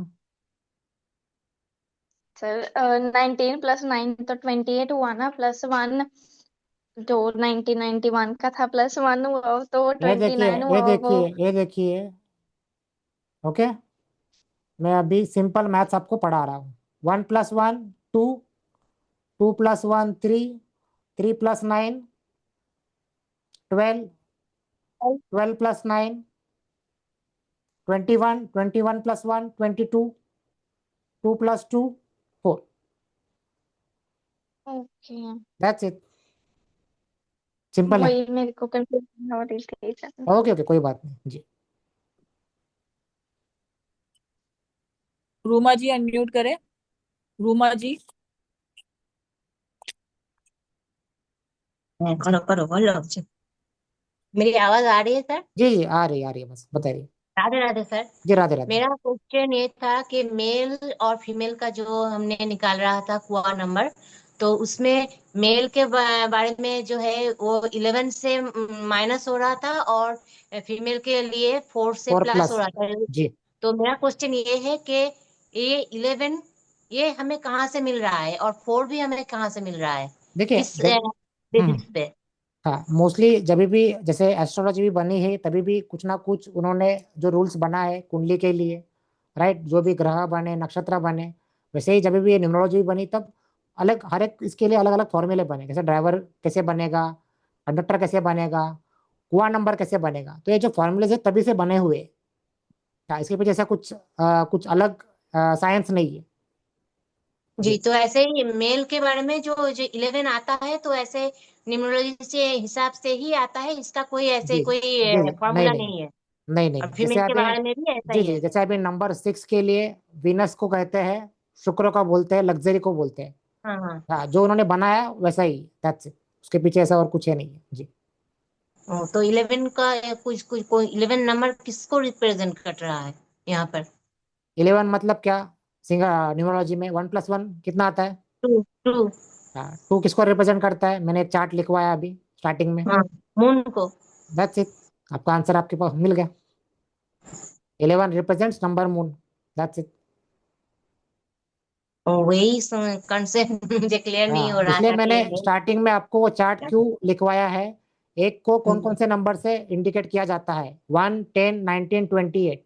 सर 19 + 9 तो 28 हुआ ना, +1 जो 1991 का था, +1 हुआ तो ये देखिए 29 ये हुआ वो। देखिए ये देखिए, ओके। मैं अभी सिंपल मैथ्स आपको पढ़ा रहा हूँ। 1 + 1 2, 2 + 1 3, 3 + 9 12, 12 + 9 21, 21 + 1 22, 2 + 2 4, ओके। दैट्स इट, सिंपल है। वही मेरे को कंफ्यूजन हो रही थी सर। ओके ओके, कोई बात नहीं जी। रूमा जी अनम्यूट करें। रूमा जी। करो करो बोलो। मेरी आवाज आ रही है सर? जी जी आ रही है, बस बताइए। राधे राधे सर। जी राधे राधे। मेरा क्वेश्चन ये था कि मेल और फीमेल का जो हमने निकाल रहा था कुआ नंबर, तो उसमें मेल के बारे में जो है वो 11 से माइनस हो रहा था और फीमेल के लिए 4 से फोर प्लस हो प्लस। रहा था। जी तो मेरा क्वेश्चन ये है कि ये 11 ये हमें कहाँ से मिल रहा है और 4 भी हमें कहाँ से मिल रहा है, देखिए किस जब हम्म बेसिस पे? हाँ मोस्टली जब भी जैसे एस्ट्रोलॉजी भी बनी है तभी भी कुछ ना कुछ उन्होंने जो रूल्स बना है कुंडली के लिए, राइट, जो भी ग्रह बने नक्षत्र बने, वैसे ही जब भी ये न्यूमरोलॉजी बनी तब अलग हर एक इसके लिए अलग अलग फॉर्मूले बने, जैसे ड्राइवर कैसे बनेगा, कंडक्टर कैसे बनेगा, कुआ नंबर कैसे बनेगा, तो ये जो फॉर्मूले है तभी से बने हुए हैं। हाँ, इसके पीछे ऐसा कुछ अलग साइंस नहीं है। जी, जी तो ऐसे ही मेल के बारे में जो जो 11 आता है तो ऐसे न्यूमरोलॉजी से हिसाब से ही आता है, इसका कोई ऐसे जी कोई जी जी नहीं फॉर्मूला नहीं नहीं है। नहीं नहीं और नहीं। जैसे फीमेल के अभी बारे में भी ऐसा जी ही जी है। जैसे अभी नंबर 6 के लिए वीनस को कहते हैं, शुक्र को बोलते हैं, लग्जरी को बोलते हैं। हाँ हाँ। हाँ जो उन्होंने बनाया वैसा ही, दैट्स इट, उसके पीछे ऐसा और कुछ है नहीं है। जी तो 11 का कुछ कुछ कोई 11 नंबर किसको रिप्रेजेंट कर रहा है यहाँ पर? 11 मतलब क्या, सिंगल न्यूमरोलॉजी में 1+1 कितना आता है। Two two. हाँ 2 किसको रिप्रेजेंट करता है, मैंने एक चार्ट लिखवाया अभी स्टार्टिंग में। हाँ, मून को। दैट्स इट, आपका आंसर आपके पास मिल गया। 11 represents number moon, that's it. वही कंसेप्ट मुझे क्लियर नहीं हो हाँ रहा इसलिए था कि मैंने ये मेल स्टार्टिंग में आपको वो चार्ट क्या। क्यों लिखवाया है, एक को कौन कौन हम्म, से नंबर से इंडिकेट किया जाता है, 1 10 19 28,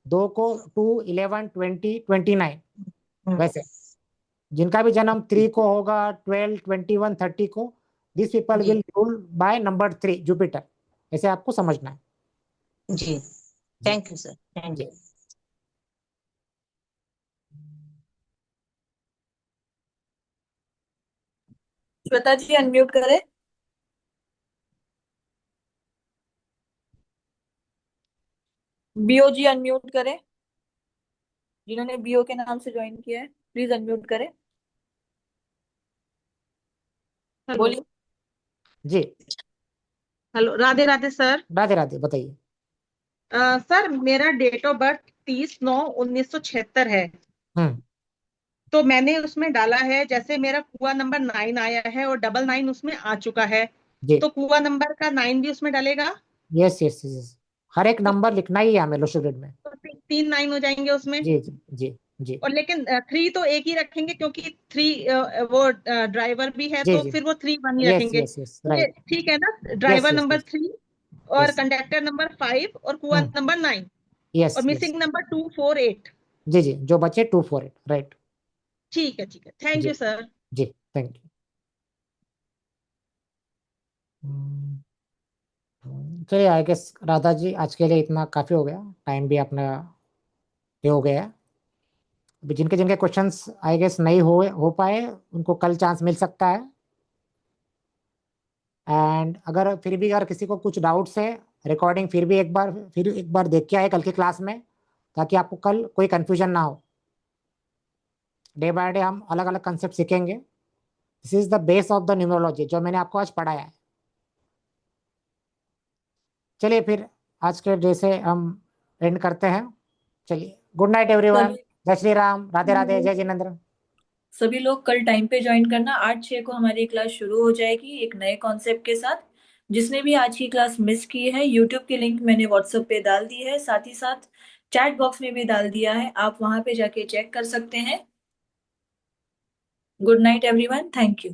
दो को 2 11 20 29, हम्म, वैसे जिनका भी जन्म 3 को होगा, 12 21 30 को, दिस पीपल जी will rule by number 3 Jupiter, ऐसे आपको समझना है। जी। जी थैंक यू सर, थैंक जी यू। श्वेता जी अनम्यूट करें। बीओ जी अनम्यूट करें, जिन्होंने बीओ के नाम से ज्वाइन किया है प्लीज अनम्यूट करें। हेलो। बोलिए। जी हेलो, राधे राधे सर। राधे राधे बताइए। सर मेरा डेट ऑफ बर्थ 30/9/1976 है। हम्म तो मैंने उसमें डाला है, जैसे मेरा कुआ नंबर 9 आया है और 99 उसमें आ चुका है, जी तो कुआ नंबर का 9 भी उसमें डालेगा? यस यस यस, हर एक तो, नंबर लिखना ही है हमें लोशो में। तो 3 9 हो जाएंगे उसमें। जी जी जी जी और लेकिन 3 तो एक ही रखेंगे, क्योंकि 3 वो ड्राइवर भी है, जी तो जी फिर वो 3 1 ही यस रखेंगे, यस यस तो ये राइट। ठीक है ना? Yes driver yes number yes 3 और यस कंडक्टर नंबर 5 और कुआ हम्म नंबर 9 यस और यस मिसिंग नंबर 248। जी जी जो बचे 248 राइट। ठीक है, ठीक है, थैंक जी यू सर। जी थैंक यू। चलिए आई गेस राधा जी आज के लिए इतना काफ़ी हो गया, टाइम भी अपना ये हो गया है। अभी जिनके जिनके क्वेश्चंस आई गेस नहीं हो पाए उनको कल चांस मिल सकता है। एंड अगर फिर भी अगर किसी को कुछ डाउट्स है, रिकॉर्डिंग फिर एक बार देख के आए कल की क्लास में, ताकि आपको कल कोई कंफ्यूजन ना हो। डे बाय डे हम अलग अलग कंसेप्ट सीखेंगे, this is the base of the numerology जो मैंने आपको आज पढ़ाया है। चलिए फिर आज के डे से हम एंड करते हैं। चलिए गुड नाइट एवरीवन, सभी जय श्री राम, राधे राधे, जय जिनेन्द्र। सभी लोग कल टाइम पे ज्वाइन करना, 8 6 को हमारी क्लास शुरू हो जाएगी एक नए कॉन्सेप्ट के साथ। जिसने भी आज की क्लास मिस की है, यूट्यूब की लिंक मैंने व्हाट्सएप पे डाल दी है, साथ ही साथ चैट बॉक्स में भी डाल दिया है, आप वहां पे जाके चेक कर सकते हैं। Good night everyone, thank you.